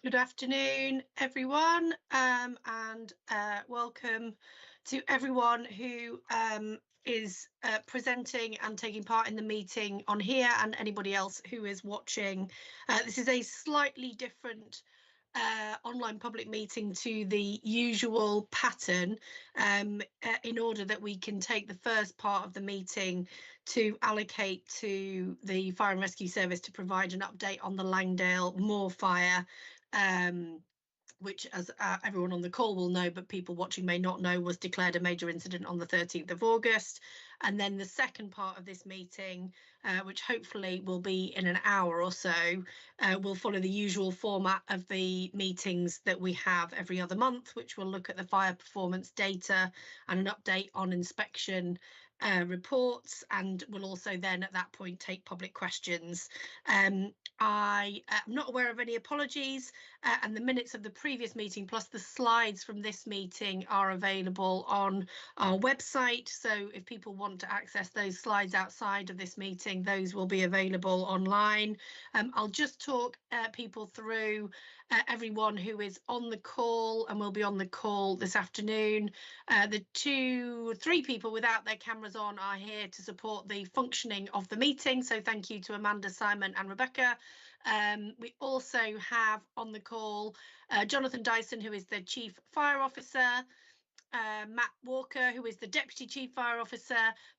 Good afternoon, everyone, and welcome to everyone who is presenting and taking part in the meeting on here, and anybody else who is watching. This is a slightly different online public meeting to the usual pattern, in order that we can take the first part of the meeting to allocate to the Fire and Rescue Service to provide an update on the Langdale Moor Fire, which, as everyone on the call will know, but people watching may not know, was declared a major incident on the 13th of August. And then the second part of this meeting, which hopefully will be in an hour or so, will follow the usual format of the meetings that we have every other month, which will look at the fire performance data and an update on inspection reports, and will also then at that point take public questions. I am not aware of any apologies, and the minutes of the previous meeting plus the slides from this meeting are available on our website. So if people want to access those slides outside of this meeting, those will be available online. I'll just talk people through everyone who is on the call and will be on the call this afternoon. The 3 people without their cameras on are here to support the functioning of the meeting. So thank you to Amanda, Simon and Rebecca. We also have on the call Jonathan Dyson, who is the Chief Fire Officer, Matt Walker, who is the Deputy Chief Fire Officer,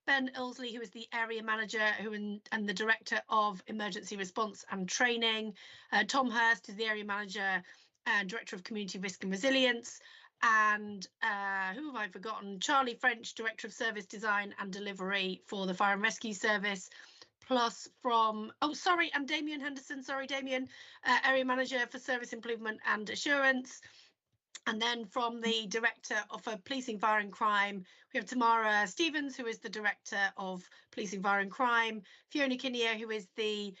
Ben Ilsley, who is the Area Manager and the Director of Emergency Response and Training, Tom Hurst is the Area Manager and Director of Community Risk and Resilience, and who have I forgotten? Charlie French, Director of Service Design and Delivery for the Fire and Rescue Service. Plus from, and Damien Henderson, Damien, Area Manager for Service Improvement and Assurance. And then from the Director of Policing, Fire and Crime, we have Tamara Stevens, who is the Director of Policing, Fire and Crime, Fiona Kinnear, who is the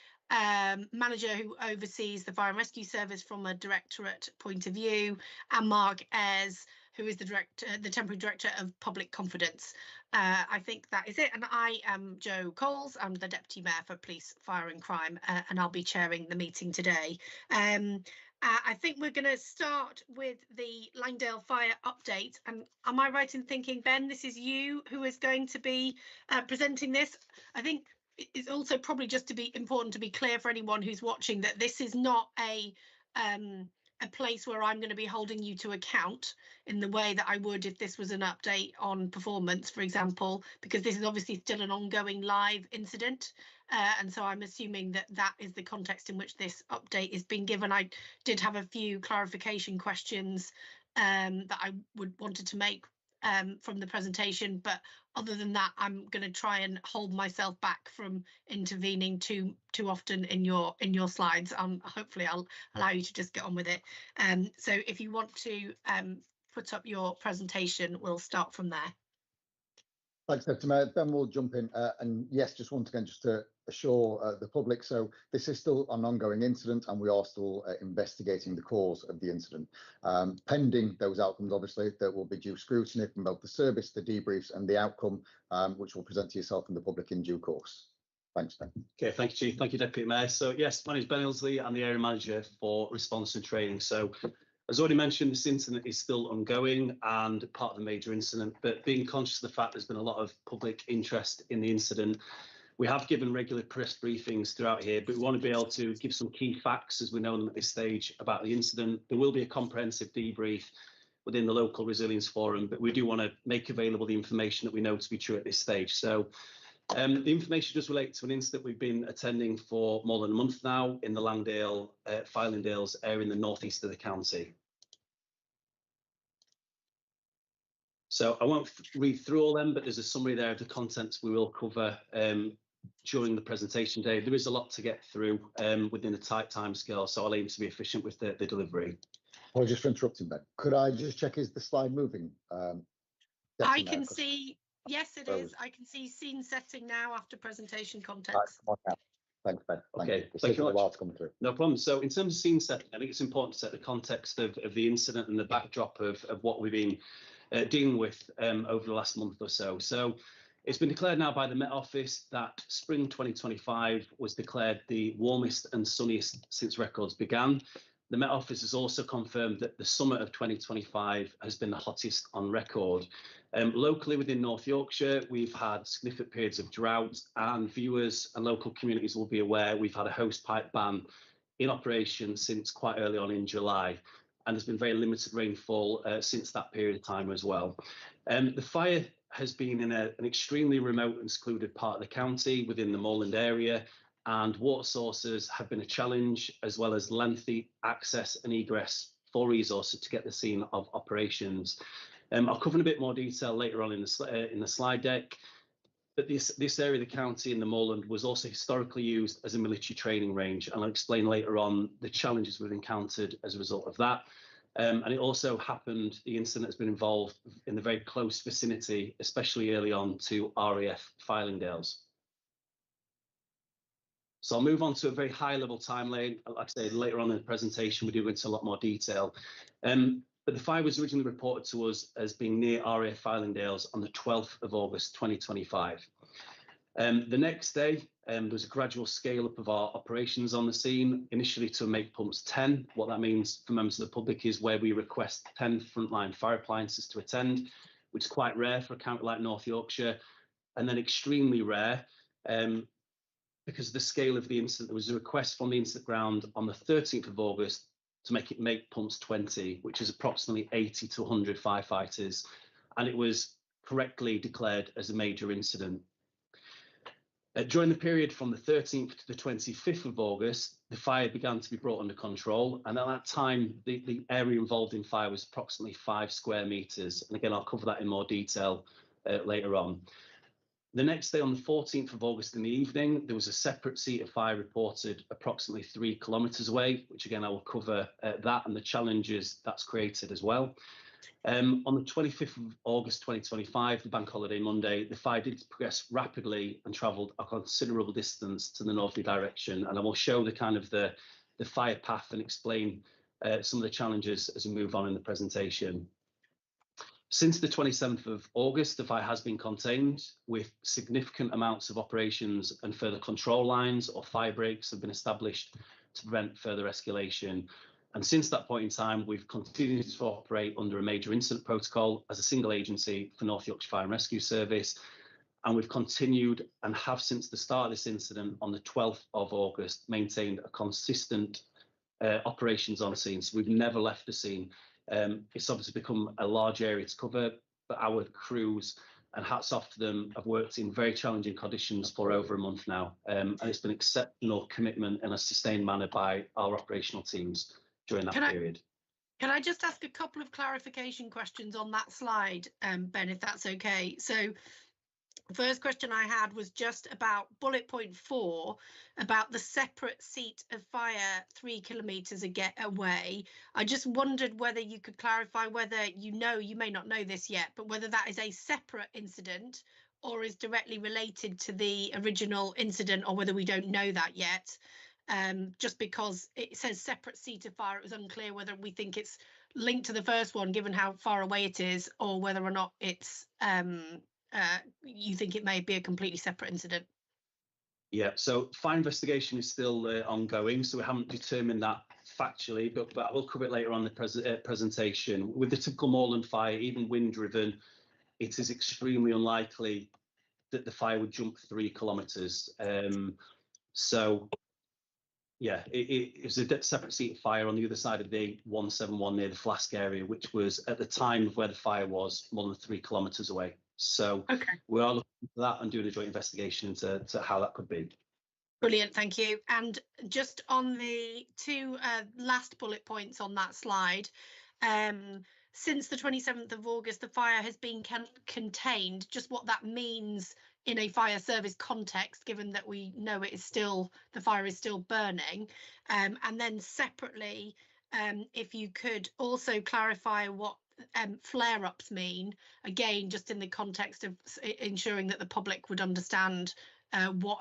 manager who oversees the Fire and Rescue Service from a directorate point of view, and Mark Ayres, who is the temporary director of Public Confidence. I think that is it. And I am Jo Coles. I'm the Deputy Mayor for Police, Fire and Crime, and I'll be chairing the meeting today. I think we're going to start with the Langdale Fire update. And am I right in thinking, Ben, this is you who is going to be presenting this? I think it's also probably just to be important to be clear for anyone who's watching that this is not a place where I'm going to be holding you to account in the way that I would if this was an update on performance, for example, because this is obviously still an ongoing live incident. And so I'm assuming that that is the context in which this update is being given. I did have a few clarification questions that I wanted to make from the presentation, but other than that, I'm going to try and hold myself back from intervening too often in your slides. Hopefully I'll allow you to just get on with it. So if you want to put up your presentation, we'll start from there. Thanks, Deputy Mayor. Ben will jump in, and yes, just once again, just to assure the public, so this is still an ongoing incident and we are still investigating the cause of the incident. Pending those outcomes, obviously, there will be due scrutiny from both the service, the debriefs and the outcome, which will present to yourself and the public in due course. Thanks, Ben. Okay, thank you, Chief. Thank you, Deputy Mayor. So yes, my name is Ben Ilsley. I'm the Area Manager for Response and Training. So as already mentioned, this incident is still ongoing and part of the major incident, but being conscious of the fact there's been a lot of public interest in the incident, we have given regular press briefings throughout here, but we want to be able to give some key facts as we know them at this stage about the incident. There will be a comprehensive debrief within the local resilience forum, but we do want to make available the information that we know to be true at this stage. So the information does relate to an incident we've been attending for more than a month now in the Langdale, Filingdales area in the northeast of the county. So I won't read through all them, but there's a summary there of the contents we will cover during the presentation day. There is a lot to get through within a tight timescale, so I'll aim to be efficient with the delivery. Apologies for interrupting, Ben. Could I just check, is the slide moving? I can see, yes, it is. I can see scene setting now after presentation context. Thanks, Ben. Okay, thank you very much. No problem. So in terms of scene setting, I think it's important to set the context of the incident and the backdrop of what we've been dealing with over the last month or so. So it's been declared now by the Met Office that spring 2025 was declared the warmest and sunniest since records began. The Met Office has also confirmed that the summer of 2025 has been the hottest on record. Locally within North Yorkshire, we've had significant periods of drought, and viewers and local communities will be aware we've had a hose pipe ban in operation since quite early on in July, and there's been very limited rainfall since that period of time as well. The fire has been in an extremely remote and secluded part of the county within the moorland area, and water sources have been a challenge, as well as lengthy access and egress for resources to get the scene of operations. I'll cover in a bit more detail later on in the slide deck, but this area of the county in the moorland was also historically used as a military training range, and I'll explain later on the challenges we've encountered as a result of that. And it also happened, the incident has been involved in the very close vicinity, especially early on, to RAF Langdales. So I'll move on to a very high level timeline. Like I say, later on in the presentation, we do go into a lot more detail. But the fire was originally reported to us as being near RAF Langdales on the 12th of August 2025. The next day, there was a gradual scale up of our operations on the scene, initially to make pumps 10. What that means for members of the public is where we request 10 frontline fire appliances to attend, which is quite rare for a county like North Yorkshire, and then extremely rare because of the scale of the incident. There was a request from the incident ground on the 13th of August to make pumps 20, which is approximately 80 to 100 firefighters, and it was correctly declared as a major incident. During the period from the 13th to the 25th of August, the fire began to be brought under control, and at that time, the area involved in fire was approximately 5 square metres. And again, I'll cover that in more detail later on. The next day, on the 14th of August in the evening, there was a separate seat of fire reported approximately 3 kilometres away, which again, I will cover that and the challenges that's created as well. On the 25th of August 2025, the bank holiday Monday, the fire did progress rapidly and travelled a considerable distance to the northerly direction. And I will show the kind of the fire path and explain some of the challenges as we move on in the presentation. Since the 27th of August, the fire has been contained with significant amounts of operations, and further control lines or fire breaks have been established to prevent further escalation. And since that point in time, we've continued to operate under a major incident protocol as a single agency for North Yorkshire Fire and Rescue Service. And we've continued and have since the start of this incident on the 12th of August maintained a consistent operations on scene. So we've never left the scene. It's obviously become a large area to cover, but our crews, and hats off to them, have worked in very challenging conditions for over a month now. And it's been exceptional commitment in a sustained manner by our operational teams during that period. Can I just ask a couple of clarification questions on that slide, Ben, if that's okay? So the first question I had was just about bullet point 4, about the separate seat of fire 3 kilometres away. I just wondered whether you could clarify whether you may not know this yet, but whether that is a separate incident or is directly related to the original incident, or whether we don't know that yet. Just because it says separate seat of fire, it was unclear whether we think it's linked to the first one, given how far away it is, or whether or not it's you think it may be a completely separate incident. Yeah, so fire investigation is still ongoing, so we haven't determined that factually, but I will cover it later on in the presentation. With the typical moorland fire, even wind-driven, it is extremely unlikely that the fire would jump 3 kilometres. So yeah, it was a separate seat of fire on the other side of the 171 near the Flask area, which was at the time of where the fire was more than 3 kilometres away. So we are looking into that and doing a joint investigation into how that could be. Brilliant, thank you. And just on the 2 last bullet points on that slide, since the 27th of August, the fire has been contained, just what that means in a fire service context, given that we know the fire is still burning. And then separately, if you could also clarify what flare-ups mean, again, just in the context of ensuring that the public would understand what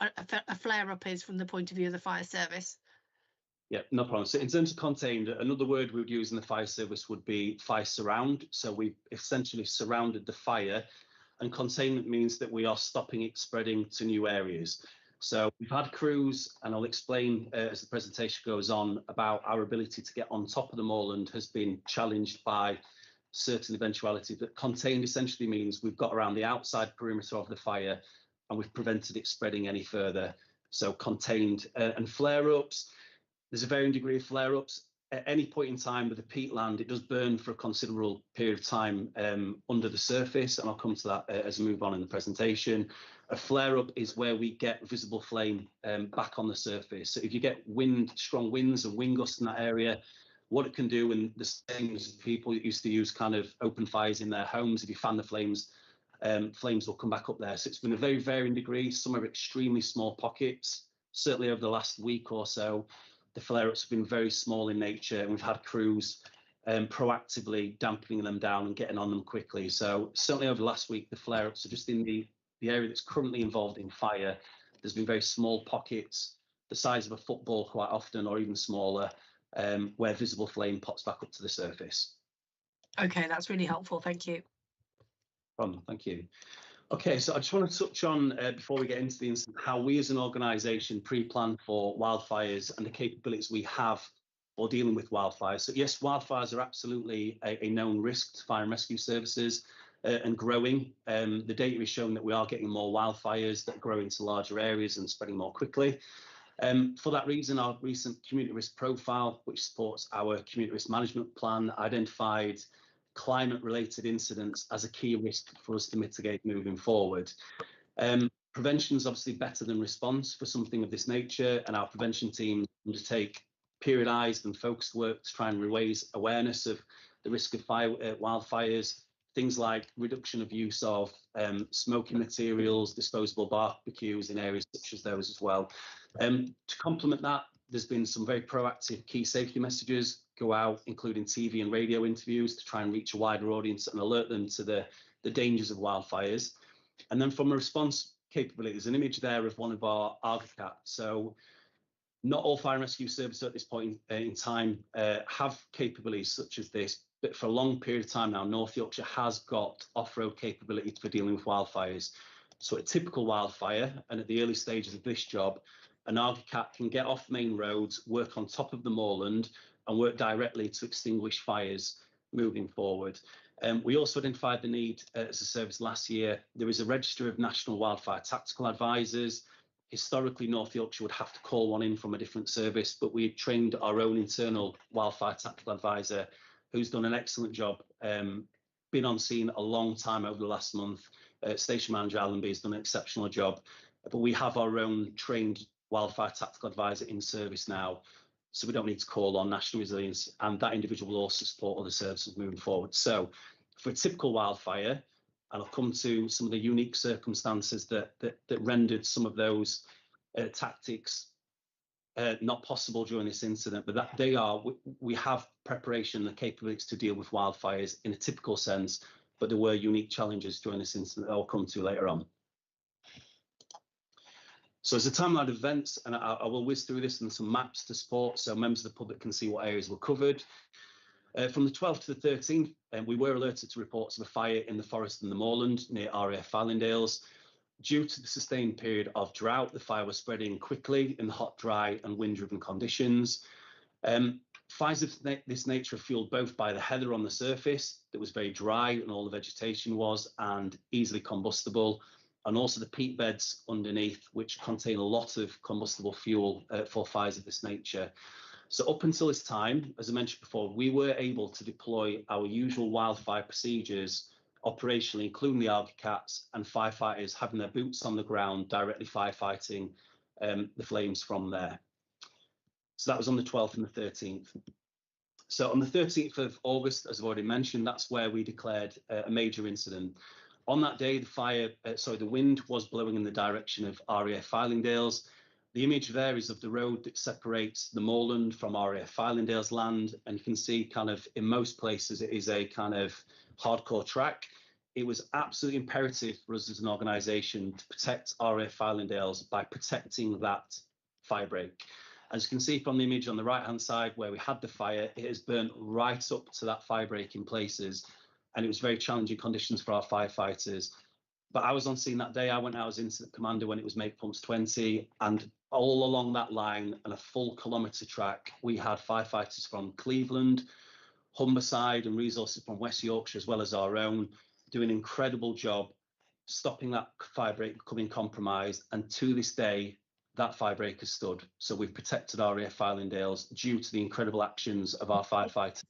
a flare-up is from the point of view of the fire service. Yeah, no problem. So in terms of contained, another word we would use in the fire service would be fire surround. So we've essentially surrounded the fire, and containment means that we are stopping it spreading to new areas. So we've had crews, and I'll explain as the presentation goes on, about our ability to get on top of the moorland has been challenged by certain eventuality. That contained essentially means we've got around the outside perimeter of the fire and we've prevented it spreading any further. So contained. And flare-ups, there's a varying degree of flare-ups. At any point in time with the peatland, it does burn for a considerable period of time under the surface, and I'll come to that as we move on in the presentation. A flare-up is where we get visible flame back on the surface. So if you get strong winds and wind gusts in that area, what it can do, and the same as people used to use kind of open fires in their homes, if you fan the flames, flames will come back up there. So it's been a very varying degree. Some are extremely small pockets. Certainly over the last week or so, the flare-ups have been very small in nature, and we've had crews proactively dampening them down and getting on them quickly. So certainly over the last week, the flare-ups are just in the area that's currently involved in fire. There's been very small pockets, the size of a football quite often, or even smaller, where visible flame pops back up to the surface. Okay, that's really helpful. Thank you. Thank you. Okay, so I just want to touch on, before we get into the incident, how we as an organisation pre-plan for wildfires and the capabilities we have for dealing with wildfires. So yes, wildfires are absolutely a known risk to fire and rescue services, and growing. The data is showing that we are getting more wildfires that grow into larger areas and spreading more quickly. For that reason, our recent community risk profile, which supports our community risk management plan, identified climate-related incidents as a key risk for us to mitigate moving forward. Prevention is obviously better than response for something of this nature, and our prevention team undertake periodised and focused work to try and raise awareness of the risk of wildfires. Things like reduction of use of smoking materials, disposable barbecues in areas such as those as well. To complement that, there's been some very proactive key safety messages go out, including TV and radio interviews, to try and reach a wider audience and alert them to the dangers of wildfires. And then from a response capability, there's an image there of one of our ArgaCats. So not all fire and rescue services at this point in time have capabilities such as this, but for a long period of time now, North Yorkshire has got off-road capability for dealing with wildfires. So a typical wildfire, and at the early stages of this job, an ArgaCat can get off main roads, work on top of the moorland, and work directly to extinguish fires moving forward. We also identified the need as a service last year. There is a register of National Wildfire Tactical Advisors. Historically, North Yorkshire would have to call one in from a different service, but we trained our own internal wildfire tactical advisor, who's done an excellent job, been on scene a long time over the last month. Station Manager Allenby has done an exceptional job, but we have our own trained wildfire tactical advisor in service now, so we don't need to call on National Resilience, and that individual will also support other services moving forward. So for a typical wildfire, and I'll come to some of the unique circumstances that rendered some of those tactics not possible during this incident, but we have preparation and capabilities to deal with wildfires in a typical sense, but there were unique challenges during this incident that I'll come to later on. So as a timeline of events, and I will whiz through this and some maps to support so members of the public can see what areas were covered. From the 12th to the 13th, we were alerted to reports of a fire in the forest and the moorland near RAF Fylingdales. Due to the sustained period of drought, the fire was spreading quickly in hot, dry and wind-driven conditions. Fires of this nature are fueled both by the heather on the surface that was very dry and all the vegetation was and easily combustible, and also the peat beds underneath, which contain a lot of combustible fuel for fires of this nature. So up until this time, as I mentioned before, we were able to deploy our usual wildfire procedures operationally, including the ArgaCats and firefighters having their boots on the ground, directly firefighting the flames from there. So that was on the 12th and the 13th. So on the 13th of August, as I've already mentioned, that's where we declared a major incident. On that day, the wind was blowing in the direction of RAF Fylingdales. The image there is of the road that separates the moorland from RAF Fylingdales land, and you can see kind of in most places it is a kind of hardcore track. It was absolutely imperative for us as an organisation to protect RAF Fylingdales by protecting that fire break. As you can see from the image on the right hand side where we had the fire, it has burnt right up to that fire break in places, and it was very challenging conditions for our firefighters. But I was on scene that day. I went out as incident commander when it was make pumps 20, and all along that line and a full kilometre track, we had firefighters from Cleveland, Humberside and resources from West Yorkshire, as well as our own, doing an incredible job stopping that firebreak becoming compromised. And to this day, that firebreak has stood. So we've protected our area of Langdales due to the incredible actions of our firefighters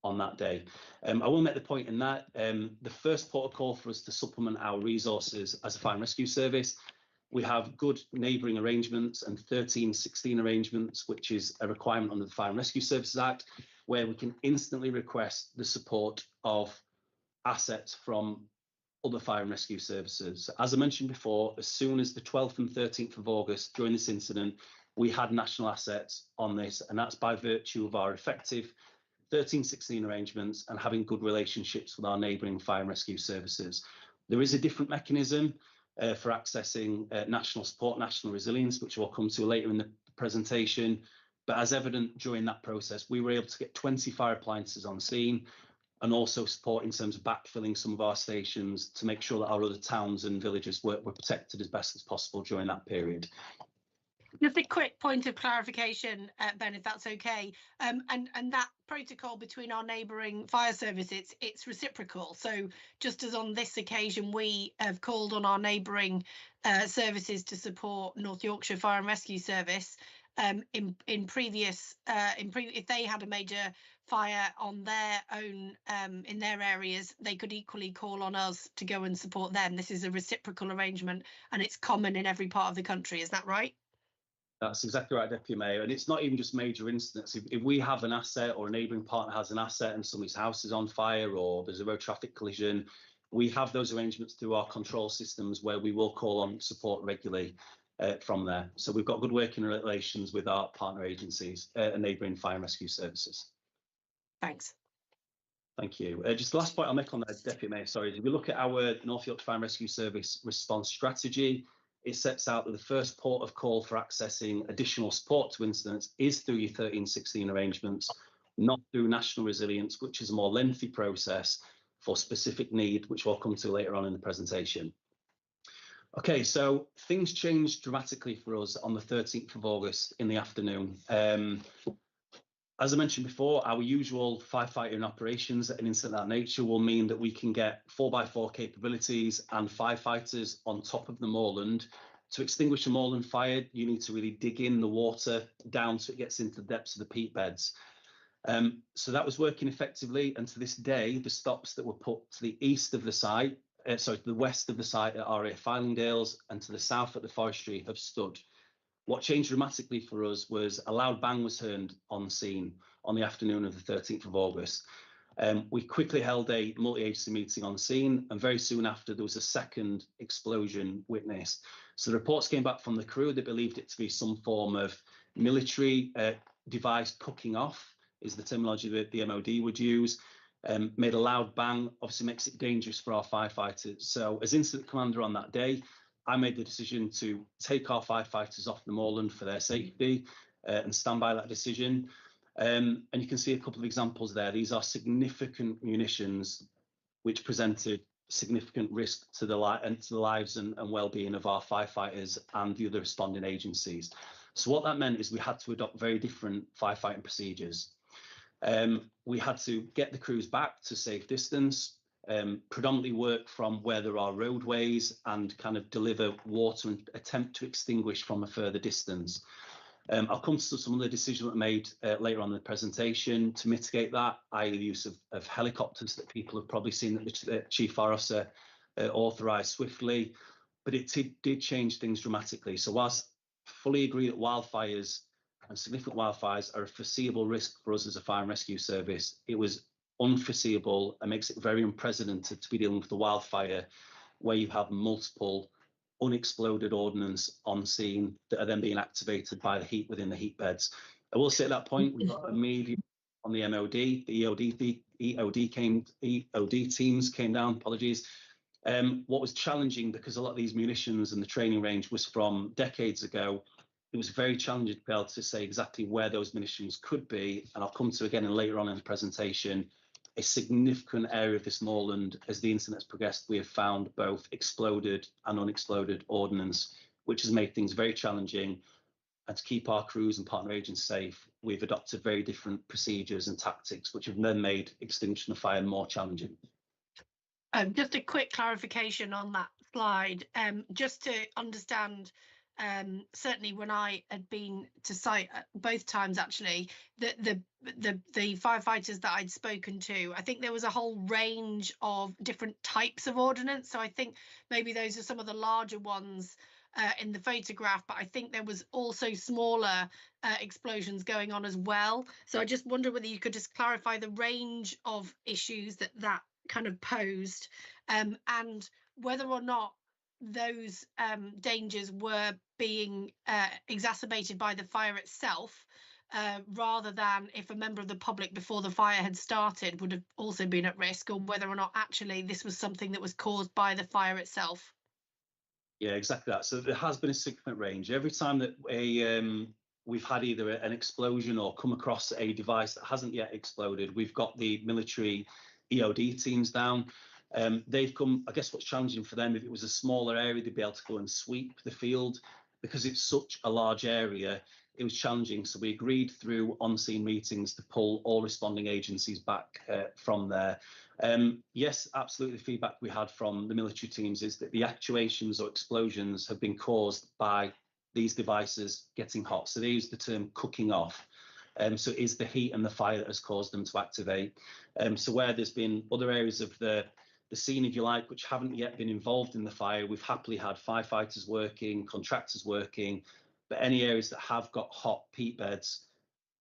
on that day. I will make the point in that the first port of call for us to supplement our resources as a fire and rescue service, we have good neighbouring arrangements and 1316 arrangements, which is a requirement under the Fire and Rescue Services Act, where we can instantly request the support of assets from other fire and rescue services. As I mentioned before, as soon as the 12th and 13th of August, during this incident, we had national assets on this, and that's by virtue of our effective 1316 arrangements and having good relationships with our neighbouring fire and rescue services. There is a different mechanism for accessing national support, national resilience, which we'll come to later in the presentation. But as evident during that process, we were able to get 20 fire appliances on scene, and also support in terms of backfilling some of our stations to make sure that our other towns and villages were protected as best as possible during that period. Just a quick point of clarification, Ben, if that's okay. And that protocol between our neighbouring fire services, it's reciprocal. So just as on this occasion, we have called on our neighbouring services to support North Yorkshire Fire and Rescue Service. In previous, if they had a major fire on their own in their areas, they could equally call on us to go and support them. This is a reciprocal arrangement, and it's common in every part of the country. Is that right? That's exactly right, Deputy Mayor. And it's not even just major incidents. If we have an asset or a neighbouring partner has an asset and somebody's house is on fire or there's a road traffic collision, we have those arrangements through our control systems where we will call on support regularly from there. So we've got good working relations with our partner agencies and neighbouring fire and rescue services. Thanks. Thank you. Just the last point I'll make on that, Deputy Mayor, sorry, if we look at our North Yorkshire Fire and Rescue Service response strategy, it sets out that the first port of call for accessing additional support to incidents is through your 1316 arrangements, not through national resilience, which is a more lengthy process for specific need, which we'll come to later on in the presentation. Okay, so things changed dramatically for us on the 13th of August in the afternoon. As I mentioned before, our usual firefighting operations at an incident of that nature will mean that we can get 4x4 capabilities and firefighters on top of the moorland. To extinguish a moorland fire, you need to really dig in the water down so it gets into the depths of the peat beds. So that was working effectively, and to this day, the stops that were put to the east of the site, to the west of the site at our area of Langdales and to the south at the forestry have stood. What changed dramatically for us was a loud bang was heard on scene on the afternoon of the 13th of August. We quickly held a multi-agency meeting on scene, and very soon after there was a second explosion witnessed. So the reports came back from the crew. They believed it to be some form of military device cooking off, is the terminology that the MOD would use. Made a loud bang, obviously makes it dangerous for our firefighters. So as incident commander on that day, I made the decision to take our firefighters off the moorland for their safety and stand by that decision. And you can see a couple of examples there. These are significant munitions which presented significant risk to the lives and well-being of our firefighters and the other responding agencies. So what that meant is we had to adopt very different firefighting procedures. We had to get the crews back to safe distance, predominantly work from where there are roadways and kind of deliver water and attempt to extinguish from a further distance. I'll come to some of the decisions that were made later on in the presentation to mitigate that, i.e. the use of helicopters that people have probably seen that the Chief Fire Officer authorised swiftly, but it did change things dramatically. So whilst I fully agree that wildfires and significant wildfires are a foreseeable risk for us as a fire and rescue service, it was unforeseeable and makes it very unprecedented to be dealing with a wildfire where you have multiple unexploded ordnance on scene that are then being activated by the heat within the heat beds. I will say at that point, we got immediately on the MOD, the EOD teams came down, apologies. What was challenging, because a lot of these munitions and the training range was from decades ago, it was very challenging to be able to say exactly where those munitions could be, and I'll come to again later on in the presentation, a significant area of this moorland. As the incident has progressed, we have found both exploded and unexploded ordnance, which has made things very challenging. And to keep our crews and partner agents safe, we've adopted very different procedures and tactics, which have then made extinction of fire more challenging. Just a quick clarification on that slide, just to understand. Certainly, when I had been to site both times, actually, the firefighters that I'd spoken to, I think there was a whole range of different types of ordnance. So I think maybe those are some of the larger ones in the photograph, but I think there was also smaller explosions going on as well. So I just wonder whether you could just clarify the range of issues that kind of posed, and whether or not those dangers were being exacerbated by the fire itself, rather than if a member of the public before the fire had started would have also been at risk, or whether or not actually this was something that was caused by the fire itself. Yeah, exactly that. So there has been a significant range. Every time that we've had either an explosion or come across a device that hasn't yet exploded, we've got the military EOD teams down. They've come, I guess what's challenging for them, if it was a smaller area, they'd be able to go and sweep the field. Because it's such a large area, it was challenging. So we agreed through on-scene meetings to pull all responding agencies back from there. Yes, absolutely. The feedback we had from the military teams is that the actuations or explosions have been caused by these devices getting hot. So they use the term cooking off. So it is the heat and the fire that has caused them to activate. So where there's been other areas of the scene, if you like, which haven't yet been involved in the fire, we've happily had firefighters working, contractors working, but any areas that have got hot peat beds,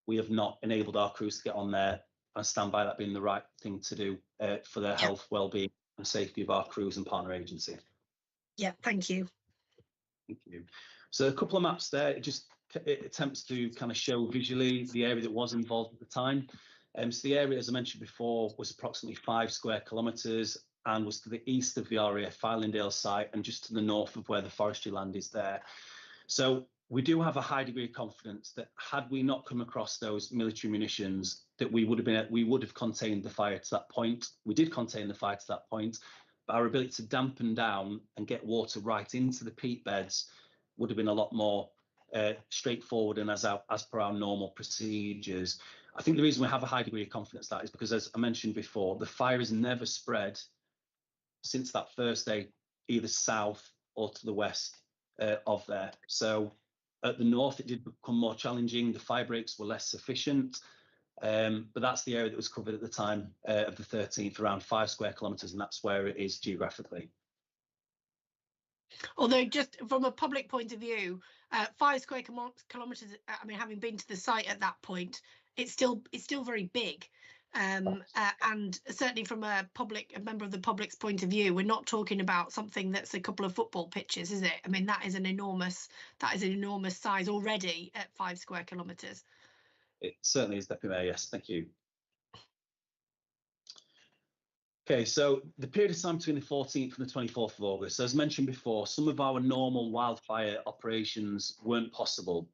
we have not enabled our crews to get on there. I stand by that being the right thing to do for the health, well-being and safety of our crews and partner agency. Yeah, thank you. Thank you. So a couple of maps there, it attempts to kind of show visually the area that was involved at the time. So the area, as I mentioned before, was approximately 5 square kilometres and was to the east of the RAF Langdale site and just to the north of where the forestry land is there. So we do have a high degree of confidence that had we not come across those military munitions, that we would have contained the fire to that point. We did contain the fire to that point, but our ability to dampen down and get water right into the peat beds would have been a lot more straightforward and as per our normal procedures. I think the reason we have a high degree of confidence that is because, as I mentioned before, the fire has never spread since that first day, either south or to the west of there. So at the north, it did become more challenging. The fire breaks were less sufficient, but that's the area that was covered at the time of the 13th, around 5 square kilometres, and that's where it is geographically. Although, just from a public point of view, 5 square kilometres, I mean, having been to the site at that point, it's still very big. And certainly from a member of the public's point of view, we're not talking about something that's a couple of football pitches, is it? I mean, that is an enormous size already at 5 square kilometres. It certainly is, Deputy Mayor. Yes, thank you. Okay, so the period of time between the 14th and the 24th of August, as mentioned before, some of our normal wildfire operations weren't possible.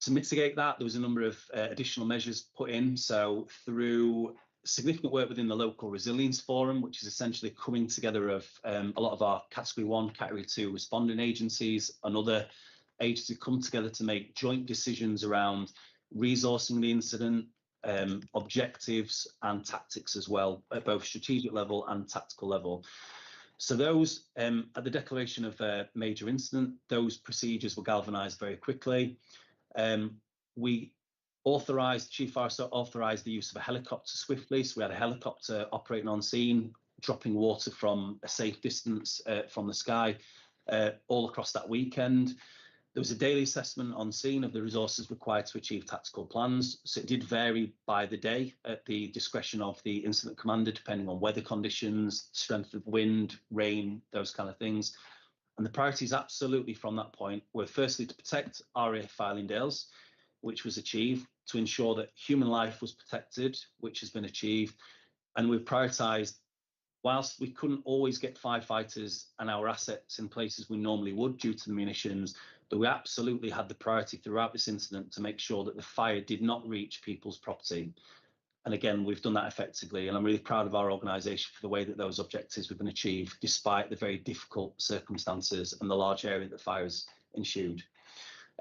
To mitigate that, there was a number of additional measures put in. So through significant work within the local resilience forum, which is essentially coming together of a lot of our category 1, category 2 responding agencies and other agencies come together to make joint decisions around resourcing the incident, objectives and tactics as well, at both strategic level and tactical level. So those, at the declaration of a major incident, those procedures were galvanised very quickly. We authorised, Chief Fire Officer authorised the use of a helicopter swiftly. So we had a helicopter operating on scene, dropping water from a safe distance from the sky all across that weekend. There was a daily assessment on scene of the resources required to achieve tactical plans. So it did vary by the day at the discretion of the incident commander, depending on weather conditions, strength of wind, rain, those kind of things. And the priorities absolutely from that point were firstly to protect RAF Langdales, which was achieved, to ensure that human life was protected, which has been achieved. And we've prioritised, whilst we couldn't always get firefighters and our assets in places we normally would due to the munitions, but we absolutely had the priority throughout this incident to make sure that the fire did not reach people's property. And again, we've done that effectively, and I'm really proud of our organisation for the way that those objectives have been achieved, despite the very difficult circumstances and the large area that fire has ensued.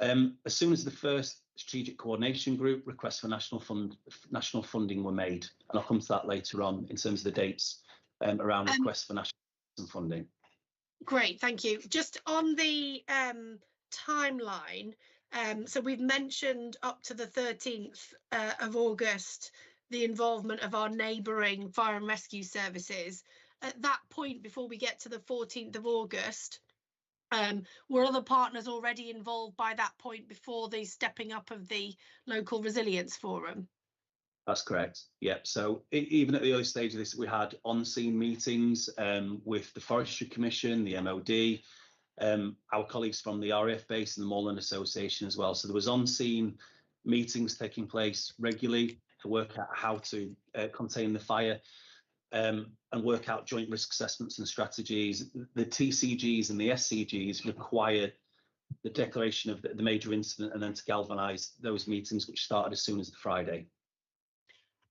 As soon as the first strategic coordination group requests for national funding were made, and I'll come to that later on in terms of the dates around requests for national funding. Great, thank you. Just on the timeline, so we've mentioned up to the 13th of August, the involvement of our neighbouring fire and rescue services. At that point, before we get to the 14th of August, were other partners already involved by that point before the stepping up of the local resilience forum? That's correct. Yep. So even at the early stage of this, we had on-scene meetings with the Forestry Commission, the MOD, our colleagues from the RAF base and the Moorland Association as well. So there was on-scene meetings taking place regularly to work out how to contain the fire. And work out joint risk assessments and strategies. The TCGs and the SCGs require the declaration of the major incident and then to galvanise those meetings, which started as soon as the Friday.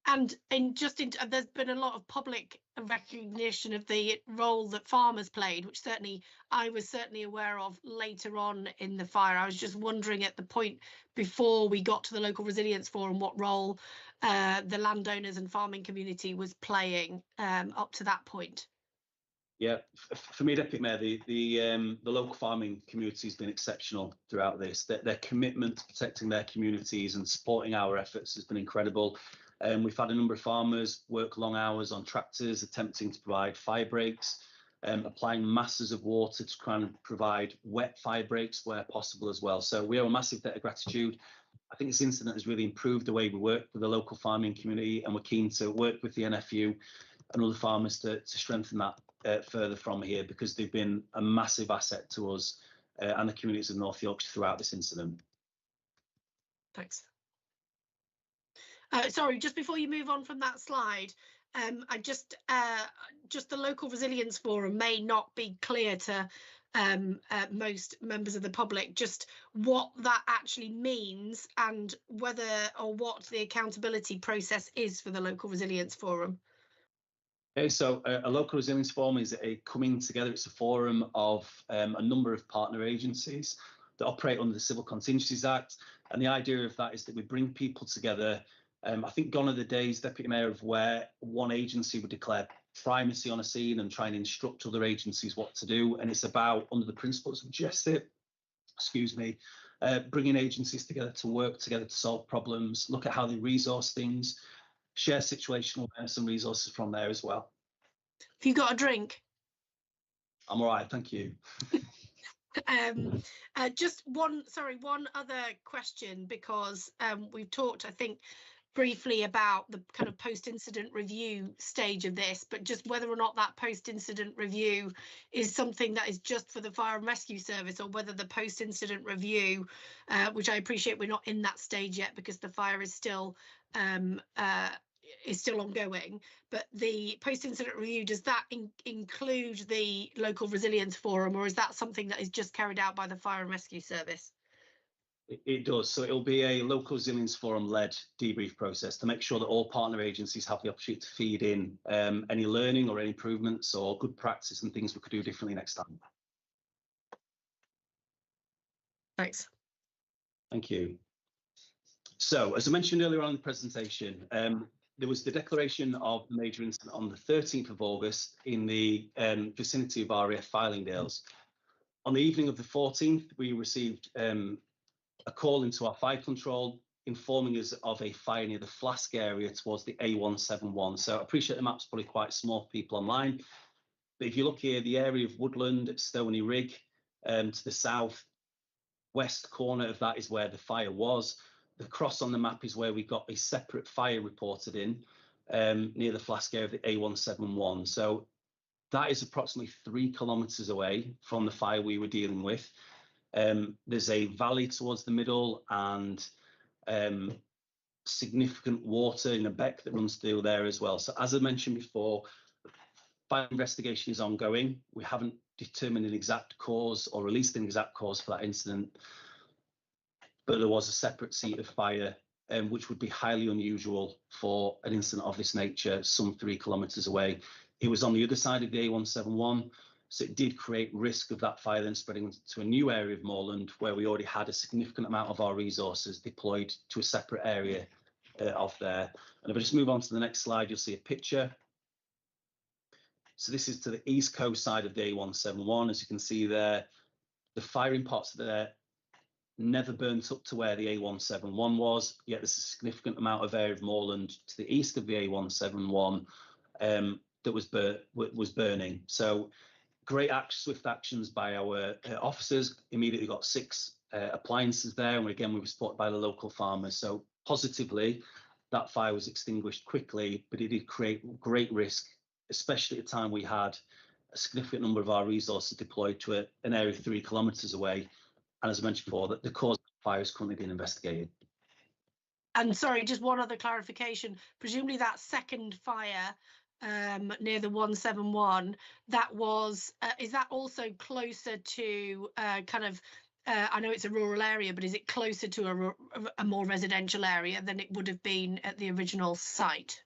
And there's been a lot of public recognition of the role that farmers played, which I was certainly aware of later on in the fire. I was just wondering at the point before we got to the local resilience forum, what role the landowners and farming community was playing up to that point. Yeah, for me, Deputy Mayor, the local farming community has been exceptional throughout this. Their commitment to protecting their communities and supporting our efforts has been incredible. We've had a number of farmers work long hours on tractors, attempting to provide fire breaks, applying masses of water to try and provide wet fire breaks where possible as well. So we owe a massive debt of gratitude. I think this incident has really improved the way we work with the local farming community, and we're keen to work with the NFU and other farmers to strengthen that further from here, because they've been a massive asset to us and the communities of North Yorkshire throughout this incident. Thanks. Sorry, just before you move on from that slide, I just the local resilience forum may not be clear to most members of the public, just what that actually means and whether or what the accountability process is for the local resilience forum. Okay, so a local resilience forum is a coming together. It's a forum of a number of partner agencies that operate under the Civil Contingencies Act, and the idea of that is that we bring people together. I think gone are the days, Deputy Mayor, of where one agency would declare primacy on a scene and try and instruct other agencies what to do. And it's about, under the principles of justice, bringing agencies together to work together to solve problems, look at how they resource things, share situational awareness and resources from there as well. Have you got a drink? I'm all right, thank you. Just one other question, because we've talked, I think, briefly about the kind of post-incident review stage of this, but just whether or not that post-incident review is something that is just for the fire and rescue service, or whether the post-incident review, which I appreciate we're not in that stage yet because the fire is still ongoing, but the post-incident review, does that include the local resilience forum, or is that something that is just carried out by the fire and rescue service? It does. So it'll be a local resilience forum led debrief process to make sure that all partner agencies have the opportunity to feed in any learning or any improvements or good practice and things we could do differently next time. Thanks. Thank you. So as I mentioned earlier on in the presentation, there was the declaration of the major incident on the 13th of August in the vicinity of RAF Langdales. On the evening of the 14th, we received a call into our fire control informing us of a fire near the Flask area towards the A171. So I appreciate the map's probably quite small for people online, but if you look here, the area of woodland at Stony Rig to the south west corner of that is where the fire was. The cross on the map is where we got a separate fire reported in near the Flask area of the A171. So that is approximately 3 kilometres away from the fire we were dealing with. There's a valley towards the middle and significant water in a beck that runs through there as well. So as I mentioned before, fire investigation is ongoing. We haven't determined an exact cause or released an exact cause for that incident, but there was a separate seat of fire which would be highly unusual for an incident of this nature, some 3 kilometres away. It was on the other side of the A171, so it did create risk of that fire then spreading to a new area of moorland where we already had a significant amount of our resources deployed to a separate area of there. And if I just move on to the next slide, you'll see a picture. So this is to the east coast side of the A171. As you can see there, the firing pots there never burnt up to where the A171 was, yet there's a significant amount of area of moorland to the east of the A171 that was burning. So great swift actions by our officers. Immediately got 6 appliances there, and again we were supported by the local farmers. So positively, that fire was extinguished quickly, but it did create great risk, especially at the time we had a significant number of our resources deployed to an area 3 kilometres away. And as I mentioned before, that the cause of the fire is currently being investigated. And sorry, just one other clarification. Presumably that second fire near the 171, that was, is that also closer to I know it's a rural area, but is it closer to a more residential area than it would have been at the original site?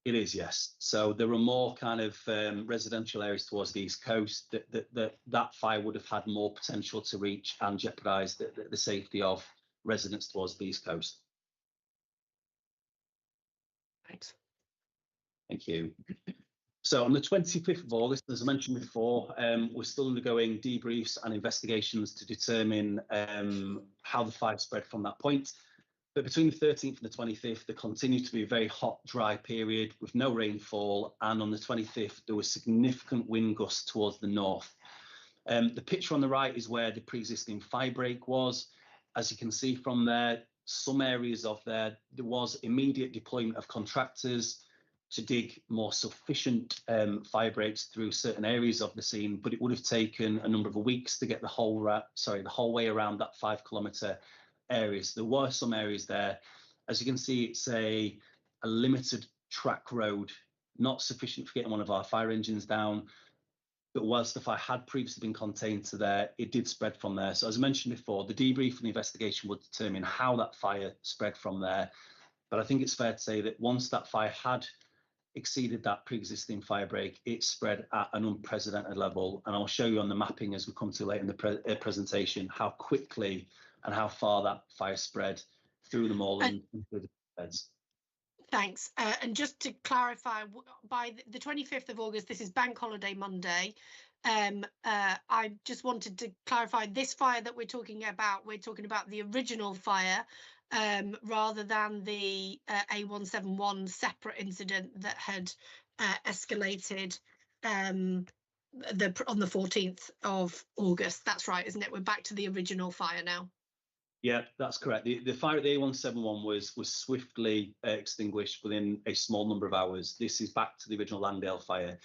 It is, yes. So there are more kind of residential areas towards the east coast that fire would have had more potential to reach and jeopardise the safety of residents towards the east coast. Thanks. Thank you. So on the 25th of August, as I mentioned before, we're still undergoing debriefs and investigations to determine how the fire spread from that point. But between the 13th and the 25th, there continued to be a very hot, dry period with no rainfall. And on the 25th, there was significant wind gusts towards the north. The picture on the right is where the pre-existing fire break was. As you can see from there, some areas of there was immediate deployment of contractors to dig more sufficient fire breaks through certain areas of the scene, but it would have taken a number of weeks to get the whole way around that 5 kilometre area. So there were some areas there. As you can see, it's a limited track road, not sufficient for getting one of our fire engines down. But whilst the fire had previously been contained to there, it did spread from there. So as I mentioned before, the debrief and the investigation would determine how that fire spread from there. But I think it's fair to say that once that fire had exceeded that pre-existing fire break, it spread at an unprecedented level. And I'll show you on the mapping as we come to later in the presentation how quickly and how far that fire spread through the moorland and through the beds. Thanks. And just to clarify, by the 25th of August, this is Bank Holiday Monday. I just wanted to clarify this fire that we're talking about the original fire rather than the A171 separate incident that had escalated on the 14th of August. That's right, isn't it? We're back to the original fire now. Yeah, that's correct. The fire at the A171 was swiftly extinguished within a small number of hours. This is back to the original Langdale fire.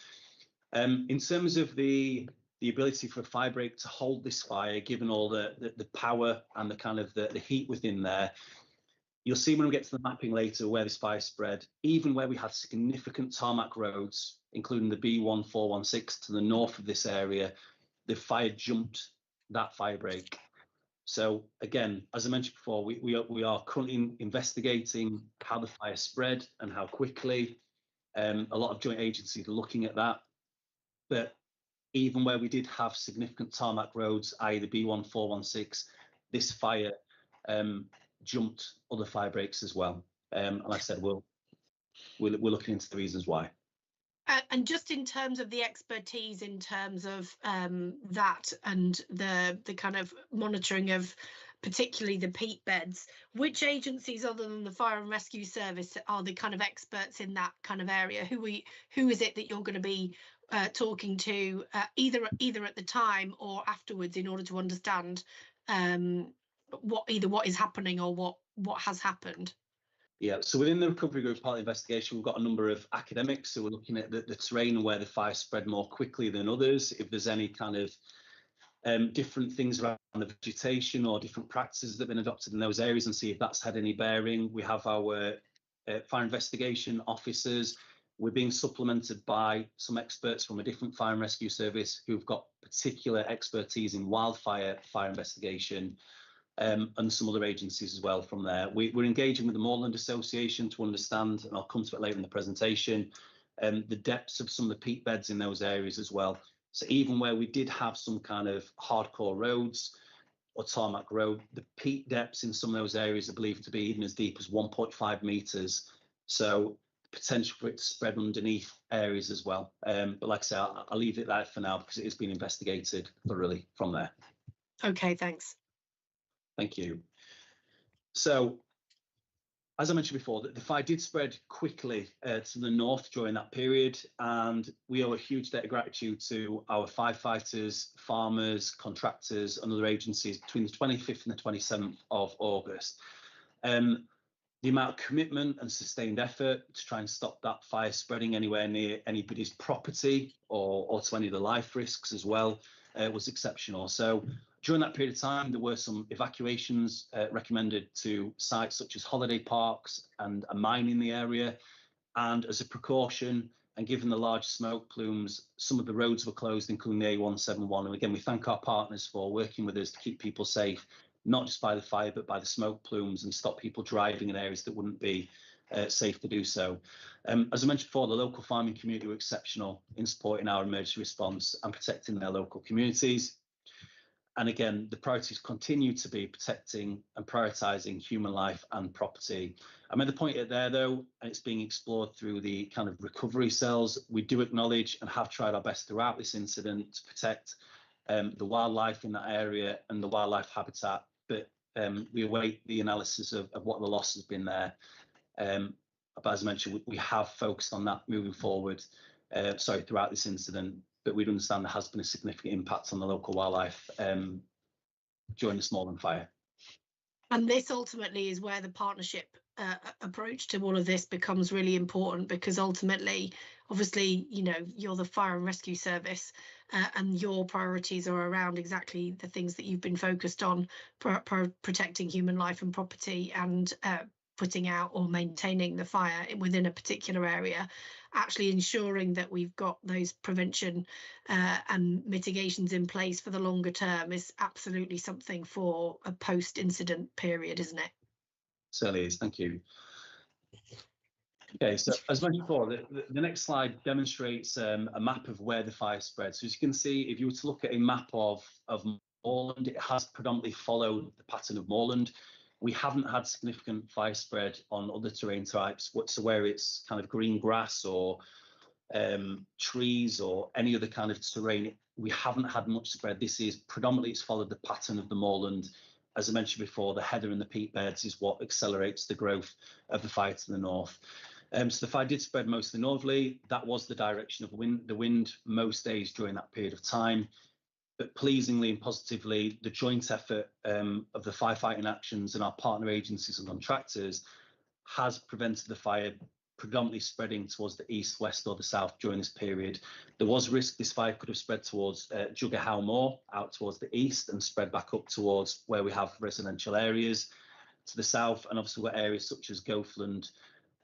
In terms of the ability for a fire break to hold this fire, given all the power and the kind of the heat within there, you'll see when we get to the mapping later where this fire spread, even where we had significant tarmac roads, including the B1416 to the north of this area, the fire jumped that fire break. So again, as I mentioned before, we are currently investigating how the fire spread and how quickly. A lot of joint agencies are looking at that. But even where we did have significant tarmac roads, i.e. the B1416, this fire jumped other fire breaks as well. And like I said, we're looking into the reasons why. And just in terms of the expertise, in terms of that and the kind of monitoring of particularly the peat beds, which agencies other than the Fire and Rescue Service are the kind of experts in that kind of area? Who is it that you're going to be talking to either at the time or afterwards in order to understand what is happening or what has happened? Yeah, so within the recovery group part of the investigation, we've got a number of academics who are looking at the terrain and where the fire spread more quickly than others. If there's any kind of different things around the vegetation or different practices that have been adopted in those areas and see if that's had any bearing. We have our fire investigation officers. We're being supplemented by some experts from a different fire and rescue service who've got particular expertise in wildfire fire investigation. and some other agencies as well from there. We're engaging with the Moorland Association to understand, and I'll come to it later in the presentation, the depths of some of the peat beds in those areas as well. So even where we did have some kind of hardcore roads or tarmac road, the peat depths in some of those areas are believed to be even as deep as 1.5 metres. So potential for it to spread underneath areas as well. But like I say, I'll leave it there for now because it is being investigated thoroughly from there. Okay, thanks. Thank you. So, as I mentioned before, the fire did spread quickly to the north during that period, and we owe a huge debt of gratitude to our firefighters, farmers, contractors and other agencies between the 25th and the 27th of August. The amount of commitment and sustained effort to try and stop that fire spreading anywhere near anybody's property or to any of the life risks as well was exceptional. So during that period of time, there were some evacuations recommended to sites such as holiday parks and a mine in the area. And as a precaution, and given the large smoke plumes, some of the roads were closed, including the A171. And again, we thank our partners for working with us to keep people safe, not just by the fire, but by the smoke plumes, and stop people driving in areas that wouldn't be safe to do so. As I mentioned before, the local farming community were exceptional in supporting our emergency response and protecting their local communities. And again, the priorities continue to be protecting and prioritising human life and property. I made the point there, though, and it's being explored through the kind of recovery cells. We do acknowledge and have tried our best throughout this incident to protect the wildlife in that area and the wildlife habitat, but we await the analysis of what the loss has been there. But as I mentioned, we have focused on that moving forward, throughout this incident. But we'd understand there has been a significant impact on the local wildlife during the Moorland fire. And this ultimately is where the partnership approach to all of this becomes really important, because ultimately, obviously, you know, you're the fire and rescue service and your priorities are around exactly the things that you've been focused on, protecting human life and property, and putting out or maintaining the fire within a particular area. Actually ensuring that we've got those prevention and mitigations in place for the longer term is absolutely something for a post-incident period, isn't it? Certainly is. Thank you. Okay, so as mentioned before, the next slide demonstrates a map of where the fire spread. So as you can see, if you were to look at a map of moorland, it has predominantly followed the pattern of moorland. We haven't had significant fire spread on other terrain types, so where it's kind of green grass or trees or any other kind of terrain. We haven't had much spread. This is predominantly, it's followed the pattern of the moorland. As I mentioned before, the heather and the peat beds is what accelerates the growth of the fire to the north. So the fire did spread mostly northerly. That was the direction of the wind most days during that period of time. But pleasingly and positively, the joint effort of the firefighting actions and our partner agencies and contractors has prevented the fire predominantly spreading towards the east, west or the south during this period. There was risk this fire could have spread towards Juggerhow Moor out towards the east and spread back up towards where we have residential areas to the south, and obviously we've got areas such as Goathland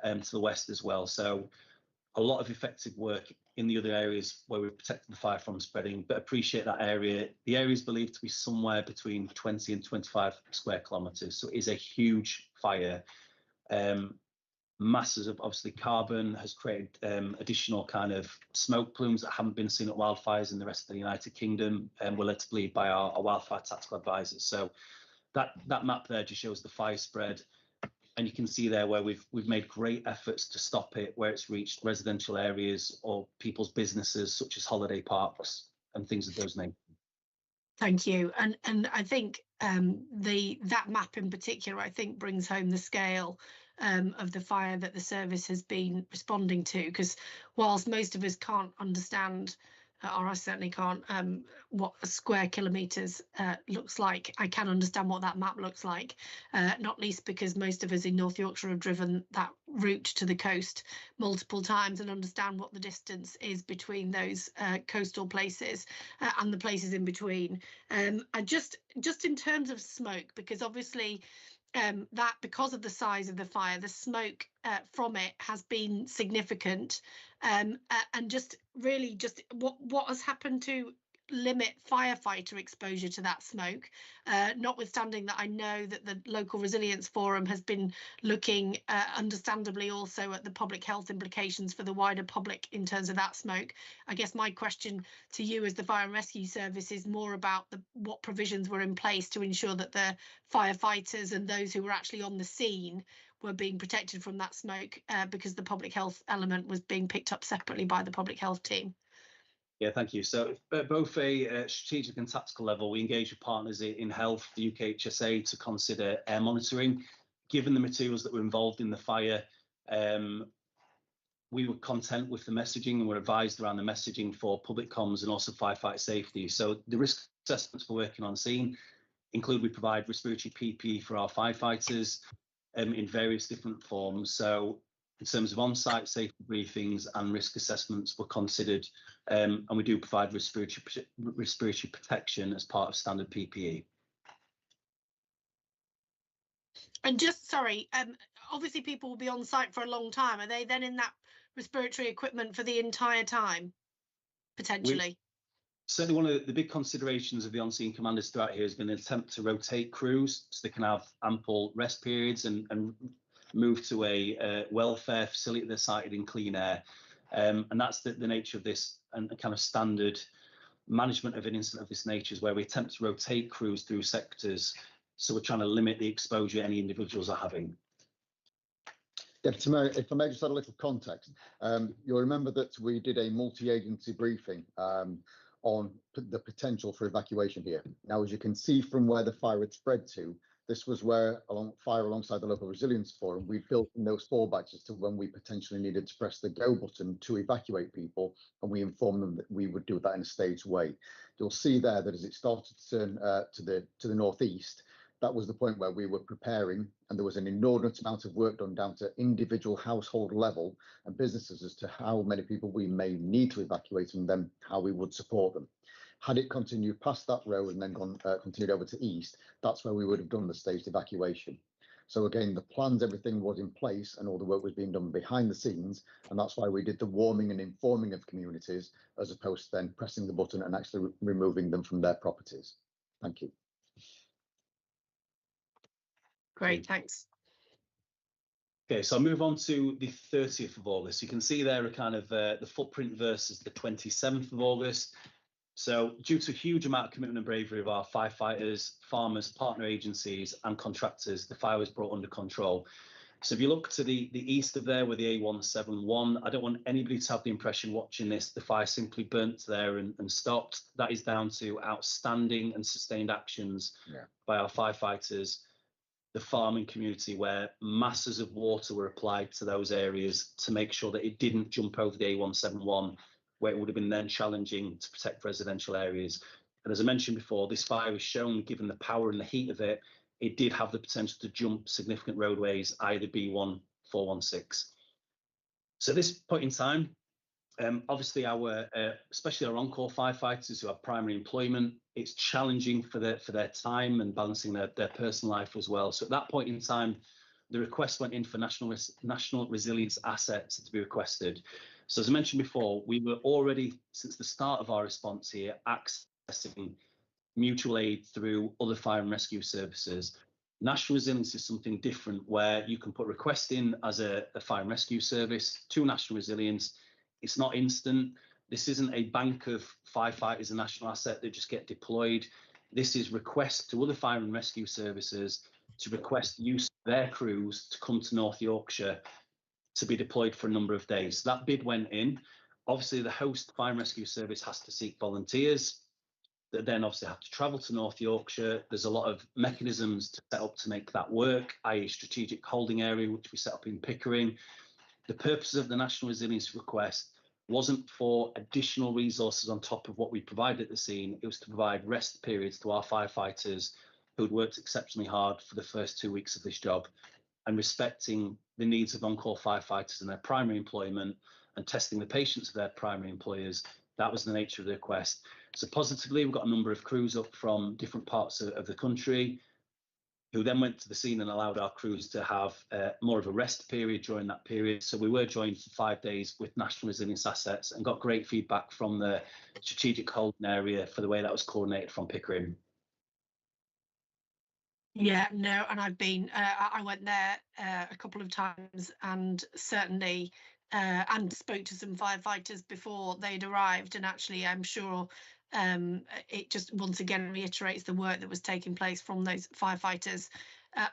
to the west as well. So a lot of effective work in the other areas where we've protected the fire from spreading, but appreciate that area. The area is believed to be somewhere between 20 and 25 square kilometres. So it is a huge fire. Masses of obviously carbon has created additional kind of smoke plumes that haven't been seen at wildfires in the rest of the United Kingdom, and were led to believe by our wildfire tactical advisors. So that map there just shows the fire spread. And you can see there where we've made great efforts to stop it, where it's reached residential areas or people's businesses, such as holiday parks and things of those nature. Thank you. And I think that map in particular, I think, brings home the scale of the fire that the service has been responding to, because whilst most of us can't understand, or I certainly can't, what a square kilometres looks like, I can understand what that map looks like, not least because most of us in North Yorkshire have driven that route to the coast multiple times and understand what the distance is between those coastal places and the places in between. And just in terms of smoke, because obviously that because of the size of the fire, the smoke from it has been significant, and just really just what has happened to limit firefighter exposure to that smoke, notwithstanding that I know that the local resilience forum has been looking understandably also at the public health implications for the wider public in terms of that smoke. I guess my question to you as the Fire and Rescue Service is more about what provisions were in place to ensure that the firefighters and those who were actually on the scene were being protected from that smoke, because the public health element was being picked up separately by the public health team. Yeah, thank you. So at both a strategic and tactical level, we engage with partners in health, the UKHSA, to consider air monitoring. Given the materials that were involved in the fire, we were content with the messaging and were advised around the messaging for public comms and also firefighter safety. So the risk assessments for working on scene include we provide respiratory PPE for our firefighters in various different forms. So in terms of on-site safety briefings and risk assessments were considered, and we do provide respiratory protection as part of standard PPE. And just, sorry, obviously people will be on site for a long time. Are they then in that respiratory equipment for the entire time, potentially? Certainly one of the big considerations of the on-scene commanders throughout here has been an attempt to rotate crews so they can have ample rest periods and move to a welfare facility that's sited in clean air. And that's the nature of this, and a kind of standard management of an incident of this nature is where we attempt to rotate crews through sectors. So we're trying to limit the exposure any individuals are having. Deputy Mayor, if I may just add a little context, you'll remember that we did a multi-agency briefing on the potential for evacuation here. Now, as you can see from where the fire had spread to, this was where fire alongside the local resilience forum, we built in those fallbacks as to when we potentially needed to press the go button to evacuate people, and we informed them that we would do that in a staged way. You'll see there that as it started to turn to the northeast, that was the point where we were preparing, and there was an inordinate amount of work done down to individual household level and businesses as to how many people we may need to evacuate and then how we would support them. Had it continued past that road and then continued over to east, that's where we would have done the staged evacuation. So again, the plans, everything was in place and all the work was being done behind the scenes. And that's why we did the warming and informing of communities, as opposed to then pressing the button and actually removing them from their properties. Thank you. Great, thanks. Okay, so I'll move on to the 30th of August. You can see there a kind of the footprint versus the 27th of August. So due to a huge amount of commitment and bravery of our firefighters, farmers, partner agencies and contractors, the fire was brought under control. So if you look to the east of there with the A171, I don't want anybody to have the impression watching this, the fire simply burnt there and stopped. That is down to outstanding and sustained actions by our firefighters, the farming community, where masses of water were applied to those areas to make sure that it didn't jump over the A171, where it would have been then challenging to protect residential areas. And as I mentioned before, this fire was shown, given the power and the heat of it, it did have the potential to jump significant roadways, either B1, 416. So at this point in time, obviously our, especially our on-call firefighters who have primary employment, it's challenging for their time and balancing their personal life as well. So at that point in time, the request went in for national resilience assets to be requested. So as I mentioned before, we were already, since the start of our response here, accessing mutual aid through other fire and rescue services. National resilience is something different, where you can put request in as a fire and rescue service to national resilience. It's not instant. This isn't a bank of firefighters and national asset that just get deployed. This is request to other fire and rescue services to request use of their crews to come to North Yorkshire to be deployed for a number of days. So that bid went in. Obviously, the host fire and rescue service has to seek volunteers that then obviously have to travel to North Yorkshire. There's a lot of mechanisms to set up to make that work, i.e. strategic holding area, which we set up in Pickering. The purpose of the National Resilience request wasn't for additional resources on top of what we provided at the scene. It was to provide rest periods to our firefighters who'd worked exceptionally hard for the first 2 weeks of this job, and respecting the needs of on-call firefighters and their primary employment and testing the patience of their primary employers. That was the nature of the request. So positively, we've got a number of crews up from different parts of the country. who then went to the scene and allowed our crews to have more of a rest period during that period. So we were joined for 5 days with National Resilience Assets and got great feedback from the strategic holding area for the way that was coordinated from Pickering. Yeah, no, and I've been, I went there a couple of times and certainly, and spoke to some firefighters before they'd arrived, and actually I'm sure it just once again reiterates the work that was taking place from those firefighters,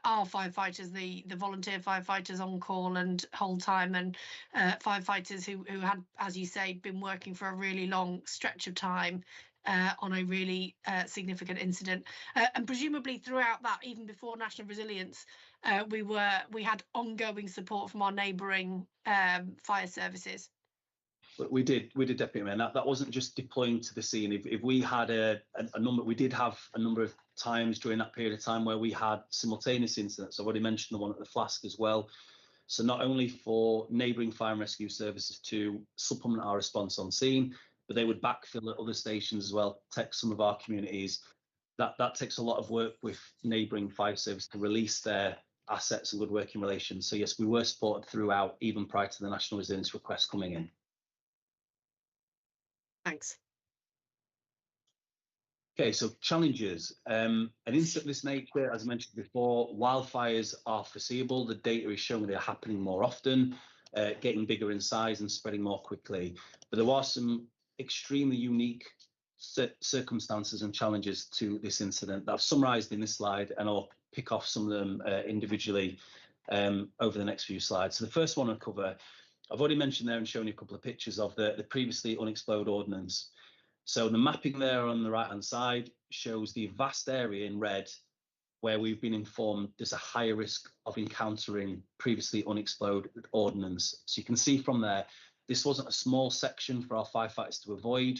our firefighters, the volunteer firefighters on call and whole time, and firefighters who had, as you say, been working for a really long stretch of time on a really significant incident, and presumably throughout that, even before National Resilience, we had ongoing support from our neighbouring fire services. We did, Deputy Mayor. That wasn't just deploying to the scene. If we had a number, we did have a number of times during that period of time where we had simultaneous incidents. I've already mentioned the one at the Flask as well. So not only for neighbouring fire and rescue services to supplement our response on scene, but they would backfill at other stations as well, take some of our communities. That takes a lot of work with neighbouring fire service to release their assets and good working relations. So yes, we were supported throughout, even prior to the National Resilience request coming in. Thanks. Okay, so challenges. An incident of this nature, as I mentioned before, wildfires are foreseeable. The data is showing they're happening more often, getting bigger in size and spreading more quickly. But there are some extremely unique circumstances and challenges to this incident that I've summarised in this slide, and I'll pick off some of them individually over the next few slides. So the first one I'll cover, I've already mentioned there and shown you a couple of pictures of the previously unexploded ordnance. So the mapping there on the right-hand side shows the vast area in red where we've been informed there's a higher risk of encountering previously unexploded ordnance. So you can see from there, this wasn't a small section for our firefighters to avoid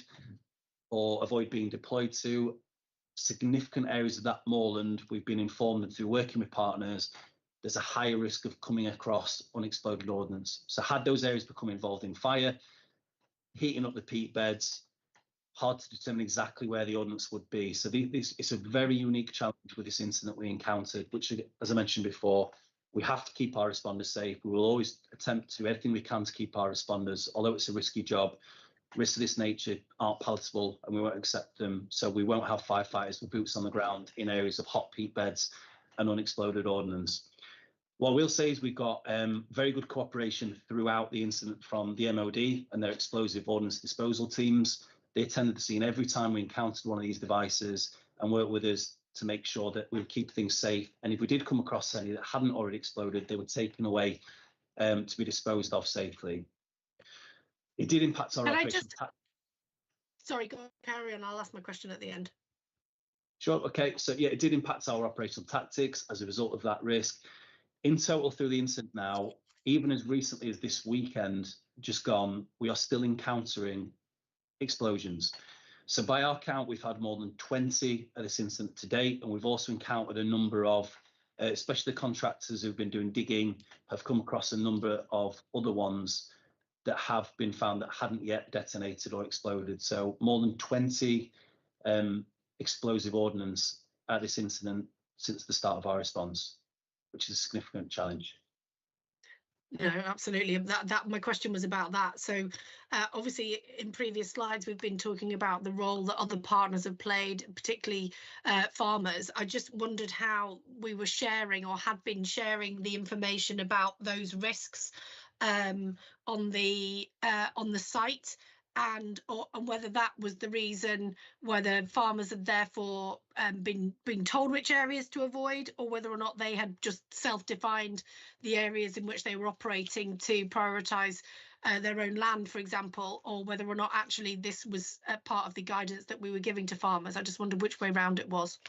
or avoid being deployed to. Significant areas of that moorland, we've been informed that through working with partners, there's a higher risk of coming across unexploded ordnance. So had those areas become involved in fire, heating up the peat beds, hard to determine exactly where the ordnance would be. So it's a very unique challenge with this incident we encountered, which, as I mentioned before, we have to keep our responders safe. We will always attempt to do everything we can to keep our responders, although it's a risky job. Risks of this nature aren't palatable and we won't accept them. So we won't have firefighters with boots on the ground in areas of hot peat beds and unexploded ordnance. What we'll say is we've got very good cooperation throughout the incident from the MOD and their explosive ordnance disposal teams. They attended the scene every time we encountered one of these devices and worked with us to make sure that we would keep things safe. And if we did come across any that hadn't already exploded, they were taken away to be disposed of safely. It did impact our operation. Sorry, go carry on. I'll ask my question at the end. Sure. Okay. So yeah, it did impact our operational tactics as a result of that risk. In total, through the incident now, even as recently as this weekend just gone, we are still encountering explosions. So by our count, we've had more than 20 at this incident to date, and we've also encountered a number of, especially the contractors who've been doing digging, have come across a number of other ones that have been found that hadn't yet detonated or exploded. So more than 20 explosive ordnance at this incident since the start of our response, which is a significant challenge. No, absolutely. That my question was about that. So obviously in previous slides, we've been talking about the role that other partners have played, particularly farmers. I just wondered how we were sharing or had been sharing the information about those risks on the site, and whether that was the reason, whether farmers had therefore been told which areas to avoid, or whether or not they had just self-defined the areas in which they were operating to prioritise their own land, for example, or whether or not actually this was part of the guidance that we were giving to farmers. I just wondered which way round it was.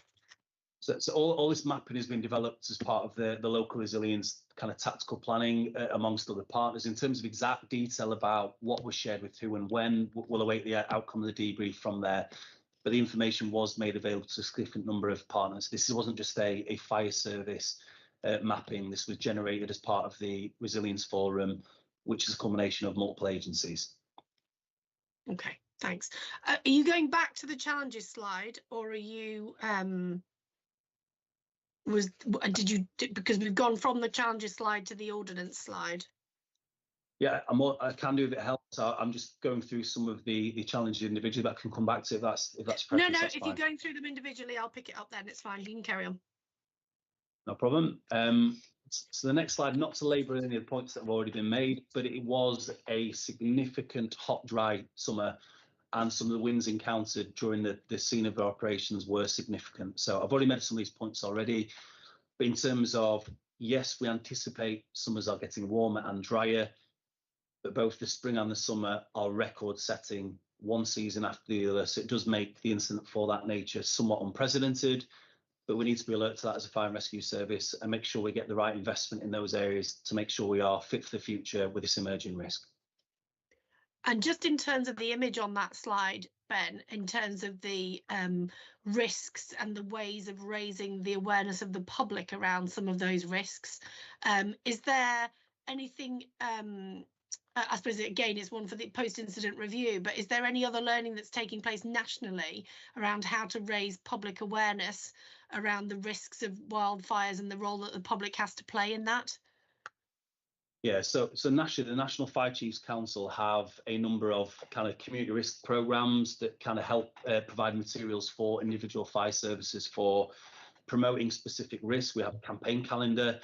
So all this mapping has been developed as part of the local resilience kind of tactical planning amongst other partners. In terms of exact detail about what was shared with who and when, we'll await the outcome of the debrief from there. But the information was made available to a significant number of partners. This wasn't just a fire service mapping. This was generated as part of the Resilience Forum, which is a combination of multiple agencies. Okay, thanks. Are you going back to the challenges slide, or are you because we've gone from the challenges slide to the ordnance slide? Yeah, I can do if it helps. I'm just going through some of the challenges individually, but I can come back to if that's No, preference, that's if fine. you're going through them individually, I'll pick it up then. It's fine. You can carry on. No problem. So the next slide, not to labour any of the points that have already been made, but it was a significant hot, dry summer, and some of the winds encountered during the scene of operations were significant. So I've already made some of these points already, but in terms of, yes, we anticipate summers are getting warmer and drier, but both the spring and the summer are record-setting one season after the other. So it does make the incident for that nature somewhat unprecedented, but we need to be alert to that as a fire and rescue service and make sure we get the right investment in those areas to make sure we are fit for the future with this emerging risk. And just in terms of the image on that slide, Ben, in terms of the risks and the ways of raising the awareness of the public around some of those risks, is there anything, I suppose, again, it's one for the post-incident review, but is there any other learning that's taking place nationally around how to raise public awareness around the risks of wildfires and the role that the public has to play in that? Yeah, so nationally, the National Fire Chiefs Council have a number of kind of community risk programs that kind of help provide materials for individual fire services for promoting specific risks. We have a campaign calendar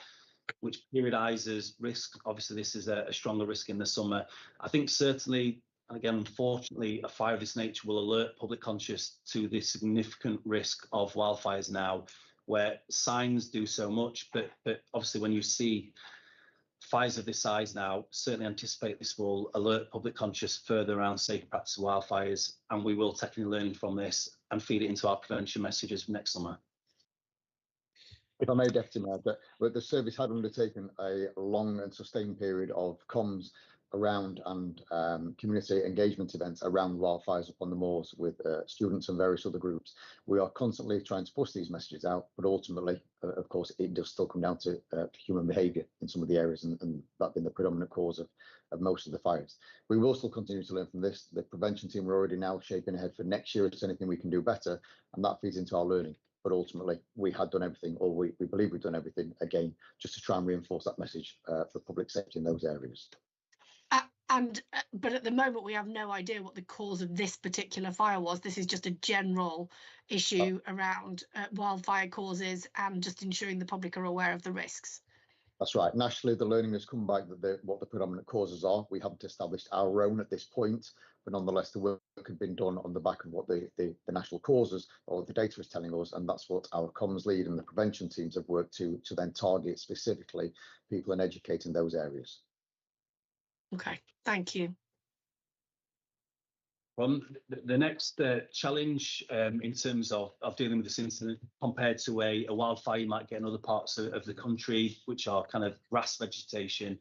which periodizes risk. Obviously, this is a stronger risk in the summer. I think certainly, again, unfortunately, a fire of this nature will alert public conscious to the significant risk of wildfires now, where signs do so much, but obviously when you see fires of this size now, certainly anticipate this will alert public conscious further around safe practice of wildfires, and we will take any learning from this and feed it into our prevention messages for next summer. If I may, Deputy Mayor, but the service had undertaken a long and sustained period of comms around and community engagement events around wildfires upon the moors with students and various other groups. We are constantly trying to push these messages out, but ultimately, of course, it does still come down to human behaviour in some of the areas, and that being the predominant cause of most of the fires. We will still continue to learn from this. The prevention team are already now shaping ahead for next year if there's anything we can do better, and that feeds into our learning. But ultimately, we had done everything, or we believe we've done everything, again, just to try and reinforce that message for public safety in those areas. But at the moment, we have no idea what the cause of this particular fire was. This is just a general issue around wildfire causes and just ensuring the public are aware of the risks. That's right. Nationally, the learning has come back that what the predominant causes are. We haven't established our own at this point, but nonetheless, the work had been done on the back of what the national causes or the data is telling us, and that's what our comms lead and the prevention teams have worked to then target specifically people and educate in those areas. Okay, thank you. The next challenge in terms of dealing with this incident compared to a wildfire you might get in other parts of the country, which are kind of grass vegetation.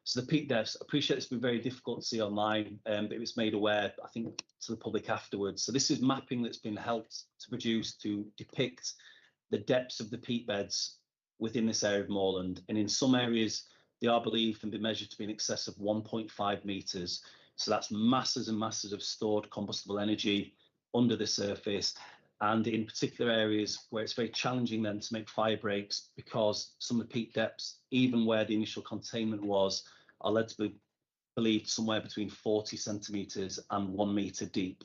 So the peak depths, I appreciate it's been very difficult to see online, but it was made aware, I think, to the public afterwards. So this is mapping that's been helped to produce to depict the depths of the peat beds within this area of moorland. And in some areas, they are believed and been measured to be in excess of 1.5 metres. So that's masses and masses of stored combustible energy under the surface, and in particular areas where it's very challenging then to make fire breaks because some of the peak depths, even where the initial containment was, are led to be believed somewhere between 40 centimetres and 1 metre deep.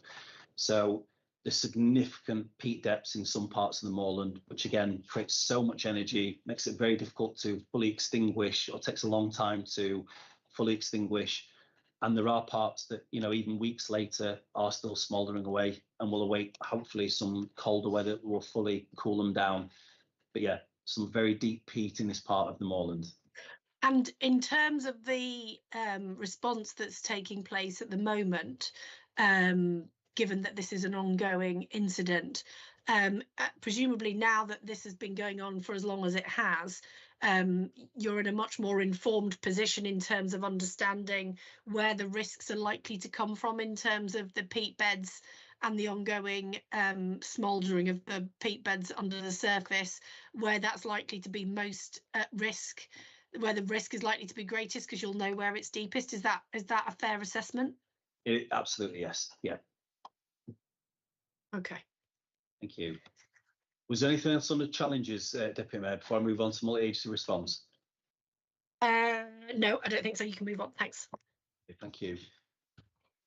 So there's significant peat depths in some parts of the moorland, which again creates so much energy, makes it very difficult to fully extinguish, or takes a long time to fully extinguish. And there are parts that, you know, even weeks later are still smouldering away, and will await hopefully some colder weather that will fully cool them down. But yeah, some very deep peat in this part of the moorland. And in terms of the response that's taking place at the moment, given that this is an ongoing incident, presumably now that this has been going on for as long as it has, you're in a much more informed position in terms of understanding where the risks are likely to come from in terms of the peat beds and the ongoing smouldering of the peat beds under the surface, where that's likely to be most at risk, where the risk is likely to be greatest because you'll know where it's deepest. Is that a fair assessment? Absolutely, yes. Yeah. Okay. Thank you. Was there anything else on the challenges, Deputy Mayor, before I move on to multi-agency response? No, I don't think so. You can move on. Thanks. Okay, thank you.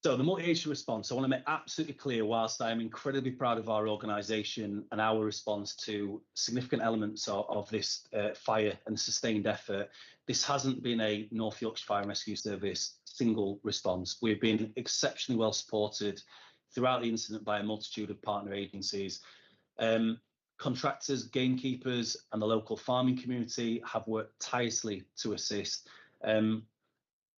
So the multi-agency response, I want to make absolutely clear, whilst I'm incredibly proud of our organisation and our response to significant elements of this fire and sustained effort, this hasn't been a North Yorkshire Fire and Rescue Service single response. We've been exceptionally well supported throughout the incident by a multitude of partner agencies. Contractors, gamekeepers and the local farming community have worked tirelessly to assist.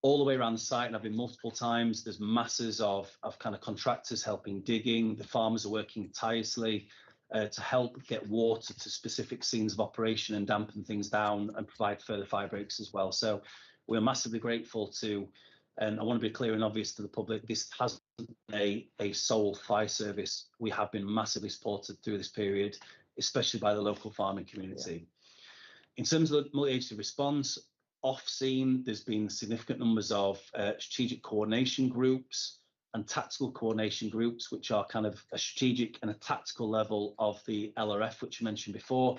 All the way around the site, and I've been multiple times, there's masses of kind of contractors helping digging. The farmers are working tirelessly to help get water to specific scenes of operation and dampen things down and provide further fire breaks as well. So we're massively grateful to, and I want to be clear and obvious to the public, this hasn't been a sole fire service. We have been massively supported through this period, especially by the local farming community. Yeah. In terms of the multi-agency response, off scene, there's been significant numbers of strategic coordination groups and tactical coordination groups, which are kind of a strategic and a tactical level of the LRF, which I mentioned before.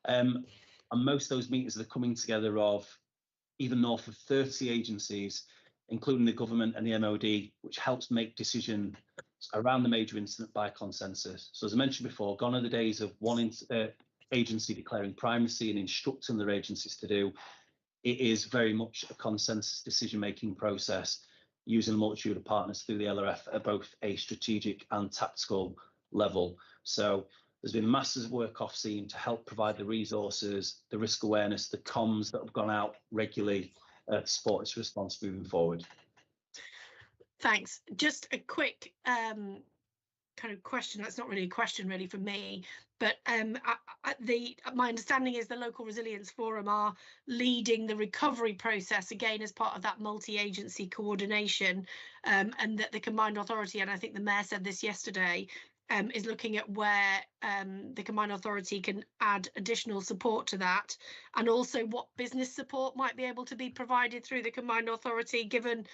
And most of those meetings are coming together of even north of 30 agencies, including the government and the MOD, which helps make decisions around the major incident by consensus. So as I mentioned before, gone are the days of one agency declaring primacy and instructing their agencies to do. It is very much a consensus decision-making process using a multitude of partners through the LRF at both a strategic and tactical level. So there's been masses of work off scene to help provide the resources, the risk awareness, the comms that have gone out regularly to support its response moving forward. Thanks. Just a quick kind of question. That's not really a question really for me, but my understanding is the Local Resilience Forum are leading the recovery process again as part of that multi-agency coordination, and that the combined authority, and I think the Mayor said this yesterday, is looking at where the combined authority can add additional support to that, and also what business support might be able to be provided through the combined authority, given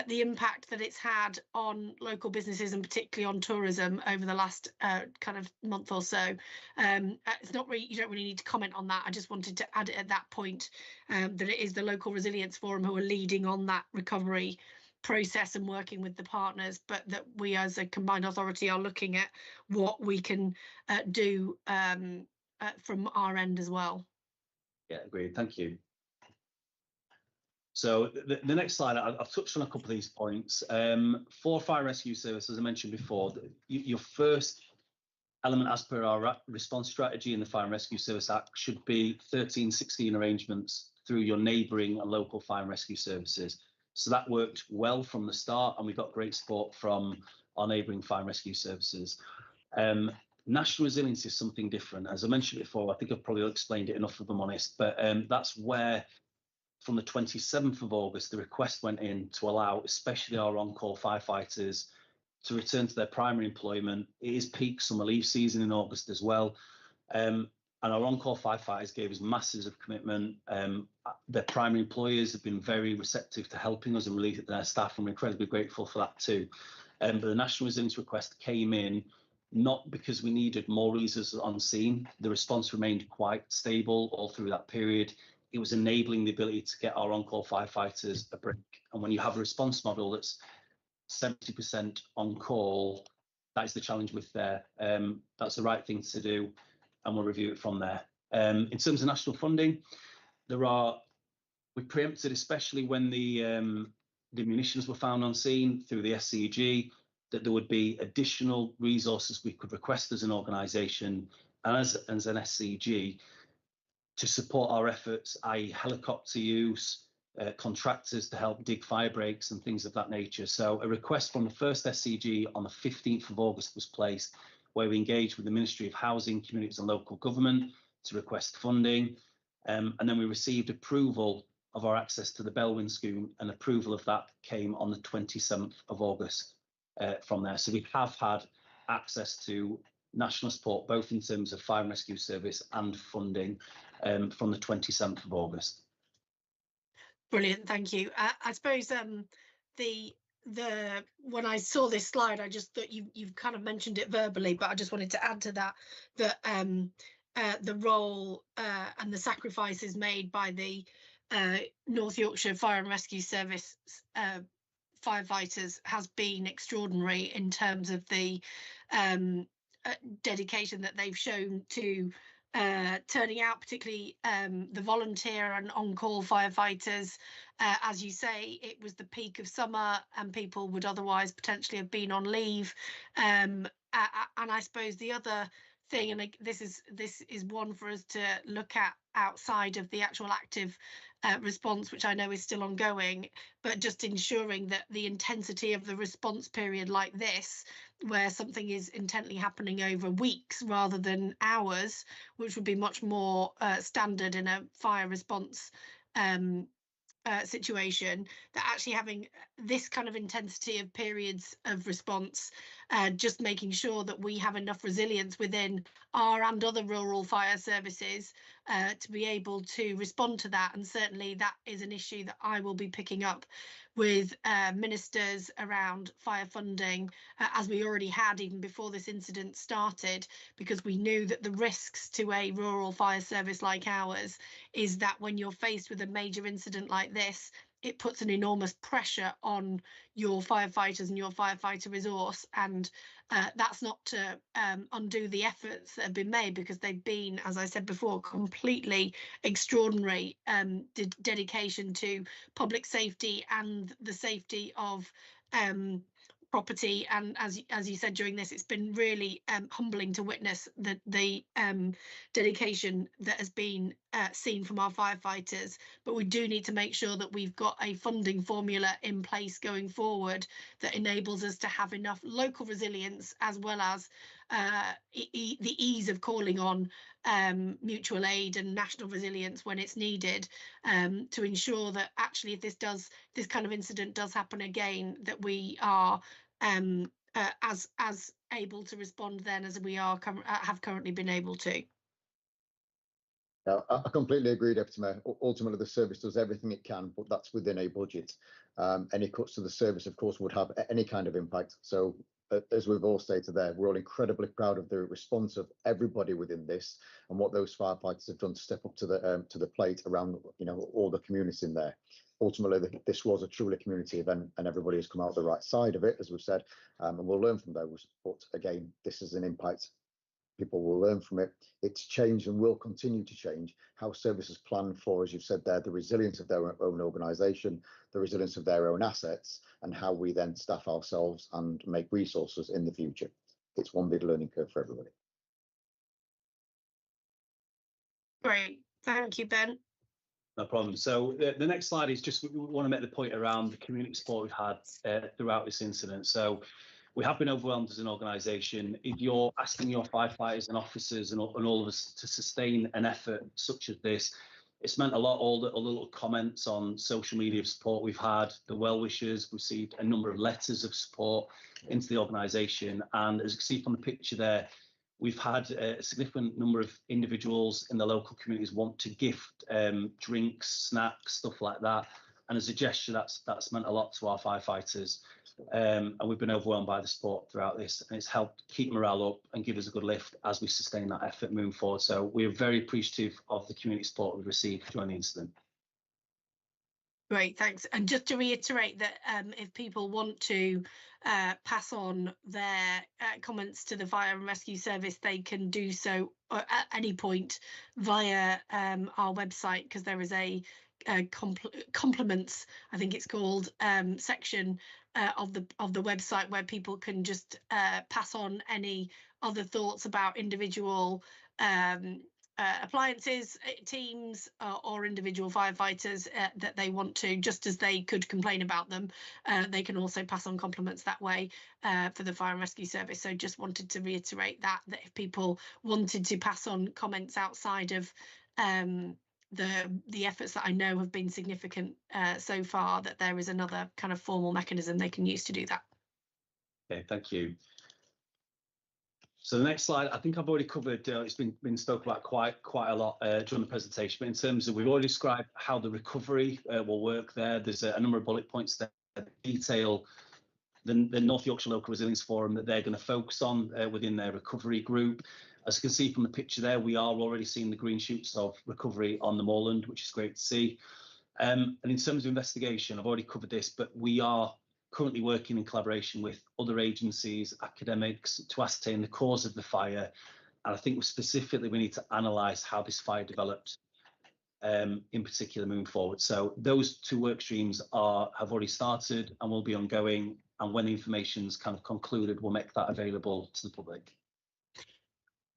the impact that it's had on local businesses and particularly on tourism over the last kind of month or so. It's not really, you don't really need to comment on that. I just wanted to add it at that point, that it is the Local Resilience Forum who are leading on that recovery process and working with the partners, but that we as a combined authority are looking at what we can do from our end as well. Yeah, agreed. Thank you. So the next slide, I've touched on a couple of these points. For Fire Rescue Service, as I mentioned before, your first element as per our response strategy in the Fire and Rescue Service Act should be 1316 arrangements through your neighbouring and local fire and rescue services. So that worked well from the start, and we got great support from our neighbouring fire and rescue services. National resilience is something different. As I mentioned before, I think I've probably explained it enough if I'm honest, but that's where from the 27th of August, the request went in to allow especially our on-call firefighters to return to their primary employment. It is peak summer leave season in August as well. And our on-call firefighters gave us masses of commitment. Their primary employers have been very receptive to helping us and relieving their staff, and we're incredibly grateful for that too. But the National Resilience request came in not because we needed more resources on scene. The response remained quite stable all through that period. It was enabling the ability to get our on-call firefighters a break. And when you have a response model that's 70% on call, that is the challenge with there. That's the right thing to do, and we'll review it from there. In terms of national funding, we preempted, especially when the munitions were found on scene through the SCG, that there would be additional resources we could request as an organisation and as an SCG to support our efforts, i.e. helicopter use, contractors to help dig fire breaks and things of that nature. So a request from the first SCG on the 15th of August was placed, where we engaged with the Ministry of Housing, Communities and Local Government to request funding. And then we received approval of our access to the Bellwyn scheme, and approval of that came on the 27th of August from there. So we have had access to national support, both in terms of fire and rescue service and funding from the 27th of August. Brilliant, thank you. I suppose the when I saw this slide, I just thought you've kind of mentioned it verbally, but I just wanted to add to that the role and the sacrifices made by the North Yorkshire Fire and Rescue Service firefighters has been extraordinary in terms of the dedication that they've shown to turning out, particularly the volunteer and on-call firefighters. As you say, it was the peak of summer and people would otherwise potentially have been on leave. And I suppose the other thing, and this is one for us to look at outside of the actual active response, which I know is still ongoing, but just ensuring that the intensity of the response period like this, where something is intently happening over weeks rather than hours, which would be much more standard in a fire response situation, that actually having this kind of intensity of periods of response, just making sure that we have enough resilience within our and other rural fire services to be able to respond to that. And certainly that is an issue that I will be picking up with ministers around fire funding, as we already had even before this incident started, because we knew that the risks to a rural fire service like ours is that when you're faced with a major incident like this, it puts an enormous pressure on your firefighters and your firefighter resource. And that's not to undo the efforts that have been made, because they've been, as I said before, completely extraordinary dedication to public safety and the safety of property. And as you said during this, it's been really humbling to witness the dedication that has been seen from our firefighters. But we do need to make sure that we've got a funding formula in place going forward that enables us to have enough local resilience, as well as the ease of calling on mutual aid and national resilience when it's needed, to ensure that actually if this kind of incident does happen again, that we are as able to respond then as we are have currently been able to. Yeah, I completely agree, Deputy Mayor. Ultimately, the service does everything it can, but that's within a budget. Any cuts to the service, of course, would have any kind of impact. So, as we've all stated there, we're all incredibly proud of the response of everybody within this and what those firefighters have done to step up to the plate around, all the communities in there. Ultimately, this was a truly community event, and everybody has come out the right side of it, as we've said, and we'll learn from those. But again, this is an impact. People will learn from it. It's changed and will continue to change how services plan for, as you've said there, the resilience of their own organisation, the resilience of their own assets, and how we then staff ourselves and make resources in the future. It's one big learning curve for everybody. Great, thank you, Ben. No problem. So the next slide is just, we want to make the point around the community support we've had throughout this incident. So we have been overwhelmed as an organisation. If you're asking your firefighters and officers and all of us to sustain an effort such as this, it's meant a lot. All the little comments on social media of support we've had, the well-wishers received a number of letters of support into the organisation. And as you can see from the picture there, we've had a significant number of individuals in the local communities want to gift drinks, snacks, stuff like that. And as a gesture, that's meant a lot to our firefighters. And we've been overwhelmed by the support throughout this, and it's helped keep morale up and give us a good lift as we sustain that effort moving forward. So we're very appreciative of the community support we've received during the incident. Great, thanks. And just to reiterate that if people want to pass on their comments to the Fire and Rescue Service, they can do so at any point via our website, because there is a compliments, I think it's called, section of the website where people can just pass on any other thoughts about individual appliances, teams, or individual firefighters that they want to, just as they could complain about them. They can also pass on compliments that way for the Fire and Rescue Service. So just wanted to reiterate that if people wanted to pass on comments outside of the efforts that I know have been significant so far, that there is another kind of formal mechanism they can use to do that. Okay, thank you. So the next slide, I think I've already covered, it's been spoken about quite a lot during the presentation, but in terms of, we've already described how the recovery will work there. There's a number of bullet points there that detail the North Yorkshire Local Resilience Forum that they're going to focus on within their recovery group. As you can see from the picture there, we are already seeing the green shoots of recovery on the moorland, which is great to see. And in terms of investigation, I've already covered this, but we are currently working in collaboration with other agencies, academics, to ascertain the cause of the fire. And I think specifically we need to analyse how this fire developed, in particular moving forward. So those two work streams have already started and will be ongoing. And when the information's kind of concluded, we'll make that available to the public.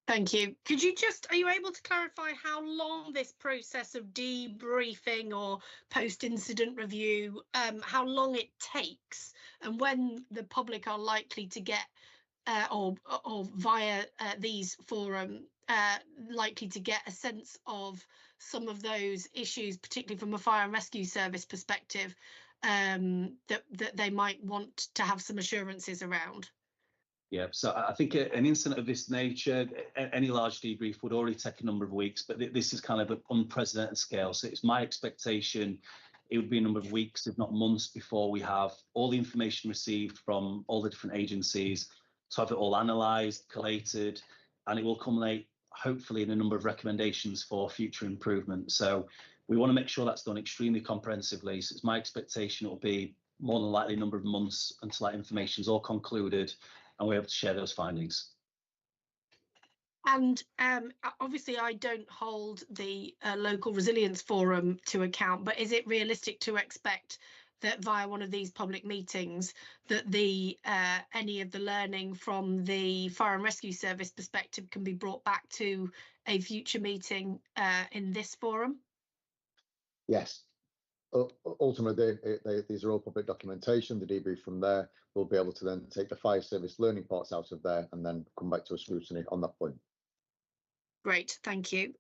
Thank you. Are you able to clarify how long this process of debriefing or post-incident review, how long it takes, and when the public are likely to get, or via these forum, likely to get a sense of some of those issues, particularly from a fire and rescue service perspective, that they might want to have some assurances around? Yeah, so I think an incident of this nature, any large debrief would already take a number of weeks, but this is kind of an unprecedented scale. So it's my expectation it would be a number of weeks, if not months, before we have all the information received from all the different agencies, to have it all analysed, collated, and it will culminate hopefully in a number of recommendations for future improvement. So we want to make sure that's done extremely comprehensively. So it's my expectation it will be more than likely a number of months until that information is all concluded and we're able to share those findings. And obviously I don't hold the local resilience forum to account, but is it realistic to expect that via one of these public meetings that any of the learning from the fire and rescue service perspective can be brought back to a future meeting in this forum? Yes. Ultimately, these are all public documentation. The debrief from there, we'll be able to then take the fire service learning parts out of there and then come back to a scrutiny on that point. Great, thank you.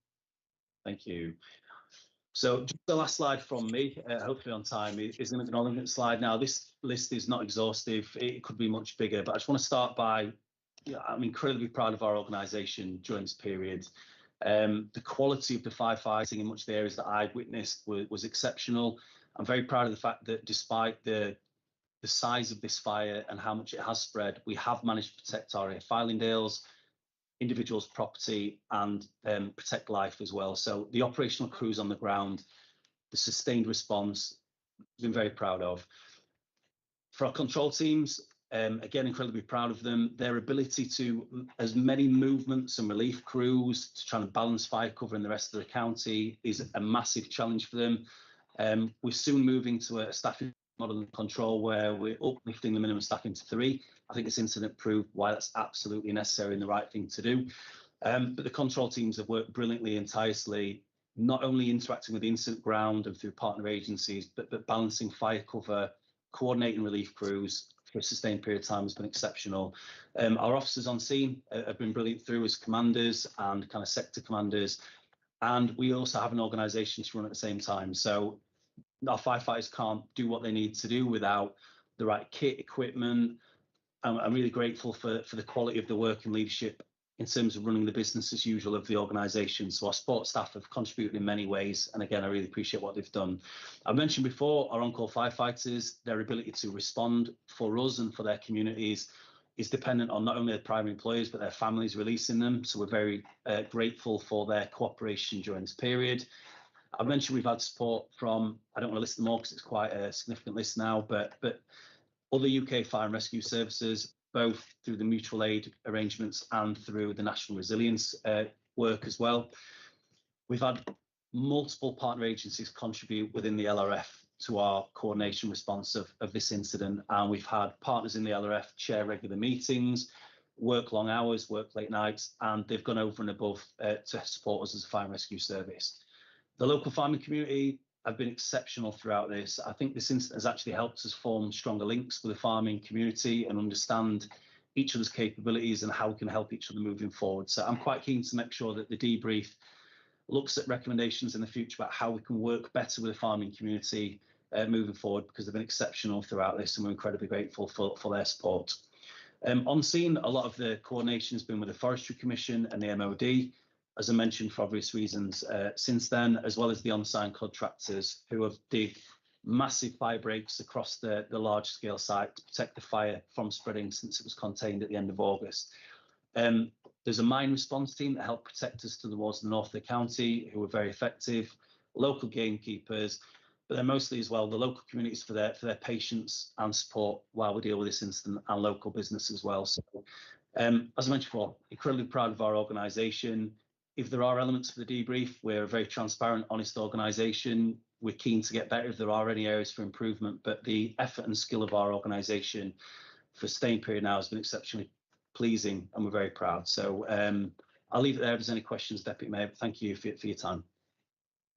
Thank you. So just the last slide from me, hopefully on time, is an acknowledgement slide. Now, this list is not exhaustive. It could be much bigger, but I just want to start by, I'm incredibly proud of our organisation during this period. The quality of the firefighting in much of the areas that I've witnessed was exceptional. I'm very proud of the fact that despite the size of this fire and how much it has spread, we have managed to protect our filingdales, individuals' property, and protect life as well. So the operational crews on the ground, the sustained response, I've been very proud of. For our control teams, again, incredibly proud of them. Their ability to, as many movements and relief crews to try and balance fire cover in the rest of the county is a massive challenge for them. We're soon moving to a staffing model and control where we're uplifting the minimum staffing to 3. I think this incident proved why that's absolutely necessary and the right thing to do. But the control teams have worked brilliantly and tirelessly, not only interacting with the incident ground and through partner agencies, but balancing fire cover, coordinating relief crews for a sustained period of time has been exceptional. Our officers on scene have been brilliant through as commanders and kind of sector commanders. And we also have an organisation to run at the same time. So our firefighters can't do what they need to do without the right kit, equipment. I'm really grateful for the quality of the work and leadership in terms of running the business as usual of the organisation. So our support staff have contributed in many ways. And again, I really appreciate what they've done. I mentioned before, our on-call firefighters, their ability to respond for us and for their communities is dependent on not only their primary employers, but their families releasing them. So we're very grateful for their cooperation during this period. I mentioned we've had support from, I don't want to list them all because it's quite a significant list now, but other UK fire and rescue services, both through the mutual aid arrangements and through the national resilience work as well. We've had multiple partner agencies contribute within the LRF to our coordination response of this incident, and we've had partners in the LRF chair regular meetings, work long hours, work late nights, and they've gone over and above to support us as a fire and rescue service. The local farming community have been exceptional throughout this. I think this incident has actually helped us form stronger links with the farming community and understand each other's capabilities and how we can help each other moving forward. So I'm quite keen to make sure that the debrief looks at recommendations in the future about how we can work better with the farming community moving forward, because they've been exceptional throughout this and we're incredibly grateful for their support. On scene, a lot of the coordination has been with the Forestry Commission and the MOD, as I mentioned, for obvious reasons since then, as well as the on-site contractors who have massive fire breaks across the large scale site to protect the fire from spreading since it was contained at the end of August. There's a mine response team that helped protect us towards the north of the county, who were very effective, local gamekeepers, but then mostly as well the local communities for their patience and support while we deal with this incident, and local business as well. So as I mentioned before, incredibly proud of our organisation. If there are elements for the debrief, we're a very transparent, honest organisation. We're keen to get better if there are any areas for improvement, but the effort and skill of our organisation for staying period now has been exceptionally pleasing, and we're very proud. So I'll leave it there if there's any questions, Deputy Mayor, but thank you for your time.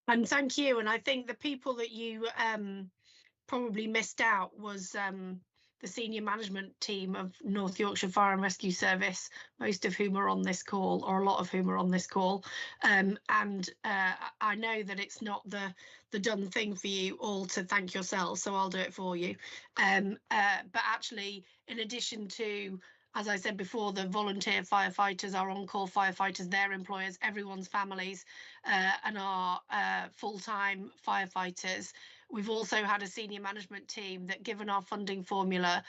And thank you. And I think the people that you probably missed out was the senior management team of North Yorkshire Fire and Rescue Service, most of whom are on this call, or a lot of whom are on this call. And I know that it's not the done thing for you all to thank yourselves, so I'll do it for you. But actually, in addition to, as I said before, the volunteer firefighters, our on-call firefighters, their employers, everyone's families, and our full-time firefighters, we've also had a senior management team that, given our funding formula,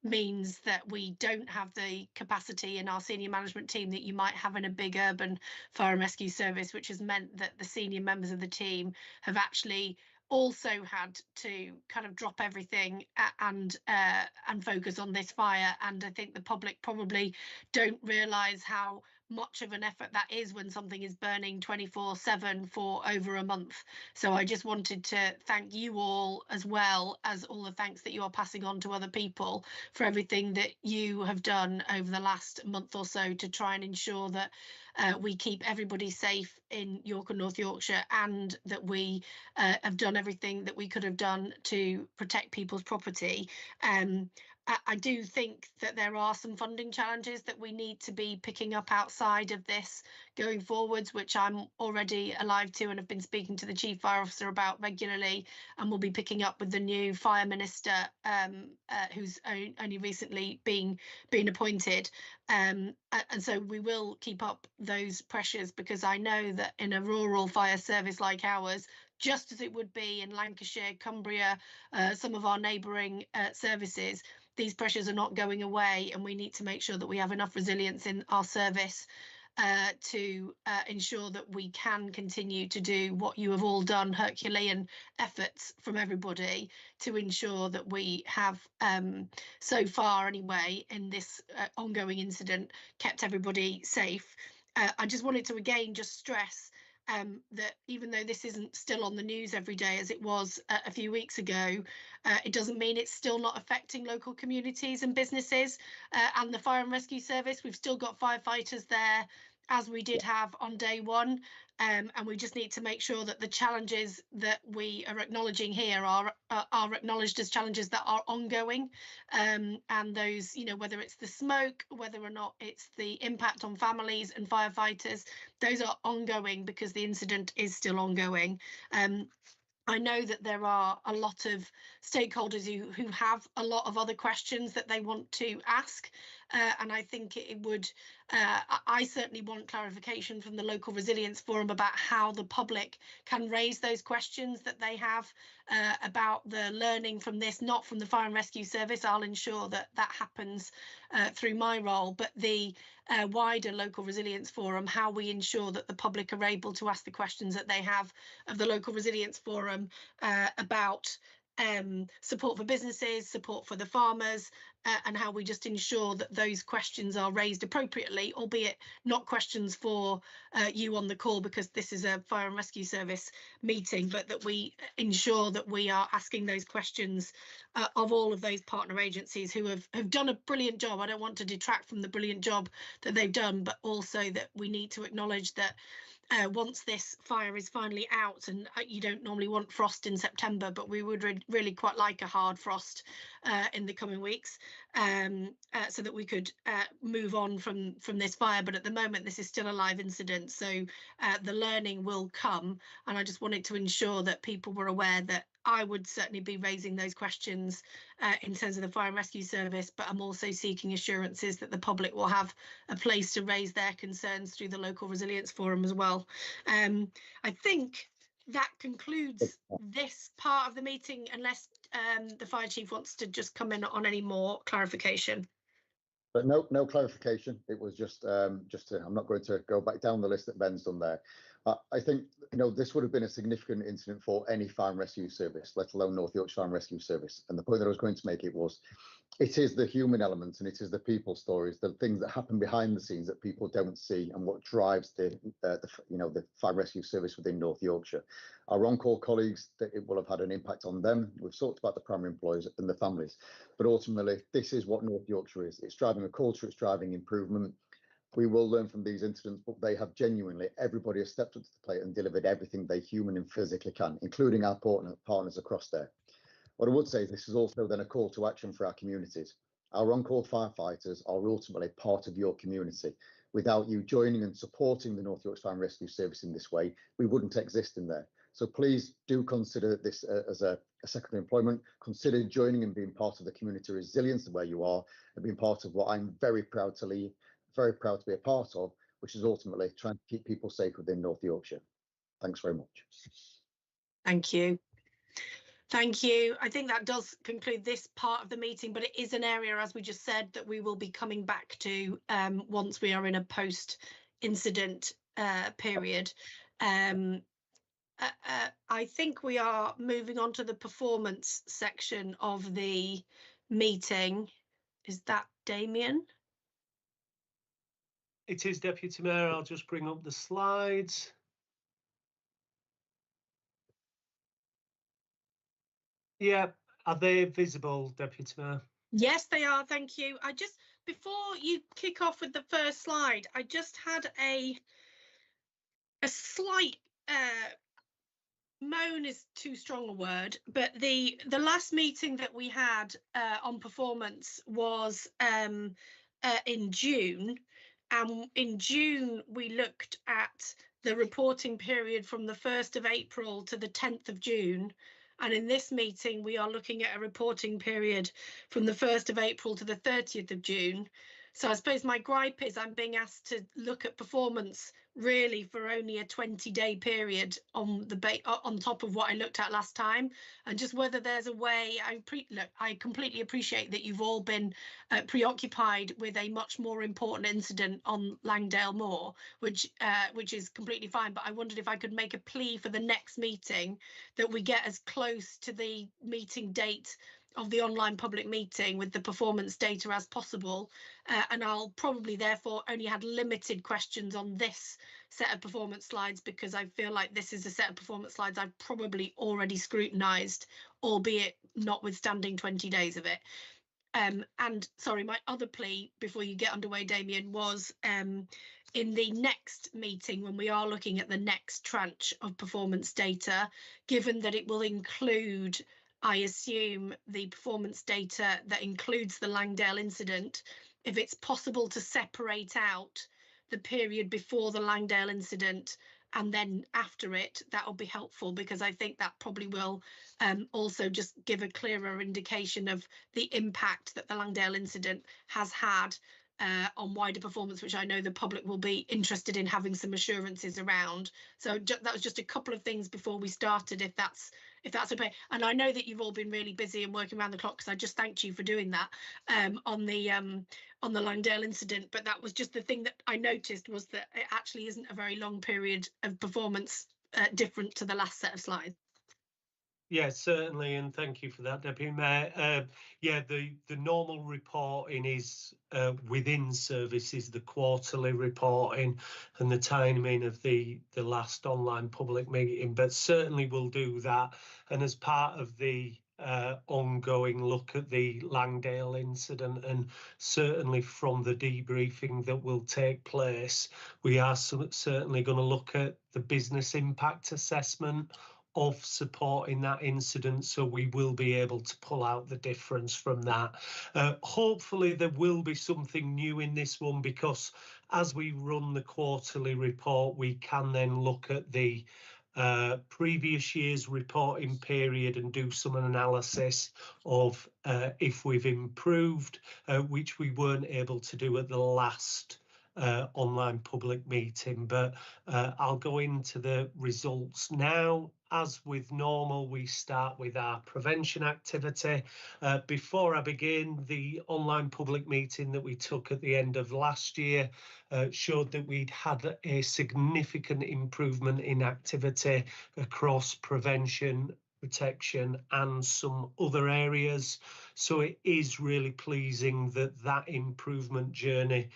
means that we don't have the capacity in our senior management team that you might have in a big urban fire and rescue service, which has meant that the senior members of the team have actually also had to kind of drop everything and focus on this fire. And I think the public probably don't realise how much of an effort that is when something is burning 24/7 for over a month. So I just wanted to thank you all, as well as all the thanks that you are passing on to other people, for everything that you have done over the last month or so to try and ensure that we keep everybody safe in York and North Yorkshire, and that we have done everything that we could have done to protect people's property. I do think that there are some funding challenges that we need to be picking up outside of this going forwards, which I'm already alive to and have been speaking to the Chief Fire Officer about regularly, and we'll be picking up with the new Fire Minister, who's only recently been appointed. And so we will keep up those pressures, because I know that in a rural fire service like ours, just as it would be in Lancashire, Cumbria, some of our neighbouring services, these pressures are not going away, and we need to make sure that we have enough resilience in our service to ensure that we can continue to do what you have all done, Herculean efforts from everybody, to ensure that we have, so far anyway, in this ongoing incident, kept everybody safe. I just wanted to again just stress that even though this isn't still on the news every day as it was a few weeks ago, it doesn't mean it's still not affecting local communities and businesses and the fire and rescue service. We've still got firefighters there, as we did have on day one, and we just need to make sure that the challenges that we are acknowledging here are acknowledged as challenges that are ongoing, and those, you know, whether it's the smoke, whether or not it's the impact on families and firefighters, those are ongoing because the incident is still ongoing. I know that there are a lot of stakeholders who have a lot of other questions that they want to ask, and I think it would, I certainly want clarification from the Local Resilience Forum about how the public can raise those questions that they have about the learning from this, not from the Fire and Rescue Service. I'll ensure that that happens through my role, but the wider Local Resilience Forum, how we ensure that the public are able to ask the questions that they have of the Local Resilience Forum about support for businesses, support for the farmers, and how we just ensure that those questions are raised appropriately, albeit not questions for you on the call, because this is a Fire and Rescue Service meeting, but that we ensure that we are asking those questions of all of those partner agencies who have done a brilliant job. I don't want to detract from the brilliant job that they've done, but also that we need to acknowledge that once this fire is finally out, and you don't normally want frost in September, but we would really quite like a hard frost in the coming weeks, so that we could move on from this fire. But at the moment, this is still a live incident, so the learning will come, and I just wanted to ensure that people were aware that I would certainly be raising those questions in terms of the Fire and Rescue Service, but I'm also seeking assurances that the public will have a place to raise their concerns through the Local Resilience Forum as well. I think that concludes this part of the meeting, unless the fire chief wants to just come in on any more clarification. But no clarification. It was just I'm not going to go back down the list that Ben's done there. I think, this would have been a significant incident for any fire and rescue service, let alone North Yorkshire Fire and Rescue Service. And the point that I was going to make it is the human elements, and it is the people stories, the things that happen behind the scenes that people don't see, and what drives the fire and rescue service within North Yorkshire. Our on-call colleagues, that it will have had an impact on them. We've talked about the primary employees and the families, but ultimately this is what North Yorkshire is. It's driving a culture, it's driving improvement. We will learn from these incidents, but they have genuinely, everybody has stepped up to the plate and delivered everything they human and physically can, including our partners across there. What I would say is this is also then a call to action for our communities. Our on-call firefighters are ultimately part of your community. Without you joining and supporting the North Yorkshire Fire and Rescue Service in this way, we wouldn't exist in there. So please do consider this as a secondary employment. Consider joining and being part of the community resilience where you are, and being part of what I'm very proud to lead, very proud to be a part of, which is ultimately trying to keep people safe within North Yorkshire. Thanks very much. Thank you. Thank you. I think that does conclude this part of the meeting, but it is an area, as we just said, that we will be coming back to once we are in a post-incident period. I think we are moving on to the performance section of the meeting. Is that Damien? It is, Deputy Mayor. I'll just bring up the slides. Yeah, are they visible, Deputy Mayor? Yes, they are. Thank you. Before you kick off with the first slide, I just had a slight moan is too strong a word, but the last meeting that we had on performance was in June, and in June we looked at the reporting period from the 1st of April to the 10th of June, and in this meeting we are looking at a reporting period from the 1st of April to the 30th of June. So I suppose my gripe is I'm being asked to look at performance really for only a 20-day period on top of what I looked at last time, and just whether there's a way. I completely appreciate that you've all been preoccupied with a much more important incident on Langdale Moor, which is completely fine, but I wondered if I could make a plea for the next meeting that we get as close to the meeting date of the online public meeting with the performance data as possible, and I'll probably therefore only had limited questions on this set of performance slides, because I feel like this is a set of performance slides I've probably already scrutinised, albeit notwithstanding 20 days of it. And sorry, my other plea before you get underway, Damien, was in the next meeting, when we are looking at the next tranche of performance data, given that it will include, I assume, the performance data that includes the Langdale incident, if it's possible to separate out the period before the Langdale incident and then after it, that will be helpful, because I think that probably will also just give a clearer indication of the impact that the Langdale incident has had on wider performance, which I know the public will be interested in having some assurances around. So that was just a couple of things before we started, if that's okay. And I know that you've all been really busy and working around the clock, because I just thanked you for doing that on the Langdale incident. But that was just the thing that I noticed, was that it actually isn't a very long period of performance different to the last set of slides. Yes, certainly, and thank you for that, Deputy Mayor. Yeah, the normal reporting is within services, the quarterly reporting and the timing of the last online public meeting, but certainly we'll do that. And as part of the ongoing look at the Langdale incident, and certainly from the debriefing that will take place, we are certainly going to look at the business impact assessment of supporting that incident, so we will be able to pull out the difference from that. Hopefully there will be something new in this one, because as we run the quarterly report, we can then look at the previous year's reporting period and do some analysis of if we've improved, which we weren't able to do at the last online public meeting, but I'll go into the results now. As with normal, we start with our prevention activity. Before I begin, the online public meeting that we took at the end of last year showed that we'd had a significant improvement in activity across prevention, protection and some other areas. So it is really pleasing that that improvement journey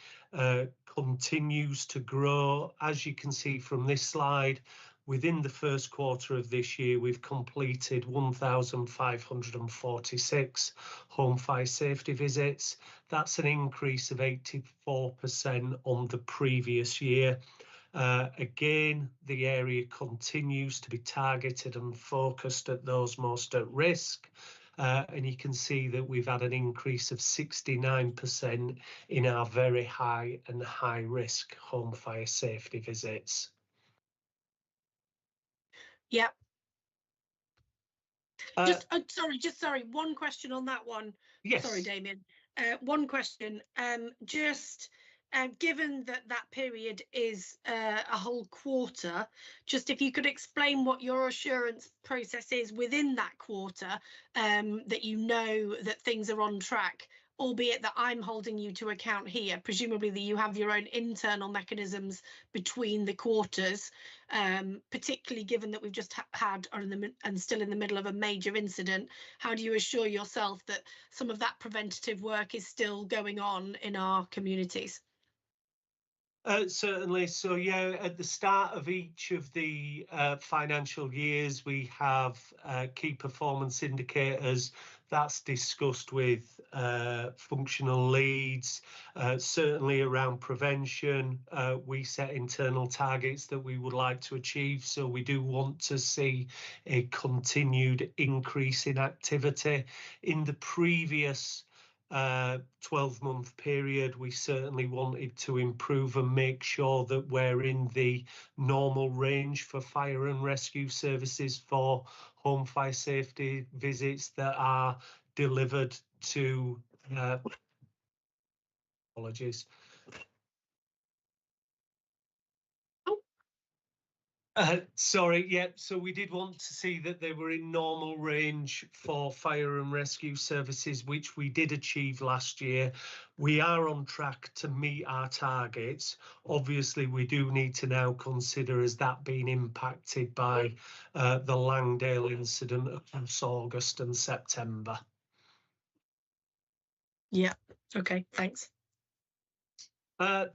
continues to grow. As you can see from this slide, within the first quarter of this year, we've completed 1,546 home fire safety visits. That's an increase of 84% on the previous year. Again, the area continues to be targeted and focused at those most at risk. And you can see that we've had an increase of 69% in our very high and high risk home fire safety visits. Yeah. Sorry, one question on that one. Yes. Sorry, Damien. One question. Given that period is a whole quarter, just if you could explain what your assurance process is within that quarter, that you know that things are on track, albeit that I'm holding you to account here, presumably that you have your own internal mechanisms between the quarters, particularly given that we've just had and still in the middle of a major incident. How do you assure yourself that some of that preventative work is still going on in our communities? Certainly. So yeah, at the start of each of the financial years, we have key performance indicators that's discussed with functional leads, certainly around prevention. We set internal targets that we would like to achieve. So we do want to see a continued increase in activity. In the previous 12-month period, we certainly wanted to improve and make sure that we're in the normal range for fire and rescue services for home fire safety visits that are delivered to apologies. Sorry, yeah, so we did want to see that they were in normal range for fire and rescue services, which we did achieve last year. We are on track to meet our targets. Obviously, we do need to now consider as that being impacted by the Langdale incident across August and September. Yeah, okay, thanks.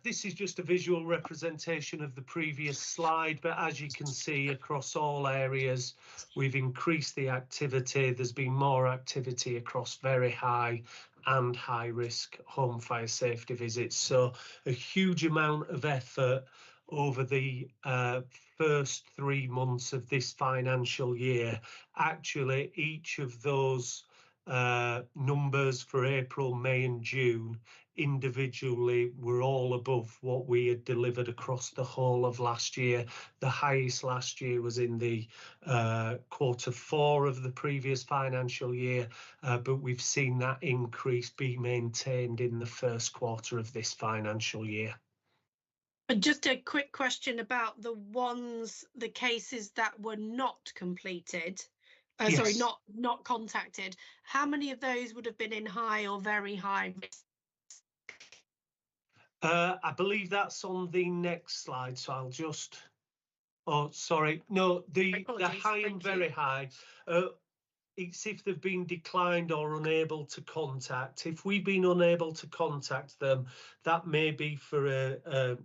This is just a visual representation of the previous slide, but as you can see across all areas, we've increased the activity. There's been more activity across very high and high risk home fire safety visits. So a huge amount of effort over the first 3 months of this financial year. Actually, each of those numbers for April, May and June individually were all above what we had delivered across the whole of last year. The highest last year was in the quarter 4 of the previous financial year, but we've seen that increase be maintained in the first quarter of this financial year. Just a quick question about the cases that were not completed. Yes. Sorry, not contacted. How many of those would have been in high or very high risk? I believe that's on the next slide, so I'll just, oh, sorry. No, the high and very high, it's if they've been declined or unable to contact. If we've been unable to contact them, that may be for a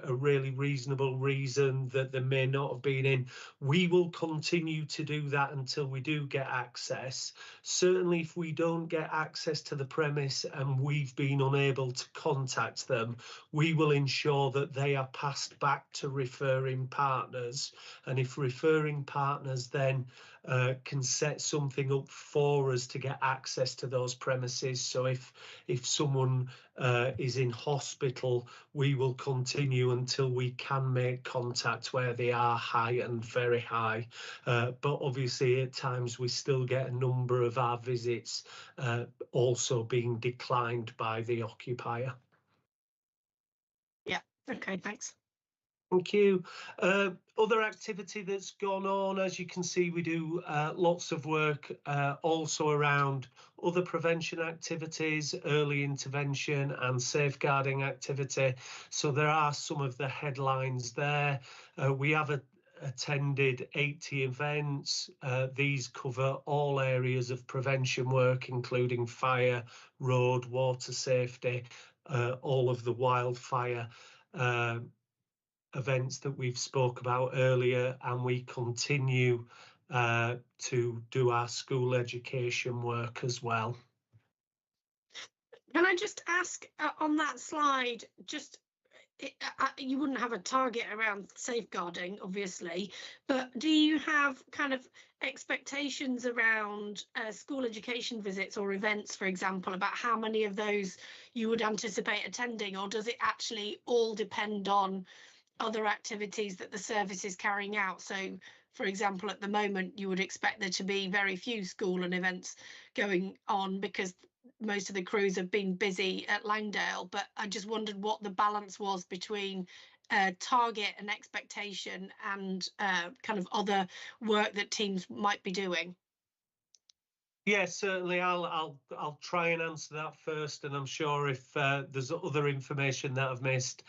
really reasonable reason that they may not have been in. We will continue to do that until we do get access. Certainly, if we don't get access to the premise and we've been unable to contact them, we will ensure that they are passed back to referring partners. And if referring partners then can set something up for us to get access to those premises. So if someone is in hospital, we will continue until we can make contact where they are high and very high. But obviously at times we still get a number of our visits also being declined by the occupier. Yeah, Okay, thanks. Thank you. Other activity that's gone on, as you can see, we do lots of work also around other prevention activities, early intervention and safeguarding activity. So there are some of the headlines there. We have attended 80 events. These cover all areas of prevention work, including fire, road, water safety, all of the wildfire events that we've spoke about earlier, and we continue to do our school education work as well. Can I just ask on that slide, just you wouldn't have a target around safeguarding, obviously, but do you have kind of expectations around school education visits or events, for example, about how many of those you would anticipate attending, or does it actually all depend on other activities that the service is carrying out? So, for example, at the moment, you would expect there to be very few school and events going on because most of the crews have been busy at Langdale, but I just wondered what the balance was between target and expectation and kind of other work that teams might be doing. Yes, certainly. I'll try and answer that first, and I'm sure if there's other information that I've missed,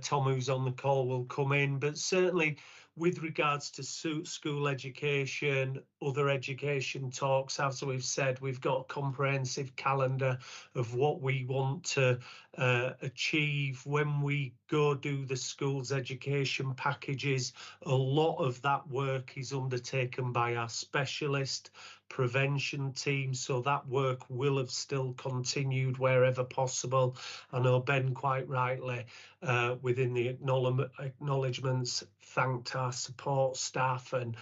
Tom, who's on the call, will come in. But certainly, with regards to school education, other education talks, as we've said, we've got a comprehensive calendar of what we want to achieve when we go do the schools education packages. A lot of that work is undertaken by our specialist prevention team, so that work will have still continued wherever possible. I know Ben quite rightly within the acknowledgements thanked our support staff and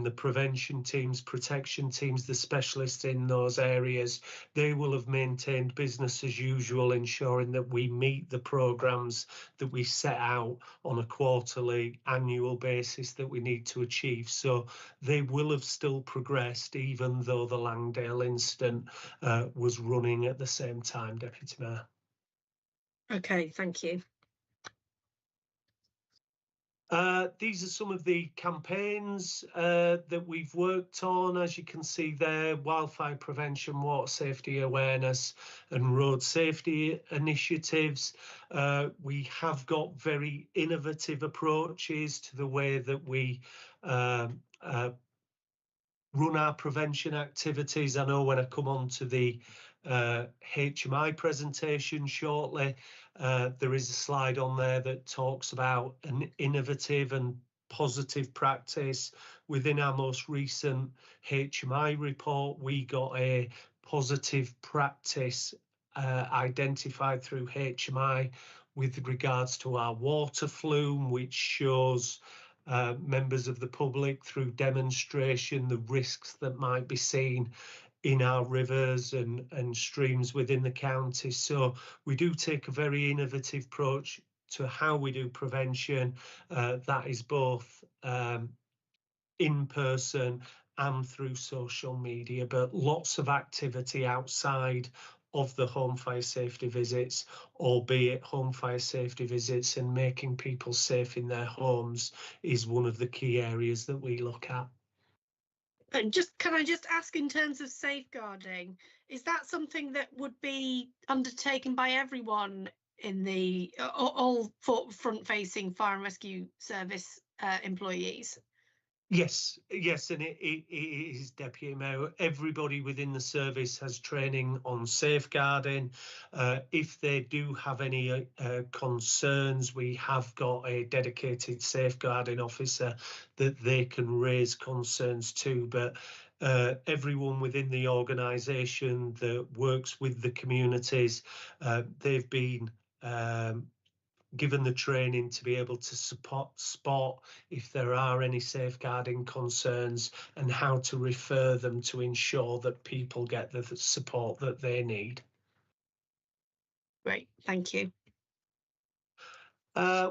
the prevention teams, protection teams, the specialists in those areas. They will have maintained business as usual, ensuring that we meet the programmes that we set out on a quarterly, annual basis that we need to achieve. So they will have still progressed, even though the Langdale incident was running at the same time, Deputy Mayor. Okay, thank you. These are some of the campaigns that we've worked on. As you can see there, wildfire prevention, water safety awareness and road safety initiatives. We have got very innovative approaches to the way that we run our prevention activities. I know when I come on to the HMI presentation shortly, there is a slide on there that talks about an innovative and positive practice. Within our most recent HMI report, we got a positive practice identified through HMI with regards to our water flume, which shows members of the public through demonstration the risks that might be seen in our rivers and streams within the county. So we do take a very innovative approach to how we do prevention. That is both in person and through social media, but lots of activity outside of the home fire safety visits, albeit home fire safety visits and making people safe in their homes is one of the key areas that we look at. And can I just ask, in terms of safeguarding, is that something that would be undertaken by everyone in the all front-facing fire and rescue service employees? Yes, and it is, Deputy Mayor. Everybody within the service has training on safeguarding. If they do have any concerns, we have got a dedicated safeguarding officer that they can raise concerns to. But everyone within the organisation that works with the communities, they've been given the training to be able to spot if there are any safeguarding concerns and how to refer them to ensure that people get the support that they need. Great, thank you.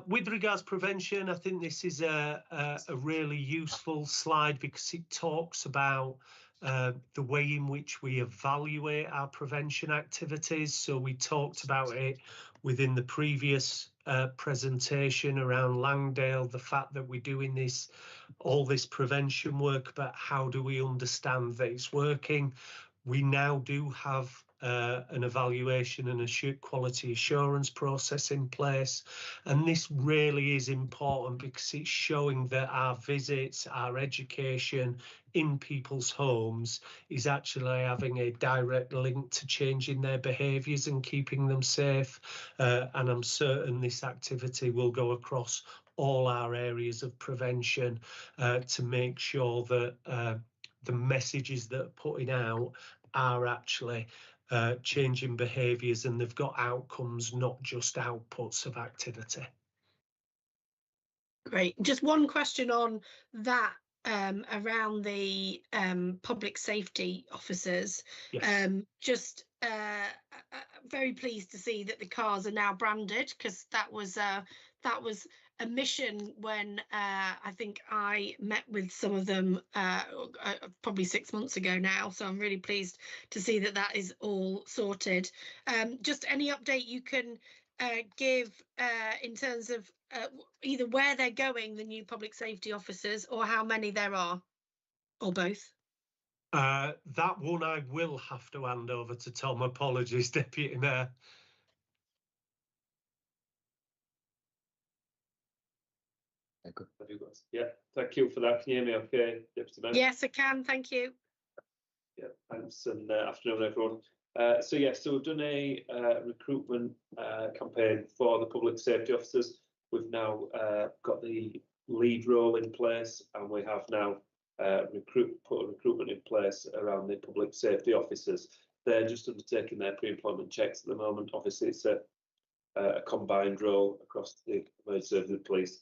With regards to prevention, I think this is a really useful slide because it talks about the way in which we evaluate our prevention activities. So we talked about it within the previous presentation around Langdale, the fact that we're doing all this prevention work, but how do we understand that it's working? We now do have an evaluation and a quality assurance process in place, and this really is important because it's showing that our visits, our education in people's homes is actually having a direct link to changing their behaviours and keeping them safe, and I'm certain this activity will go across all our areas of prevention to make sure that the messages that are putting out are actually changing behaviours and they've got outcomes, not just outputs of activity. Great. Just one question on that around the public safety officers. Yes. Just very pleased to see that the cars are now branded, because that was a mission when I think I met with some of them probably 6 months ago now. So I'm really pleased to see that that is all sorted. Just any update you can give in terms of either where they're going, the new public safety officers, or how many there are, or both? That one I will have to hand over to Tom. Apologies, Deputy Mayor. Yeah, thank you for that. Can you hear me okay, Deputy Mayor? Yes, I can, thank you. Yeah, thanks, and afternoon, everyone. So we've done a recruitment campaign for the public safety officers. We've now got the lead role in place, and we have now put a recruitment in place around the public safety officers. They're just undertaking their pre-employment checks at the moment. Obviously, it's a combined role across the emergency services, police,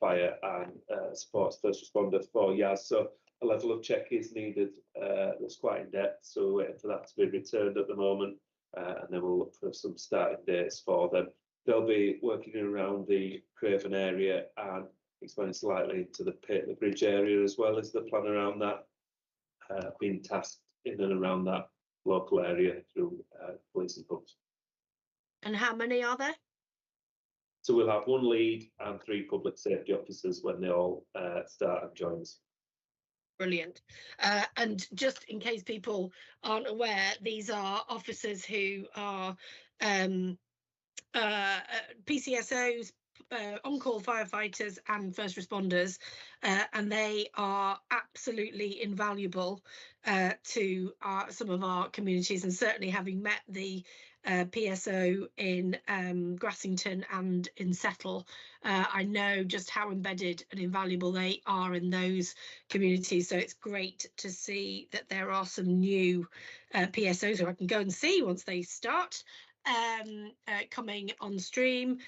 fire, and supports first responder for YAS. So a level of check is needed that's quite in depth. So we're waiting for that to be returned at the moment, and then we'll look for some starting dates for them. They'll be working around the Craven area and expanding slightly to the Paisley Bridge area as well as the plan around that, being tasked in and around that local area through police and pubs. And how many are there? So we'll have one lead and 3 public safety officers when they all start and join us. Brilliant. And just in case people aren't aware, these are officers who are PCSOs, on-call firefighters and first responders, and they are absolutely invaluable to some of our communities, and certainly having met the PSO in Grassington and in Settle, I know just how embedded and invaluable they are in those communities. So it's great to see that there are some new PSOs who I can go and see once they start coming on stream.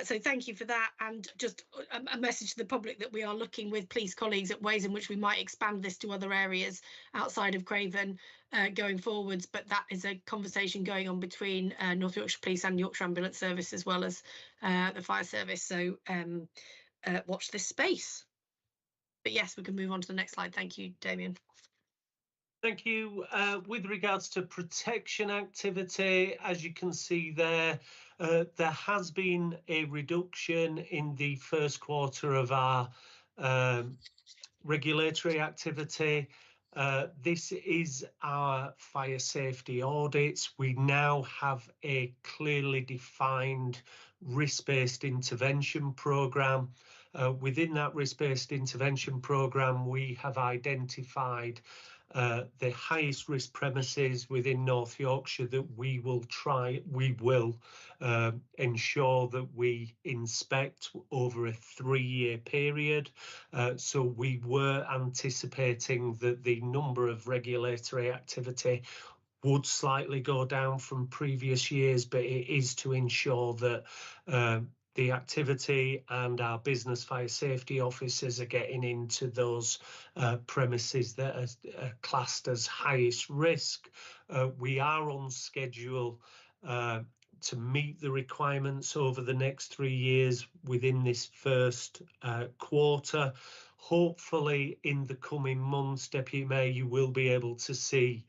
So thank you for that, and just a message to the public that we are looking with police colleagues at ways in which we might expand this to other areas outside of Craven going forwards, but that is a conversation going on between North Yorkshire Police and Yorkshire Ambulance Service, as well as the fire service. So watch this space. But yes, we can move on to the next slide. Thank you, Damien. Thank you. With regards to protection activity, as you can see there, there has been a reduction in the first quarter of our regulatory activity. This is our fire safety audits. We now have a clearly defined risk-based intervention programme. Within that risk-based intervention programme, we have identified the highest risk premises within North Yorkshire that we will ensure that we inspect over a 3-year period. So we were anticipating that the number of regulatory activity would slightly go down from previous years, but it is to ensure that the activity and our business fire safety officers are getting into those premises that are classed as highest risk. We are on schedule to meet the requirements over the next 3 years within this first quarter. Hopefully in the coming months, Deputy Mayor, you will be able to see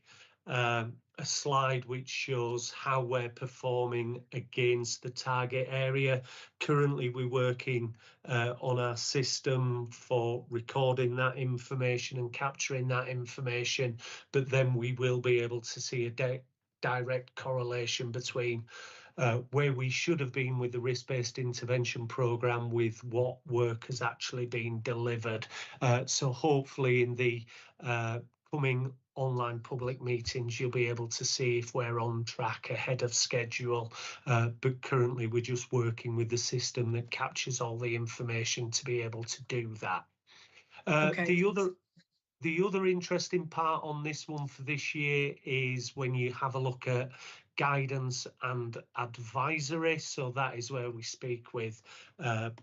a slide which shows how we're performing against the target area. Currently, we're working on our system for recording that information and capturing that information, but then we will be able to see a direct correlation between where we should have been with the risk-based intervention programme with what work has actually been delivered. So hopefully in the coming online public meetings, you'll be able to see if we're on track ahead of schedule. But currently we're just working with the system that captures all the information to be able to do that. Okay. The other interesting part on this one for this year is when you have a look at guidance and advisory. So that is where we speak with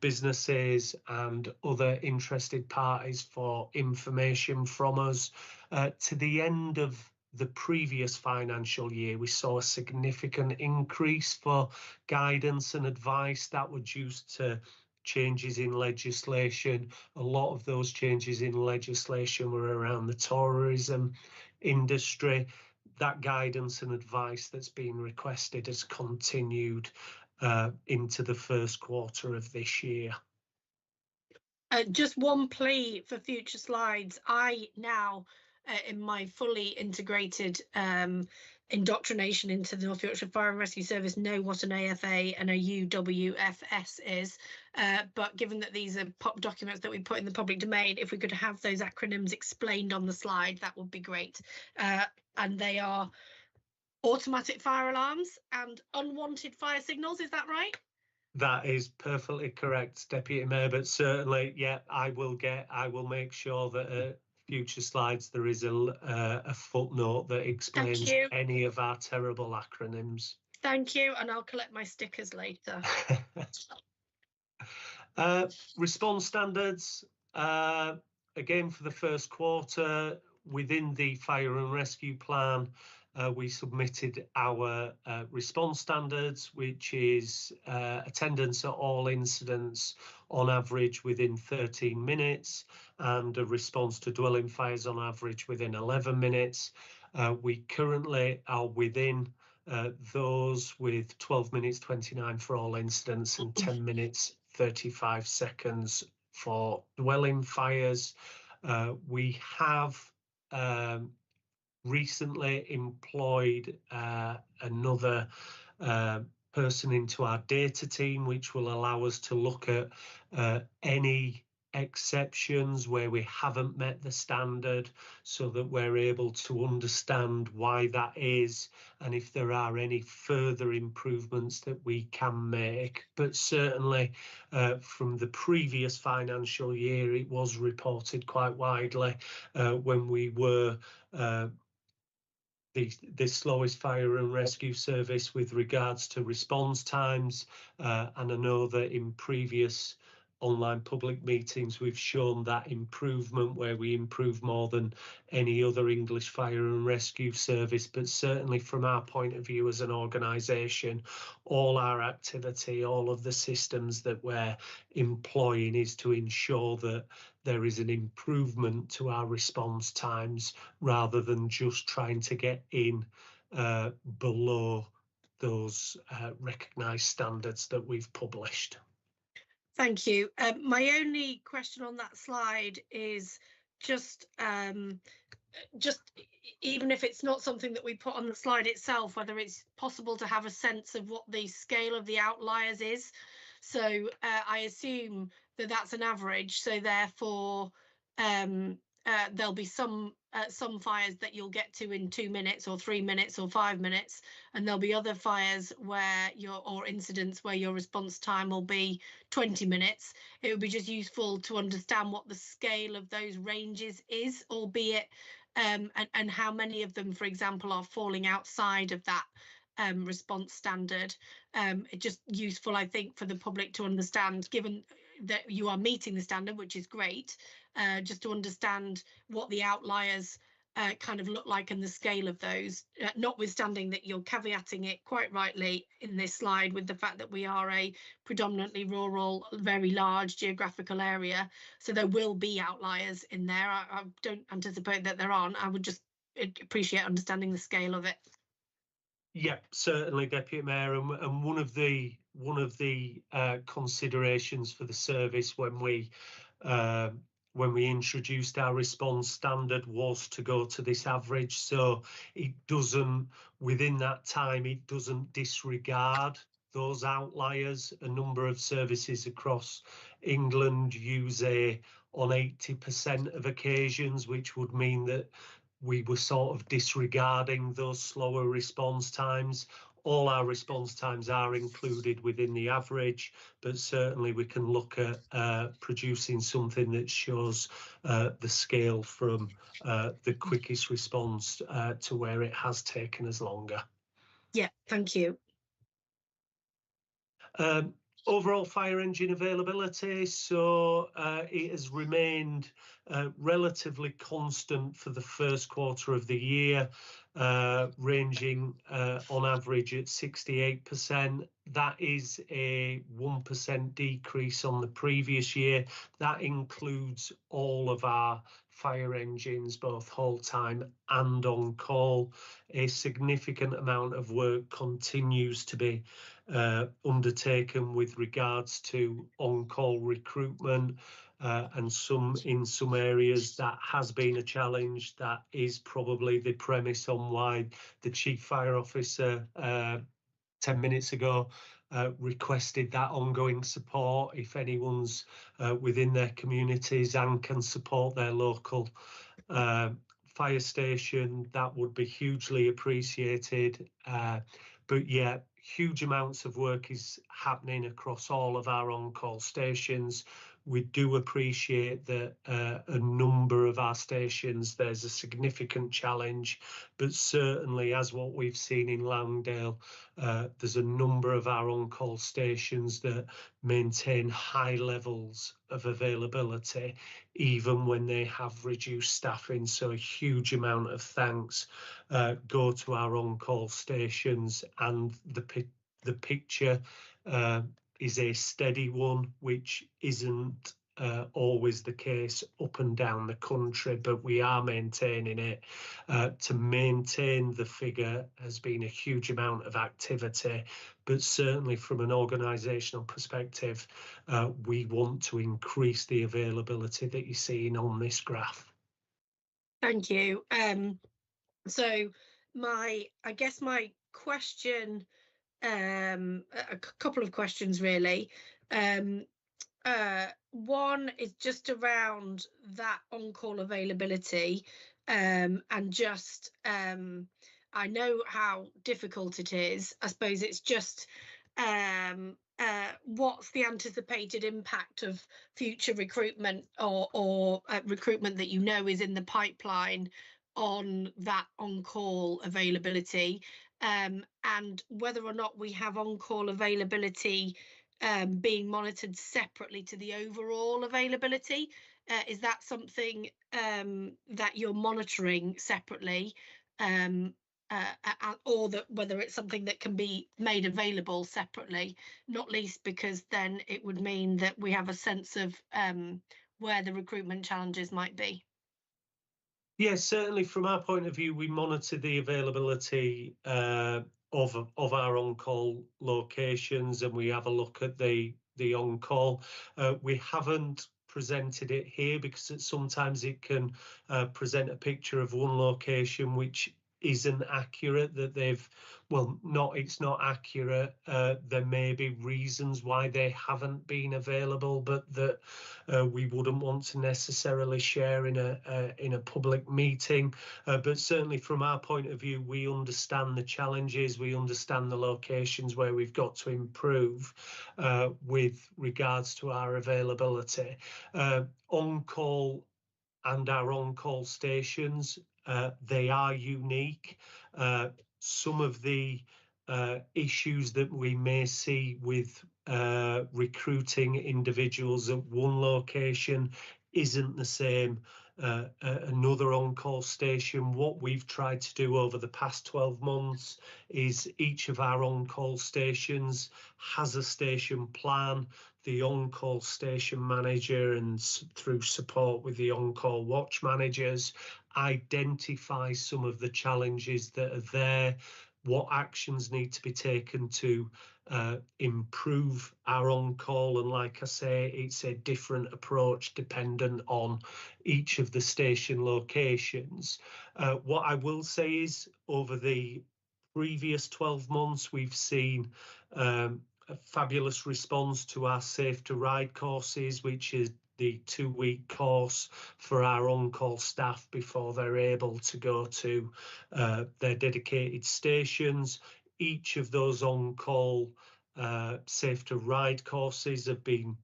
businesses and other interested parties for information from us. To the end of the previous financial year, we saw a significant increase for guidance and advice that were due to changes in legislation. A lot of those changes in legislation were around the tourism industry. That guidance and advice that's been requested has continued into the first quarter of this year. Just one plea for future slides. I now, in my fully integrated indoctrination into the North Yorkshire Fire and Rescue Service, know what an AFA and a UWFS is, but given that these are documents that we put in the public domain, if we could have those acronyms explained on the slide, that would be great. And they are automatic fire alarms and unwanted fire signals, is that right? That is perfectly correct, Deputy Mayor, but certainly, yeah, I will make sure that future slides there is a footnote that explains any of our terrible acronyms. Thank you, and I'll collect my stickers later. Response standards, again for the first quarter, within the fire and rescue plan, we submitted our response standards, which is attendance at all incidents on average within 13 minutes and a response to dwelling fires on average within 11 minutes. We currently are within those with 12 minutes 29 for all incidents and 10 minutes 35 seconds for dwelling fires. We have recently employed another person into our data team, which will allow us to look at any exceptions where we haven't met the standard, so that we're able to understand why that is and if there are any further improvements that we can make. But certainly from the previous financial year, it was reported quite widely when we were the slowest fire and rescue service with regards to response times, and I know that in previous online public meetings we've shown that improvement where we improve more than any other English fire and rescue service. But certainly from our point of view as an organisation, all our activity, all of the systems that we're employing is to ensure that there is an improvement to our response times rather than just trying to get in below those recognised standards that we've published. Thank you. My only question on that slide is just even if it's not something that we put on the slide itself, whether it's possible to have a sense of what the scale of the outliers is. So I assume that that's an average. So therefore, there'll be some fires that you'll get to in 2 minutes or 3 minutes or 5 minutes, and there'll be other fires where or incidents where your response time will be 20 minutes. It would be just useful to understand what the scale of those ranges is, albeit and how many of them, for example, are falling outside of that response standard. It's just useful, I think, for the public to understand, given that you are meeting the standard, which is great, just to understand what the outliers kind of look like and the scale of those, notwithstanding that you're caveating it quite rightly in this slide with the fact that we are a predominantly rural, very large geographical area. So there will be outliers in there. I don't anticipate that there aren't. I would just appreciate understanding the scale of it. Yeah, certainly, Deputy Mayor, and one of the considerations for the service when we introduced our response standard was to go to this average, so it doesn't, within that time, it doesn't disregard those outliers. A number of services across England use on 80% of occasions, which would mean that we were sort of disregarding those slower response times. All our response times are included within the average, but certainly we can look at producing something that shows the scale from the quickest response to where it has taken us longer. Yeah, thank you. Overall fire engine availability, so it has remained relatively constant for the first quarter of the year, ranging on average at 68%. That is a 1% decrease on the previous year. That includes all of our fire engines, both whole time and on call. A significant amount of work continues to be undertaken with regards to on-call recruitment, and in some areas that has been a challenge. That is probably the premise on why the Chief Fire Officer 10 minutes ago requested that ongoing support. If anyone's within their communities and can support their local fire station, that would be hugely appreciated. But yeah, huge amounts of work is happening across all of our on-call stations. We do appreciate that a number of our stations, there's a significant challenge, but certainly as what we've seen in Langdale, there's a number of our on-call stations that maintain high levels of availability, even when they have reduced staffing. So a huge amount of thanks go to our on-call stations, and the picture is a steady one, which isn't always the case up and down the country, but we are maintaining it. To maintain the figure has been a huge amount of activity, but certainly from an organisational perspective, we want to increase the availability that you're seeing on this graph. Thank you. So I guess my question, a couple of questions really. One is just around that on-call availability, and just I know how difficult it is. I suppose it's just what's the anticipated impact of future recruitment or recruitment that you know is in the pipeline on that on-call availability, and whether or not we have on-call availability being monitored separately to the overall availability. Is that something that you're monitoring separately, or that whether it's something that can be made available separately, not least because then it would mean that we have a sense of where the recruitment challenges might be? Yes, certainly from our point of view, we monitor the availability of our on-call locations, and we have a look at the on-call. We haven't presented it here because sometimes it can present a picture of one location which isn't accurate, that it's not accurate. There may be reasons why they haven't been available, but that we wouldn't want to necessarily share in a public meeting. But certainly from our point of view, we understand the challenges, we understand the locations where we've got to improve with regards to our availability. On-call and our on-call stations, they are unique. Some of the issues that we may see with recruiting individuals at one location isn't the same another on-call station. What we've tried to do over the past 12 months is each of our on-call stations has a station plan. The on-call station manager, and through support with the on-call watch managers, identify some of the challenges that are there, what actions need to be taken to improve our on-call. And like I say, it's a different approach dependent on each of the station locations. What I will say is, over the previous 12 months, we've seen a fabulous response to our Safe to Ride courses, which is the 2-week course for our on-call staff before they're able to go to their dedicated stations. Each of those on-call Safe to Ride courses have been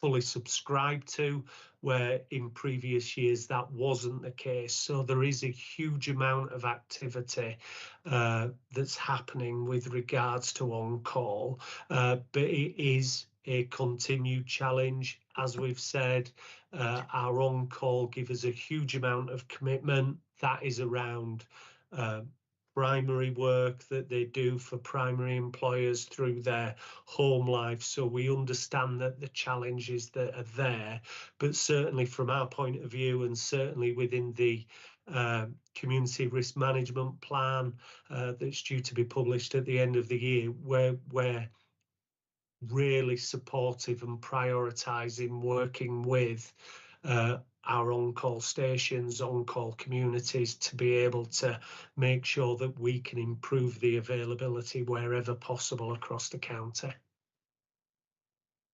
fully subscribed to, where in previous years that wasn't the case. So there is a huge amount of activity that's happening with regards to on-call, but it is a continued challenge. As we've said, our on-call give us a huge amount of commitment. That is around primary work that they do for primary employers through their home life. So we understand that the challenges that are there, but certainly from our point of view, and certainly within the community risk management plan that's due to be published at the end of the year, we're really supportive and prioritising working with our on-call stations, on-call communities, to be able to make sure that we can improve the availability wherever possible across the county.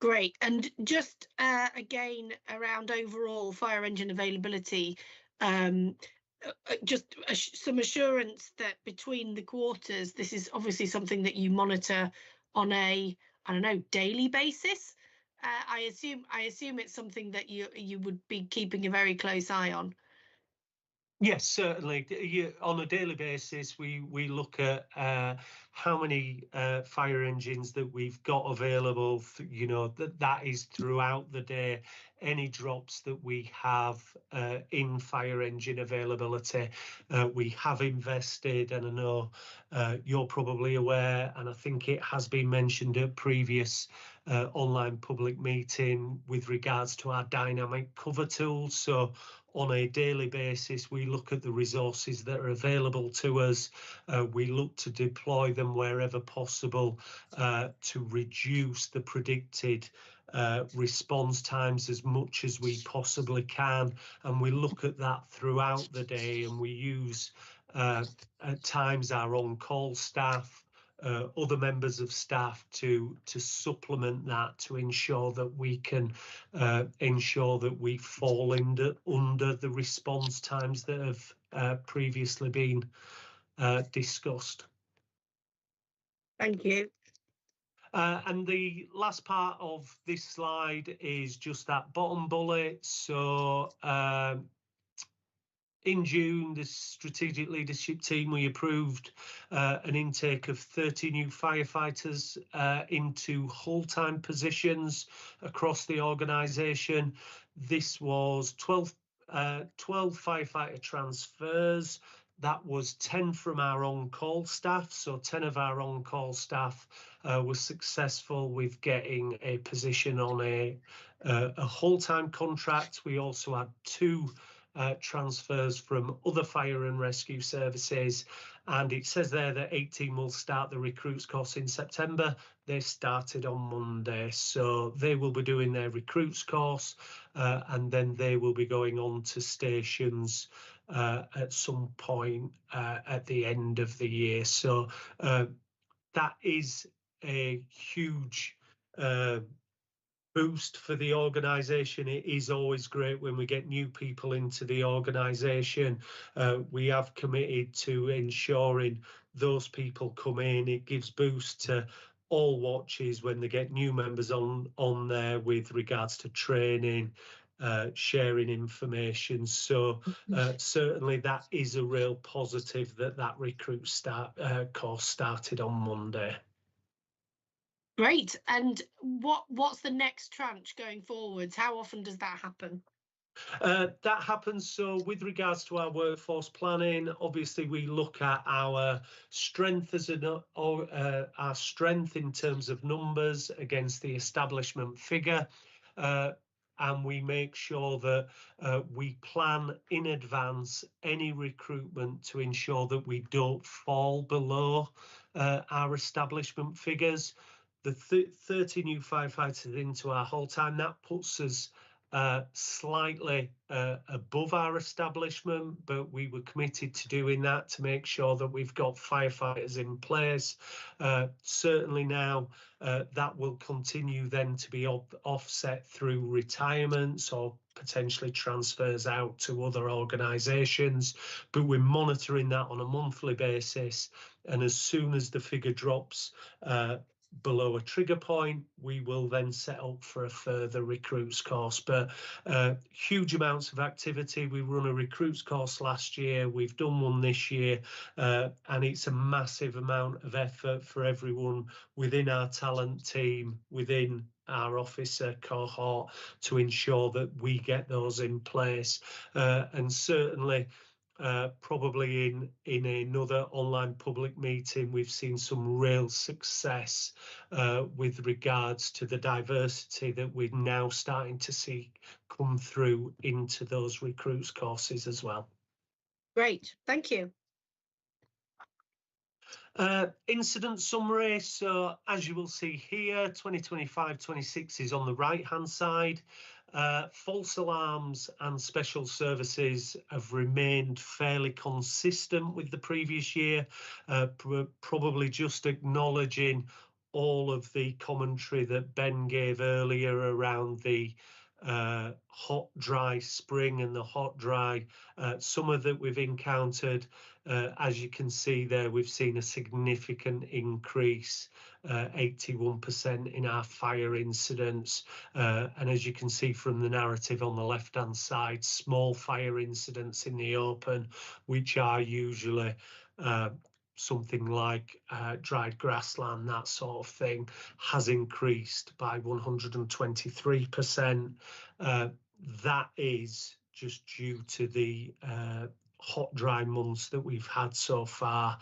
Great. And just again around overall fire engine availability, just some assurance that between the quarters, this is obviously something that you monitor on a, I don't know, daily basis. I assume it's something that you would be keeping a very close eye on. Yes, certainly. On a daily basis, we look at how many fire engines that we've got available. You know, that is throughout the day. Any drops that we have in fire engine availability, we have invested, and I know you're probably aware, and I think it has been mentioned at previous online public meeting with regards to our dynamic cover tools. So on a daily basis, we look at the resources that are available to us. We look to deploy them wherever possible to reduce the predicted response times as much as we possibly can. And we look at that throughout the day, and we use at times our on-call staff, other members of staff to supplement that, to ensure that we can ensure that we fall under the response times that have previously been discussed. Thank you. And the last part of this slide is just that bottom bullet. So in June, the strategic leadership team, we approved an intake of 30 new firefighters into full-time positions across the organisation. This was 12 firefighter transfers. That was 10 from our on-call staff. So 10 of our on-call staff were successful with getting a position on a full-time contract. We also had 2 transfers from other fire and rescue services, and it says there that 18 will start the recruits course in September. They started on Monday, so they will be doing their recruits course and then they will be going on to stations at some point at the end of the year. So that is a huge boost for the organisation. It is always great when we get new people into the organisation. We have committed to ensuring those people come in. It gives boost to all watches when they get new members on there with regards to training, sharing information. So certainly that is a real positive that recruit course started on Monday. Great. And what's the next tranche going forwards? How often does that happen? That happens. So with regards to our workforce planning, obviously we look at our strength our strength in terms of numbers against the establishment figure. and we make sure that we plan in advance any recruitment to ensure that we don't fall below our establishment figures. The 30 new firefighters into our whole time, that puts us slightly above our establishment, but we were committed to doing that to make sure that we've got firefighters in place. Certainly now that will continue then to be offset through retirements or potentially transfers out to other organisations, but we're monitoring that on a monthly basis, and as soon as the figure drops below a trigger point, we will then set up for a further recruits course. But huge amounts of activity. We run a recruits course last year, we've done one this year, and it's a massive amount of effort for everyone within our talent team, within our officer cohort, to ensure that we get those in place. And certainly probably in another online public meeting, we've seen some real success with regards to the diversity that we're now starting to see come through into those recruits courses as well. Great, thank you. Incident summary. So as you will see here, 2025-26 is on the right hand side. False alarms and special services have remained fairly consistent with the previous year, probably just acknowledging all of the commentary that Ben gave earlier around the hot dry spring and the hot dry summer that we've encountered. As you can see there, we've seen a significant increase, 81% in our fire incidents, and as you can see from the narrative on the left hand side, small fire incidents in the open, which are usually something like dried grassland, that sort of thing, has increased by 123%. That is just due to the hot dry months that we've had so far.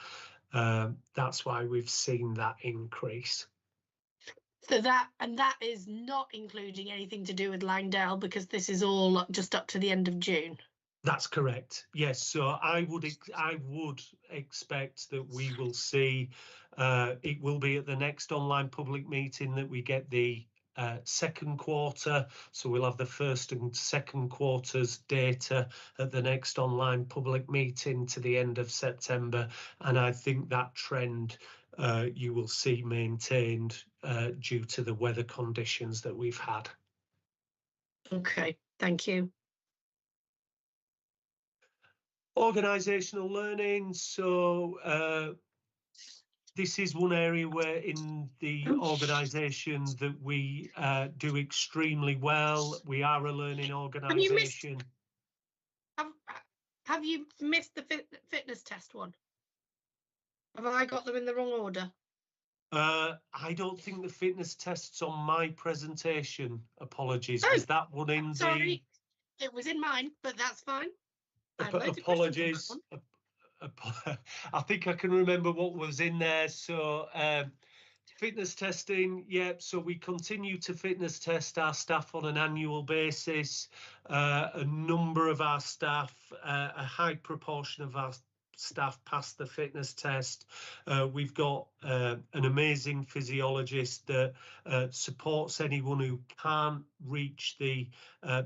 That's why we've seen that increase. So that is not including anything to do with Langdale, because this is all just up to the end of June. That's correct. Yes. So I would expect that we will see. It will be at the next online public meeting that we get the second quarter. So we'll have the first and second quarters data at the next online public meeting to the end of September, and I think that trend you will see maintained due to the weather conditions that we've had. Okay, thank you. Organisational learning. So this is one area where in the organisation that we do extremely well. We are a learning organisation. Have you missed the fitness test one? Have I got them in the wrong order? I don't think the fitness test's on my presentation. Apologies. Oh, was that one in sorry. It was in mine, but that's fine. Apologies. I think I can remember what was in there. So fitness testing, yeah, so we continue to fitness test our staff on an annual basis. A number of our staff, a high proportion of our staff pass the fitness test. We've got an amazing physiologist that supports anyone who can't reach the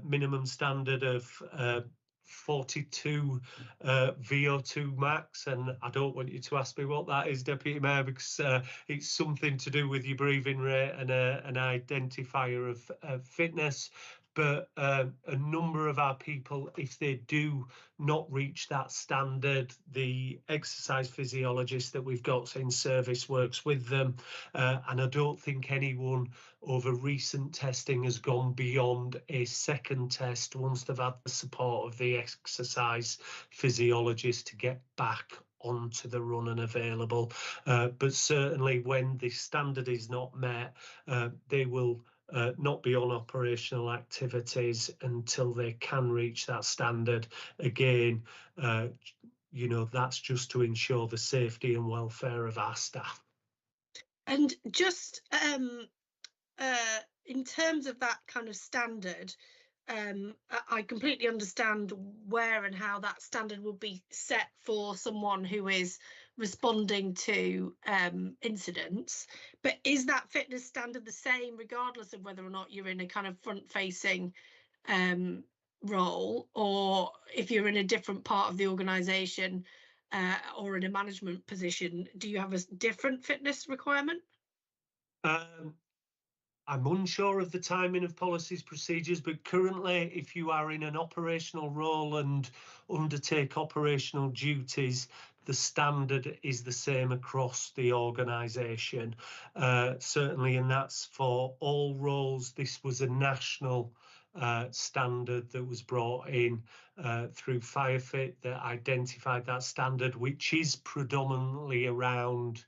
minimum standard of 42 VO2 max, and I don't want you to ask me what that is, Deputy Mayor, because it's something to do with your breathing rate and an identifier of fitness. But a number of our people, if they do not reach that standard, the exercise physiologist that we've got in service works with them. And I don't think anyone over recent testing has gone beyond a second test once they've had the support of the exercise physiologist to get back onto the run and available. But certainly when the standard is not met, they will not be on operational activities until they can reach that standard. Again, you know, that's just to ensure the safety and welfare of our staff. And just in terms of that kind of standard, I completely understand where and how that standard would be set for someone who is responding to incidents, but is that fitness standard the same regardless of whether or not you're in a kind of front-facing role, or if you're in a different part of the organisation or in a management position, do you have a different fitness requirement? I'm unsure of the timing of policies procedures, but currently if you are in an operational role and undertake operational duties, the standard is the same across the organisation, certainly, and that's for all roles. This was a national standard that was brought in through FireFit that identified that standard, which is predominantly around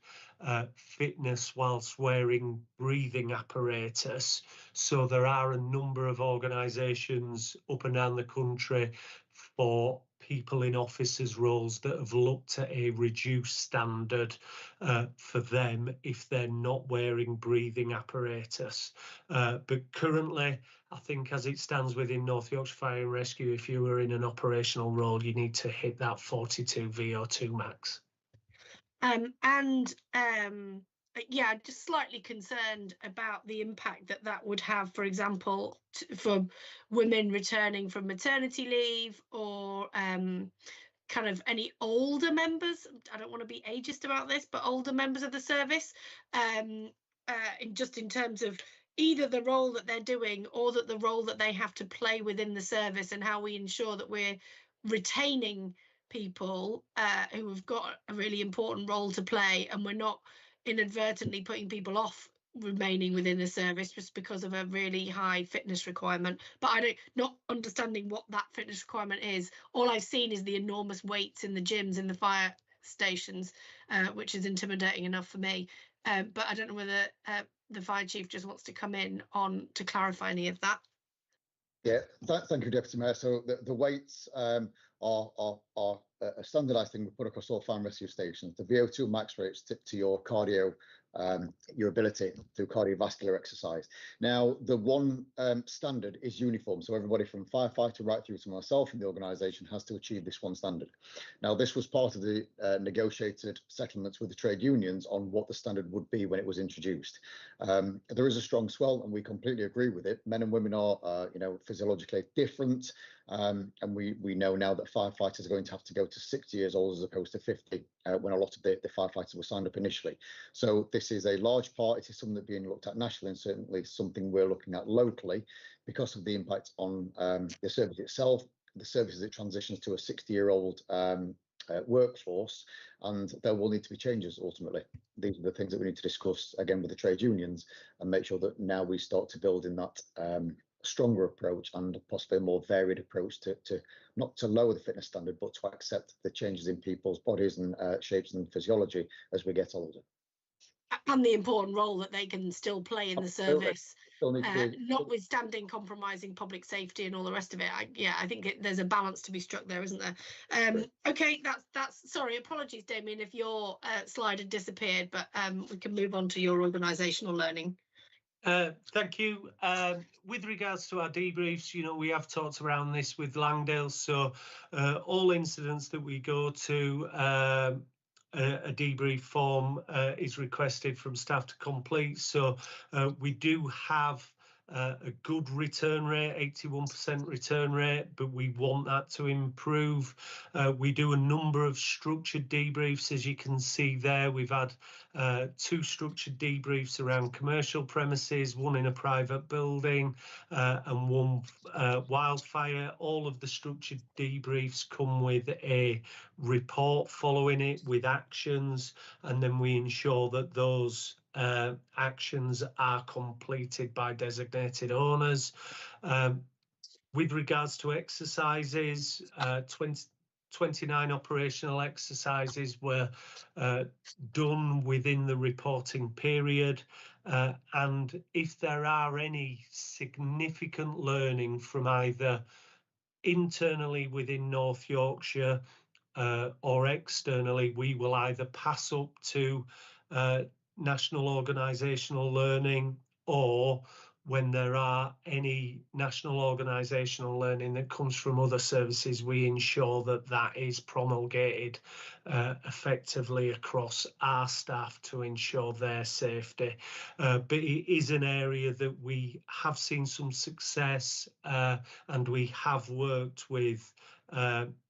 fitness whilst wearing breathing apparatus. So there are a number of organisations up and down the country for people in officers' roles that have looked at a reduced standard for them if they're not wearing breathing apparatus. But currently, I think as it stands within North Yorkshire Fire and Rescue, if you were in an operational role, you need to hit that 42 VO2 max. Yeah, just slightly concerned about the impact that would have, for example, for women returning from maternity leave, or kind of any older members. I don't want to be ageist about this, but older members of the service, in terms of either the role that they're doing or that the role that they have to play within the service, and how we ensure that we're retaining people who have got a really important role to play, and we're not inadvertently putting people off remaining within the service just because of a really high fitness requirement. But not understanding what that fitness requirement is. All I've seen is the enormous weights in the gyms, in the fire stations, which is intimidating enough for me. But I don't know whether the fire chief just wants to come in on to clarify any of that. Yeah, thank you, Deputy Mayor. So the weights are a standardised thing we put across all fire and rescue stations. The VO2 max rates to your cardio, your ability through cardiovascular exercise. Now, the one standard is uniform, so everybody from firefighter right through to myself in the organisation has to achieve this one standard. Now, this was part of the negotiated settlements with the trade unions on what the standard would be when it was introduced. There is a strong swell, and we completely agree with it. Men and women are, physiologically different. And we know now that firefighters are going to have to go to 60 years old as opposed to 50 when a lot of the firefighters were signed up initially. So this is a large part. It is something that's being looked at nationally, and certainly something we're looking at locally because of the impact on the service itself, the service as it transitions to a 60-year-old workforce, and there will need to be changes ultimately. These are the things that we need to discuss again with the trade unions and make sure that now we start to build in that stronger approach and possibly a more varied approach to not to lower the fitness standard, but to accept the changes in people's bodies and shapes and physiology as we get older. And the important role that they can still play in the service, notwithstanding compromising public safety and all the rest of it. I think there's a balance to be struck there, isn't there? Okay, that's sorry, apologies, Damien, if your slide had disappeared, but we can move on to your organisational learning. Thank you. With regards to our debriefs, we have talked around this with Langdale. So all incidents that we go to, a debrief form is requested from staff to complete. So we do have a good return rate, 81% return rate, but we want that to improve. We do a number of structured debriefs, as you can see there. We've had 2 structured debriefs around commercial premises, 1 in a private building and 1 wildfire. All of the structured debriefs come with a report following it with actions, and then we ensure that those actions are completed by designated owners. With regards to exercises, 29 operational exercises were done within the reporting period, and if there are any significant learning from either internally within North Yorkshire or externally, we will either pass up to national organisational learning, or when there are any national organisational learning that comes from other services, we ensure that that is promulgated effectively across our staff to ensure their safety. But it is an area that we have seen some success, and we have worked with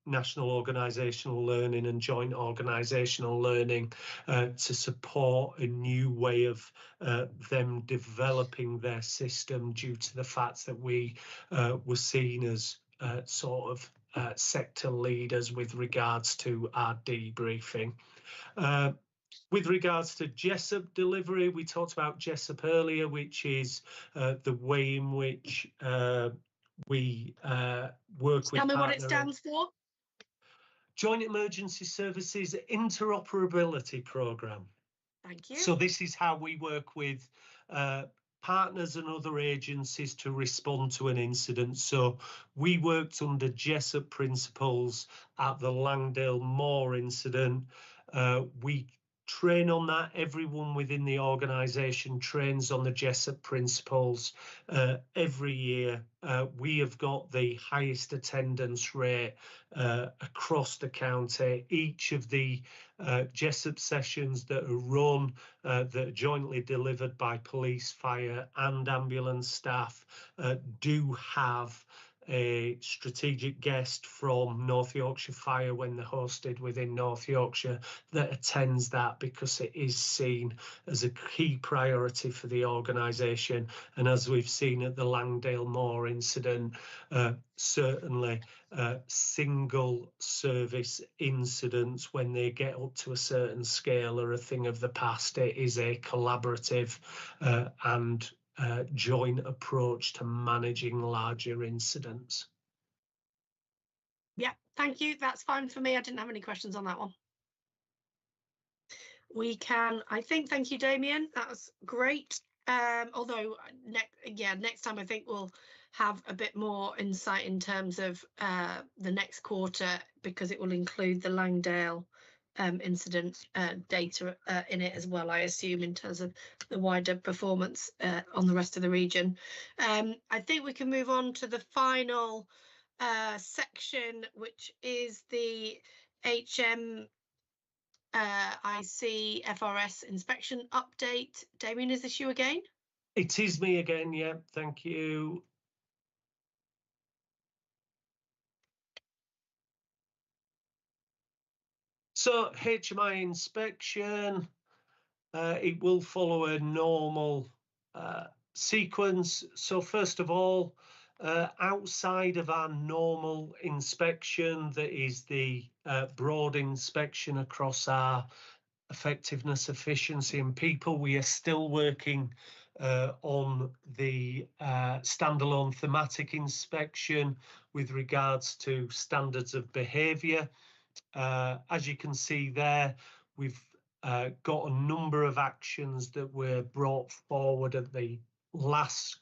national organisational learning and joint organisational learning to support a new way of them developing their system, due to the fact that we were seen as sort of sector leaders with regards to our debriefing. With regards to Jessup delivery, we talked about Jessup earlier, which is the way in which we work with. Tell me what it stands for. Joint Emergency Services Interoperability Programme. Thank you. So this is how we work with partners and other agencies to respond to an incident. So we worked under Jessup principles at the Langdale Moor incident. We train on that. Everyone within the organisation trains on the Jessup principles every year. We have got the highest attendance rate across the county. Each of the Jessup sessions that are run, that are jointly delivered by police, fire and ambulance staff, do have a strategic guest from North Yorkshire Fire when they're hosted within North Yorkshire that attends that, because it is seen as a key priority for the organisation. And as we've seen at the Langdale Moor incident, certainly single service incidents, when they get up to a certain scale, are a thing of the past. It is a collaborative and joint approach to managing larger incidents. Yeah, thank you. That's fine for me. I didn't have any questions on that one. We can, I think, thank you, Damien. That was great. Although next time I think we'll have a bit more insight in terms of the next quarter, because it will include the Langdale incident data in it as well, I assume, in terms of the wider performance on the rest of the region. I think we can move on to the final section, which is the NYFRS inspection update. Damien, is this you again? It is me again, yeah, thank you. So HMI inspection, it will follow a normal sequence. So first of all, outside of our normal inspection, that is the broad inspection across our effectiveness, efficiency and people, we are still working on the standalone thematic inspection with regards to standards of behaviour. As you can see there, we've got a number of actions that were brought forward at the last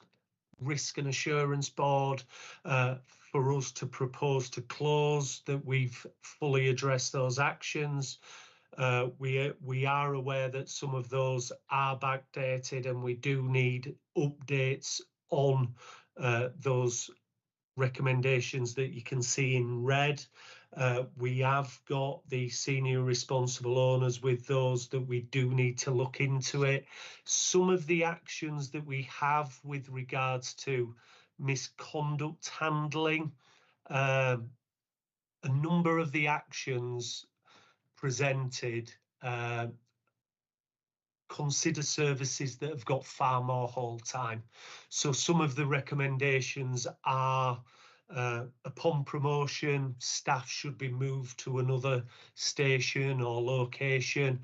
Risk and Assurance Board for us to propose to close, that we've fully addressed those actions. We are aware that some of those are backdated, and we do need updates on those recommendations that you can see in red. We have got the senior responsible owners with those that we do need to look into it. Some of the actions that we have with regards to misconduct handling, a number of the actions presented consider services that have got far more hold time. So some of the recommendations are upon promotion, staff should be moved to another station or location.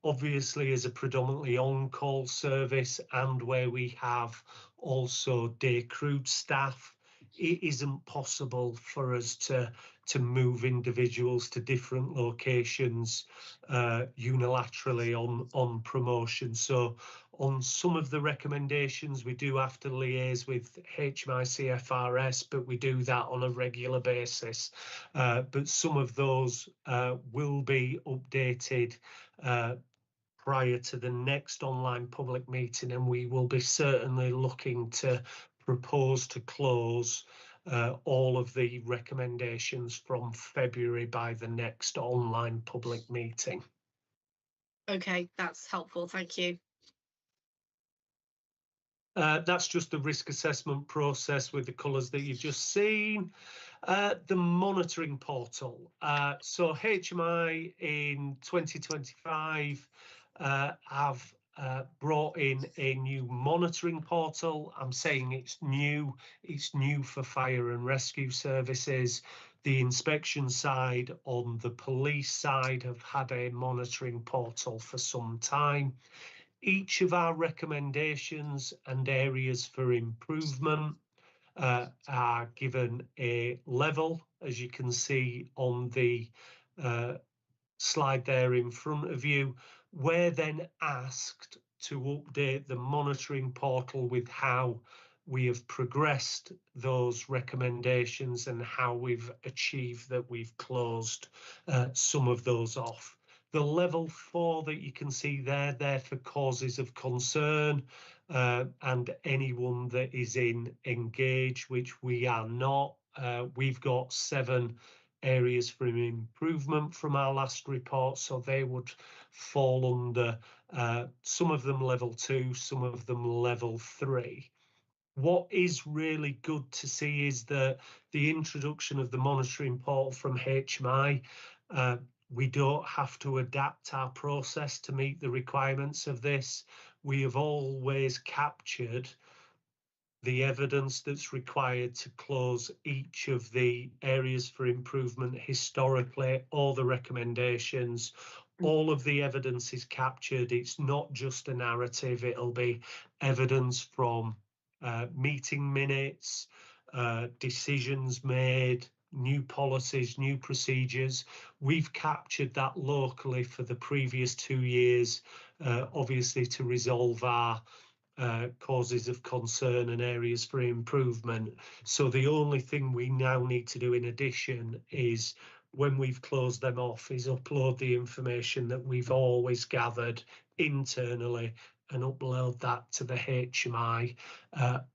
Obviously, as a predominantly on-call service, and where we have also day crewed staff, it isn't possible for us to move individuals to different locations unilaterally on promotion. So on some of the recommendations, we do have to liaise with NYFRS, but we do that on a regular basis. But some of those will be updated prior to the next online public meeting, and we will be certainly looking to propose to close all of the recommendations from February by the next online public meeting. Okay, that's helpful. Thank you. That's just the risk assessment process with the colours that you've just seen. The monitoring portal. So HMI in 2025 have brought in a new monitoring portal. I'm saying it's new for fire and rescue services. The inspection side on the police side have had a monitoring portal for some time. Each of our recommendations and areas for improvement are given a level, as you can see on the slide there in front of you. We're then asked to update the monitoring portal with how we have progressed those recommendations and how we've achieved that we've closed some of those off. The level 4 that you can see there for causes of concern and anyone that is in engage, which we are not. We've got 7 areas for improvement from our last report, so they would fall under some of them level 2, some of them level 3. What is really good to see is that the introduction of the monitoring portal from HMI, we don't have to adapt our process to meet the requirements of this. We have always captured the evidence that's required to close each of the areas for improvement historically, all the recommendations, all of the evidence is captured. It's not just a narrative, it'll be evidence from meeting minutes, decisions made, new policies, new procedures. We've captured that locally for the previous 2 years, obviously to resolve our causes of concern and areas for improvement. So the only thing we now need to do in addition is, when we've closed them off, is upload the information that we've always gathered internally and upload that to the HMI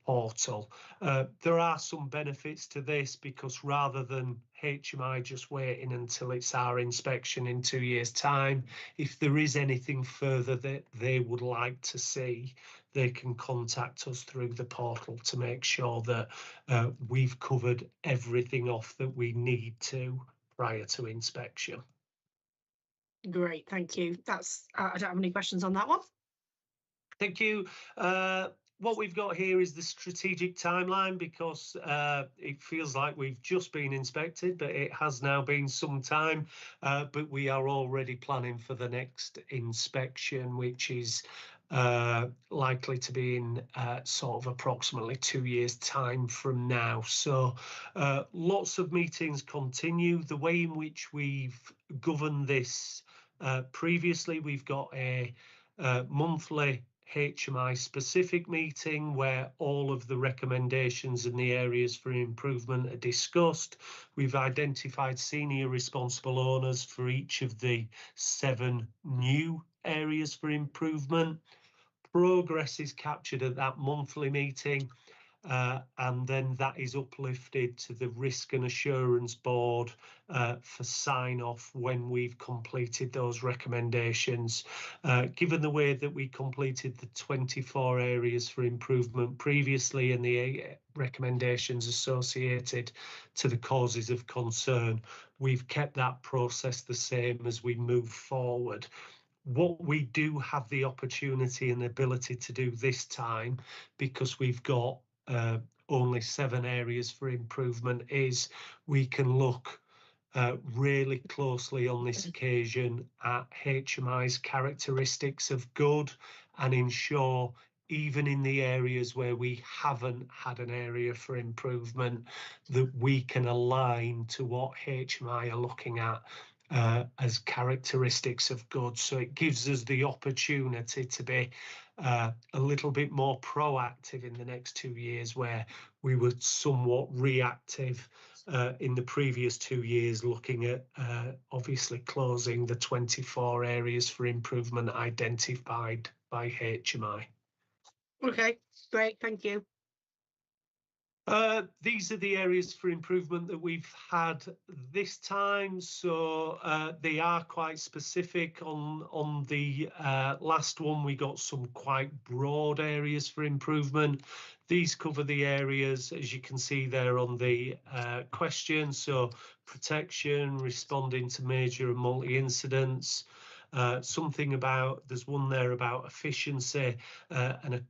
portal. There are some benefits to this, because rather than HMI just waiting until it's our inspection in 2 years' time, if there is anything further that they would like to see, they can contact us through the portal to make sure that we've covered everything off that we need to prior to inspection. Great, thank you. That's I don't have any questions on that one. Thank you. What we've got here is the strategic timeline, because it feels like we've just been inspected, but it has now been some time. But we are already planning for the next inspection, which is likely to be in sort of approximately 2 years' time from now. So lots of meetings continue. The way in which we've governed this previously, we've got a monthly HMI specific meeting where all of the recommendations and the areas for improvement are discussed. We've identified senior responsible owners for each of the 7 new areas for improvement. Progress is captured at that monthly meeting, and then that is uplifted to the Risk and Assurance Board for sign-off when we've completed those recommendations. Given the way that we completed the 24 areas for improvement previously and the recommendations associated to the causes of concern, we've kept that process the same as we move forward. What we do have the opportunity and ability to do this time, because we've got only 7 areas for improvement, is we can look really closely on this occasion at HMI's characteristics of good and ensure, even in the areas where we haven't had an area for improvement, that we can align to what HMI are looking at as characteristics of good. So it gives us the opportunity to be a little bit more proactive in the next 2 years, where we were somewhat reactive in the previous 2 years, looking at obviously closing the 24 areas for improvement identified by HMI. Okay, great, thank you. These are the areas for improvement that we've had this time, so they are quite specific. On the last one, we got some quite broad areas for improvement. These cover the areas, as you can see there on the question, so protection, responding to major and multi-incidents, something about, there's one there about efficiency, and a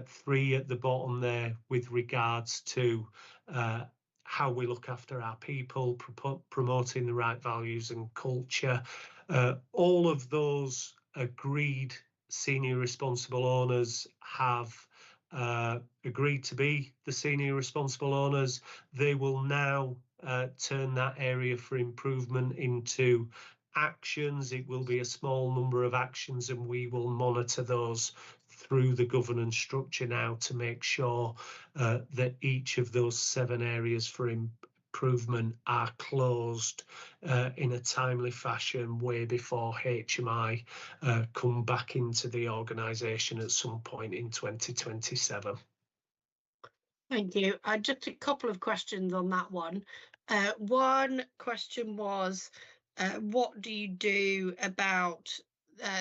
3 at the bottom there with regards to how we look after our people, promoting the right values and culture. All of those agreed senior responsible owners have agreed to be the senior responsible owners. They will now turn that area for improvement into actions. It will be a small number of actions, and we will monitor those through the governance structure now to make sure that each of those 7 areas for improvement are closed in a timely fashion way before HMI come back into the organisation at some point in 2027. Thank you. Just a couple of questions on that one. One question was, what do you do about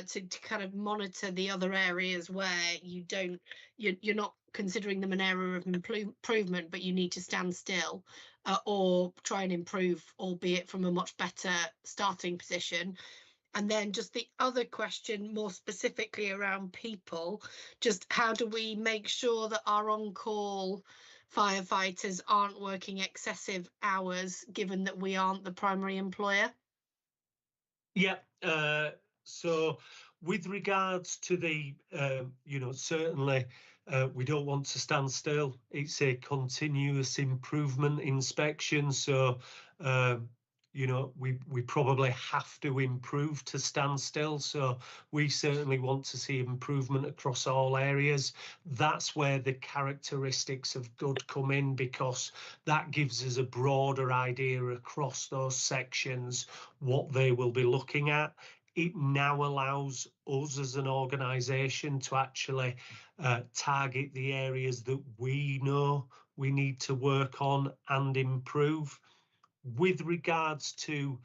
to kind of monitor the other areas where you're not considering them an area of improvement, but you need to stand still or try and improve, albeit from a much better starting position? And then just the other question, more specifically around people, just how do we make sure that our on-call firefighters aren't working excessive hours, given that we aren't the primary employer? Yeah, so with regards to the, certainly we don't want to stand still. It's a continuous improvement inspection. So, we probably have to improve to stand still. So we certainly want to see improvement across all areas. That's where the characteristics of good come in, because that gives us a broader idea across those sections what they will be looking at. It now allows us as an organisation to actually target the areas that we know we need to work on and improve. With regards to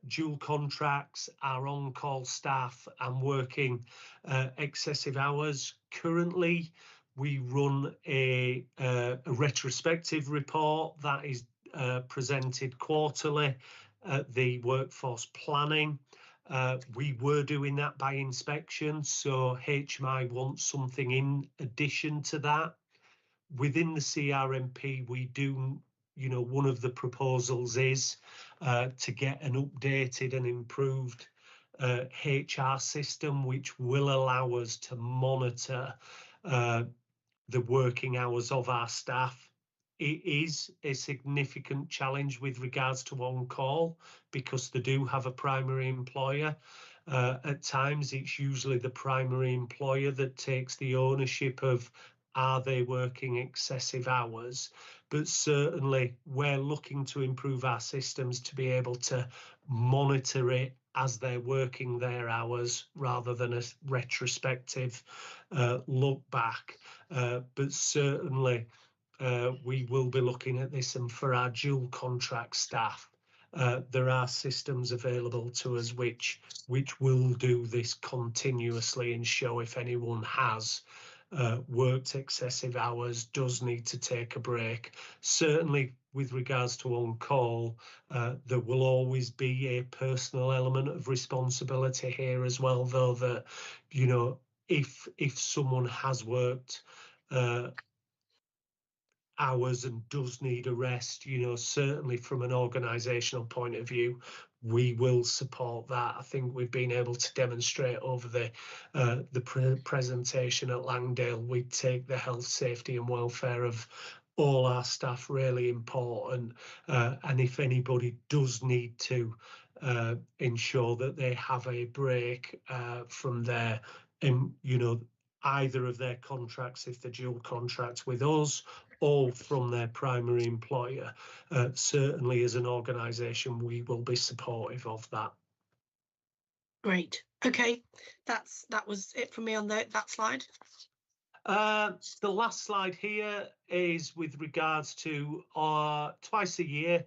dual contracts, our on-call staff and working excessive hours, currently we run a retrospective report that is presented quarterly at the workforce planning. We were doing that by inspection, so HMI wants something in addition to that. Within the CRMP, we do, one of the proposals is to get an updated and improved HR system, which will allow us to monitor the working hours of our staff. It is a significant challenge with regards to on-call because they do have a primary employer. At times, it's usually the primary employer that takes the ownership of, are they working excessive hours? But certainly we're looking to improve our systems to be able to monitor it as they're working their hours rather than a retrospective look back. But certainly we will be looking at this, and for our dual contract staff, there are systems available to us which will do this continuously and show if anyone has worked excessive hours, does need to take a break. Certainly with regards to on-call, there will always be a personal element of responsibility here as well, though, that, if someone has worked hours and does need a rest, certainly from an organisational point of view, we will support that. I think we've been able to demonstrate over the presentation at Langdale, we take the health, safety and welfare of all our staff really important. And if anybody does need to ensure that they have a break from their, either of their contracts if they're dual contract with us or from their primary employer. Certainly as an organisation, we will be supportive of that. Great. Okay, that was it from me on that slide. The last slide here is with regards to twice a year,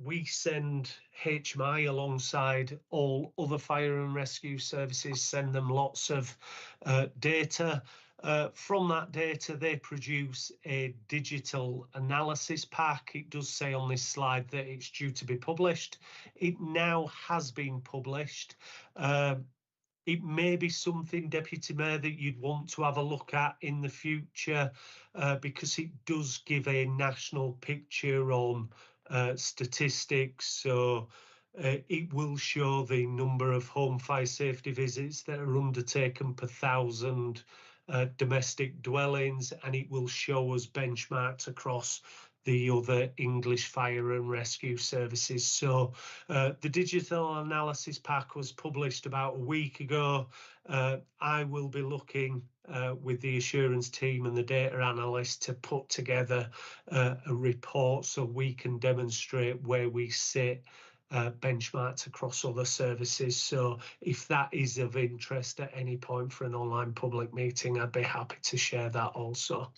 we send HMI alongside all other fire and rescue services, send them lots of data. From that data, they produce a digital analysis pack. It does say on this slide that it's due to be published. It now has been published. It may be something, Deputy Mayor, that you'd want to have a look at in the future, because it does give a national picture on statistics. So it will show the number of home fire safety visits that are undertaken per 1,000 domestic dwellings, and it will show us benchmarks across the other English fire and rescue services. So the digital analysis pack was published about a week ago. I will be looking with the assurance team and the data analyst to put together a report so we can demonstrate where we sit benchmarked across other services. So if that is of interest at any point for an online public meeting, I'd be happy to share that also.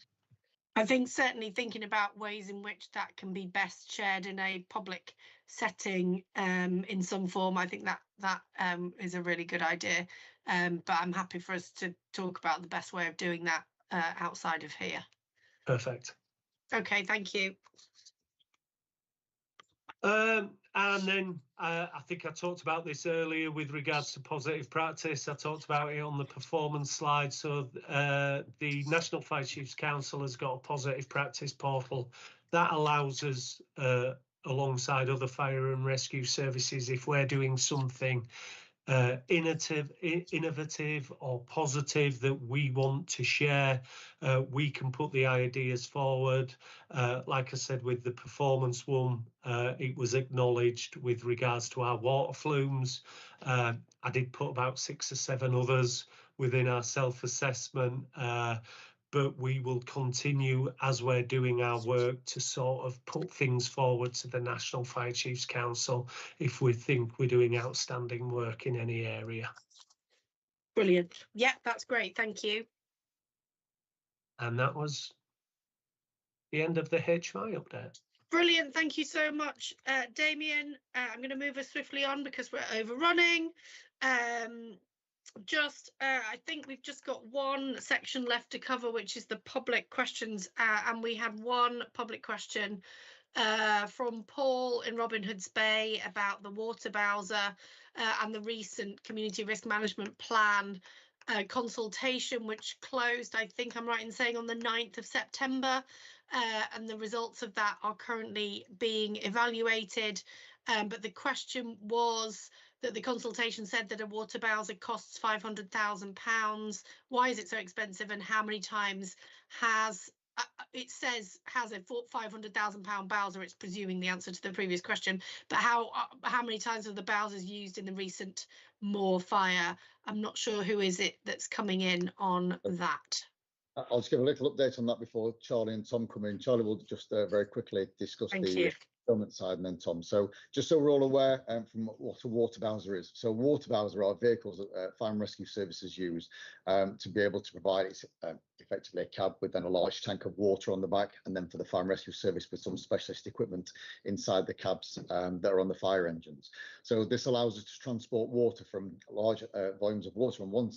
I think certainly thinking about ways in which that can be best shared in a public setting in some form, I think that is a really good idea. But I'm happy for us to talk about the best way of doing that outside of here. Perfect. Okay, thank you. And then I think I talked about this earlier with regards to positive practice. I talked about it on the performance slide. So the National Fire Chiefs Council has got a positive practice portal that allows us, alongside other fire and rescue services, if we're doing something innovative or positive that we want to share, we can put the ideas forward. Like I said, with the performance one, it was acknowledged with regards to our water flumes. I did put about 6 or 7 others within our self-assessment, but we will continue as we're doing our work to sort of put things forward to the National Fire Chiefs Council if we think we're doing outstanding work in any area. Brilliant. Yeah, that's great. Thank you. And that was the end of the HMI update. Brilliant. Thank you so much, Damien. I'm going to move us swiftly on because we're overrunning. I think we've just got one section left to cover, which is the public questions, and we had one public question from Paul in Robin Hood's Bay about the water bowser and the recent community risk management plan consultation, which closed, I think I'm right in saying, on the 9th of September, and the results of that are currently being evaluated. But the question was that the consultation said that a water bowser costs £500,000. Why is it so expensive, and how many times has it says has a £500,000 bowser? It's presuming the answer to the previous question, but how many times have the bowsers used in the recent Moor Fire? I'm not sure who is it that's coming in on that. I'll just give a little update on that before Charlie and Tom come in. Charlie will just very quickly discuss the procurement side, and then Tom. So just so we're all aware from what a water bowser is. So water bowser are vehicles that fire and rescue services use to be able to provide effectively a cab with then a large tank of water on the back, and then for the fire and rescue service with some specialist equipment inside the cabs that are on the fire engines. So this allows us to transport water from large volumes of water from one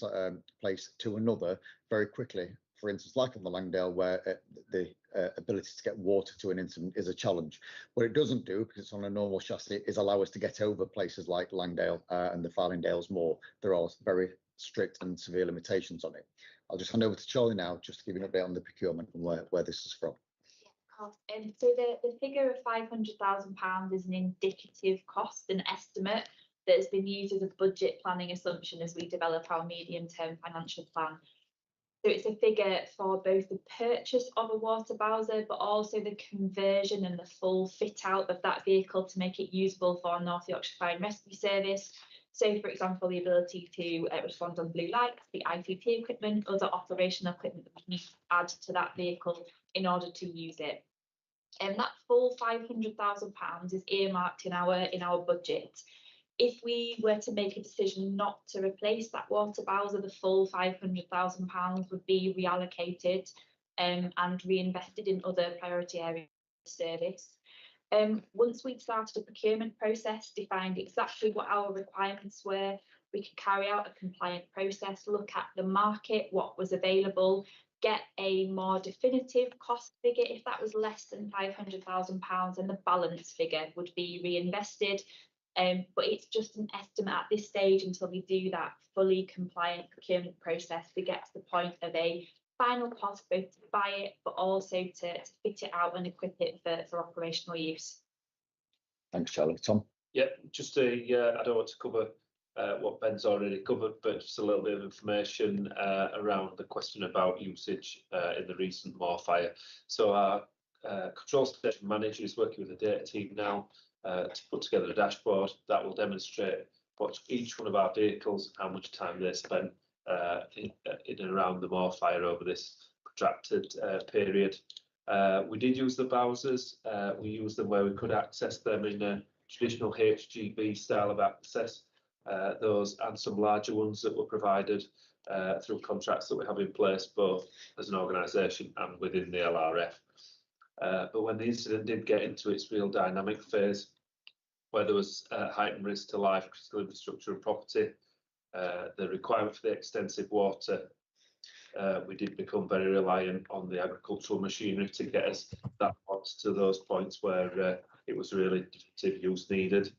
place to another very quickly. For instance, like on the Langdale, where the ability to get water to an incident is a challenge. What it doesn't do, because it's on a normal chassis, is allow us to get over places like Langdale and the Farlingdales Moor. There are very strict and severe limitations on it. I'll just hand over to Charlie now, just to give you an update on the procurement and where this is from. So the figure of £500,000 is an indicative cost, an estimate that has been used as a budget planning assumption as we develop our medium-term financial plan. So it's a figure for both the purchase of a water bowser, but also the conversion and the full fit out of that vehicle to make it usable for North Yorkshire Fire and Rescue Service. So, for example, the ability to respond on blue lights, the ICT equipment, other operational equipment that we need to add to that vehicle in order to use it. And that full £500,000 is earmarked in our budget. If we were to make a decision not to replace that water bowser, the full £500,000 would be reallocated and reinvested in other priority areas of service. Once we'd started a procurement process, defined exactly what our requirements were, we could carry out a compliant process, look at the market, what was available, get a more definitive cost figure. If that was less than £500,000, and the balance figure would be reinvested. But it's just an estimate at this stage until we do that fully compliant procurement process to get to the point of a final cost, both to buy it, but also to fit it out and equip it for operational use. Thanks, Charlie. Tom? Yeah, just I don't want to cover what Ben's already covered, but just a little bit of information around the question about usage in the recent Moor Fire. So our control station manager is working with the data team now to put together a dashboard that will demonstrate what each one of our vehicles, how much time they spent in and around the Moor Fire over this protracted period. We did use the Bowsers. We used them where we could access them in a traditional HGV style of access. Those and some larger ones that were provided through contracts that we have in place, both as an organisation and within the LRF. But when the incident did get into its real dynamic phase, where there was heightened risk to life, critical infrastructure and property, the requirement for the extensive water, we did become very reliant on the agricultural machinery to get us that to those points where it was really definitive use needed.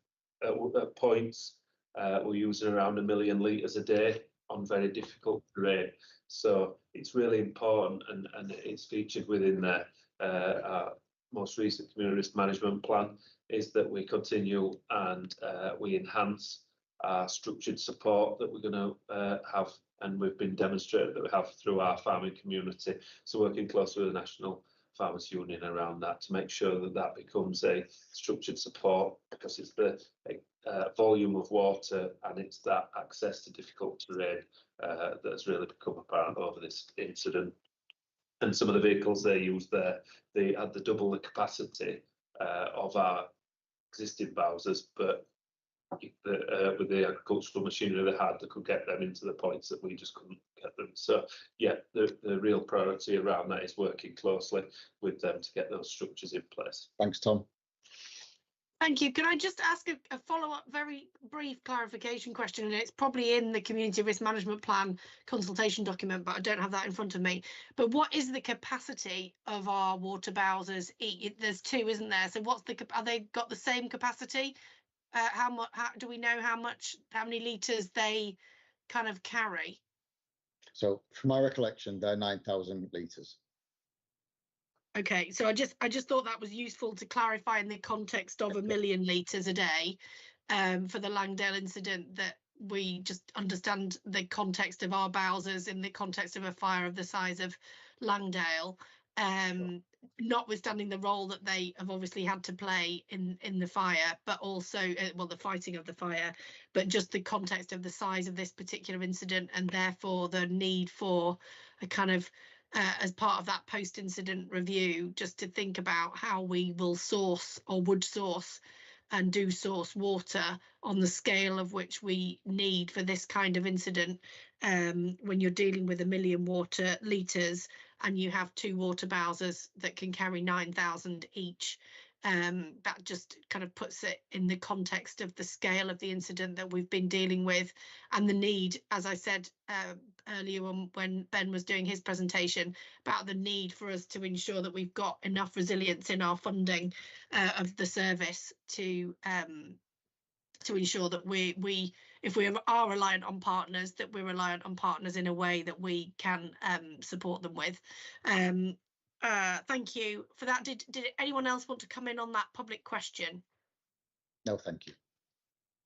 At points, we're using around 1 million litres a day on very difficult terrain. So it's really important, and it's featured within our most recent community risk management plan, is that we continue and we enhance our structured support that we're going to have, and we've been demonstrated that we have through our farming community. So working closely with the National Farmers Union around that to make sure that that becomes a structured support, because it's the volume of water and it's that access to difficult terrain that has really become apparent over this incident. And some of the vehicles they used there, they had double the capacity of our existing Bowsers, but with the agricultural machinery they had, they could get them into the points that we just couldn't get them. So yeah, the real priority around that is working closely with them to get those structures in place. Thanks, Tom. Thank you. Can I just ask a follow-up, very brief clarification question? And it's probably in the Community Risk Management Plan consultation document, but I don't have that in front of me. But what is the capacity of our water Bowsers? There's two, isn't there? So what's are they got the same capacity? How much? How do we know how many litres they kind of carry? So from my recollection, they're 9,000 litres. Okay, so I just thought that was useful to clarify in the context of 1 million litres a day for the Langdale incident, that we just understand the context of our Bowsers in the context of a fire of the size of Langdale, notwithstanding the role that they have obviously had to play in the fire, but also well, the fighting of the fire, but just the context of the size of this particular incident, and therefore the need for a kind of as part of that post-incident review, just to think about how we will source or would source and do source water on the scale of which we need for this kind of incident. When you're dealing with 1 million water litres and you have 2 water Bowsers that can carry 9,000 each, that just kind of puts it in the context of the scale of the incident that we've been dealing with, and the need, as I said earlier on when Ben was doing his presentation, about the need for us to ensure that we've got enough resilience in our funding of the service to ensure that we if we are reliant on partners, that we're reliant on partners in a way that we can support them with. Thank you for that. Did anyone else want to come in on that public question? No, thank you.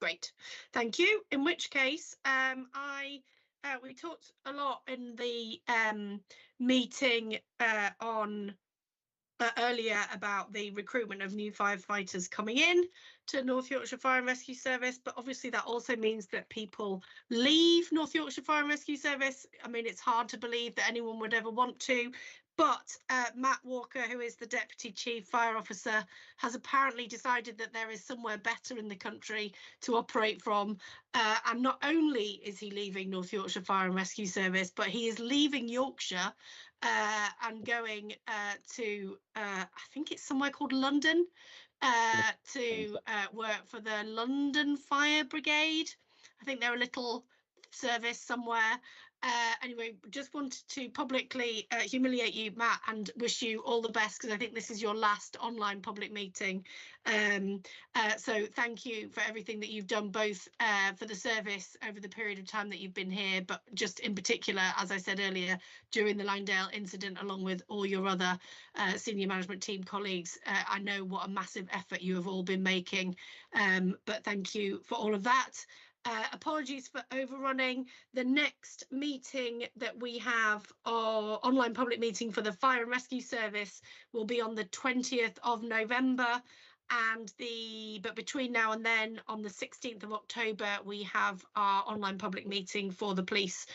Great, thank you. In which case, we talked a lot in the meeting on earlier about the recruitment of new firefighters coming in to North Yorkshire Fire and Rescue Service, but obviously that also means that people leave North Yorkshire Fire and Rescue Service. I mean, it's hard to believe that anyone would ever want to, but Matt Walker, who is the Deputy Chief Fire Officer, has apparently decided that there is somewhere better in the country to operate from. And not only is he leaving North Yorkshire Fire and Rescue Service, but he is leaving Yorkshire and going to, I think it's somewhere called London, to work for the London Fire Brigade. I think they're a little service somewhere. Anyway, just wanted to publicly humiliate you, Matt, and wish you all the best, because I think this is your last online public meeting. So thank you for everything that you've done, both for the service over the period of time that you've been here, but just in particular, as I said earlier, during the Langdale incident, along with all your other senior management team colleagues. I know what a massive effort you have all been making, but thank you for all of that. Apologies for overrunning. The next meeting that we have, our online public meeting for the Fire and Rescue Service, will be on the 20th of November. But between now and then, on the 16th of October, we have our online public meeting for the police,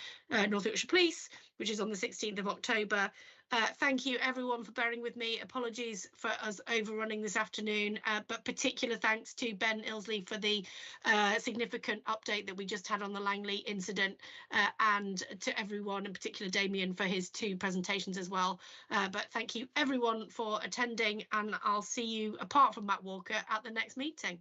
North Yorkshire Police, which is on the 16th of October. Thank you everyone for bearing with me. Apologies for us overrunning this afternoon, but particular thanks to Ben Ilsley for the significant update that we just had on the Langley incident, and to everyone, in particular Damien, for his 2 presentations as well. But thank you everyone for attending, and I'll see you, apart from Matt Walker, at the next meeting.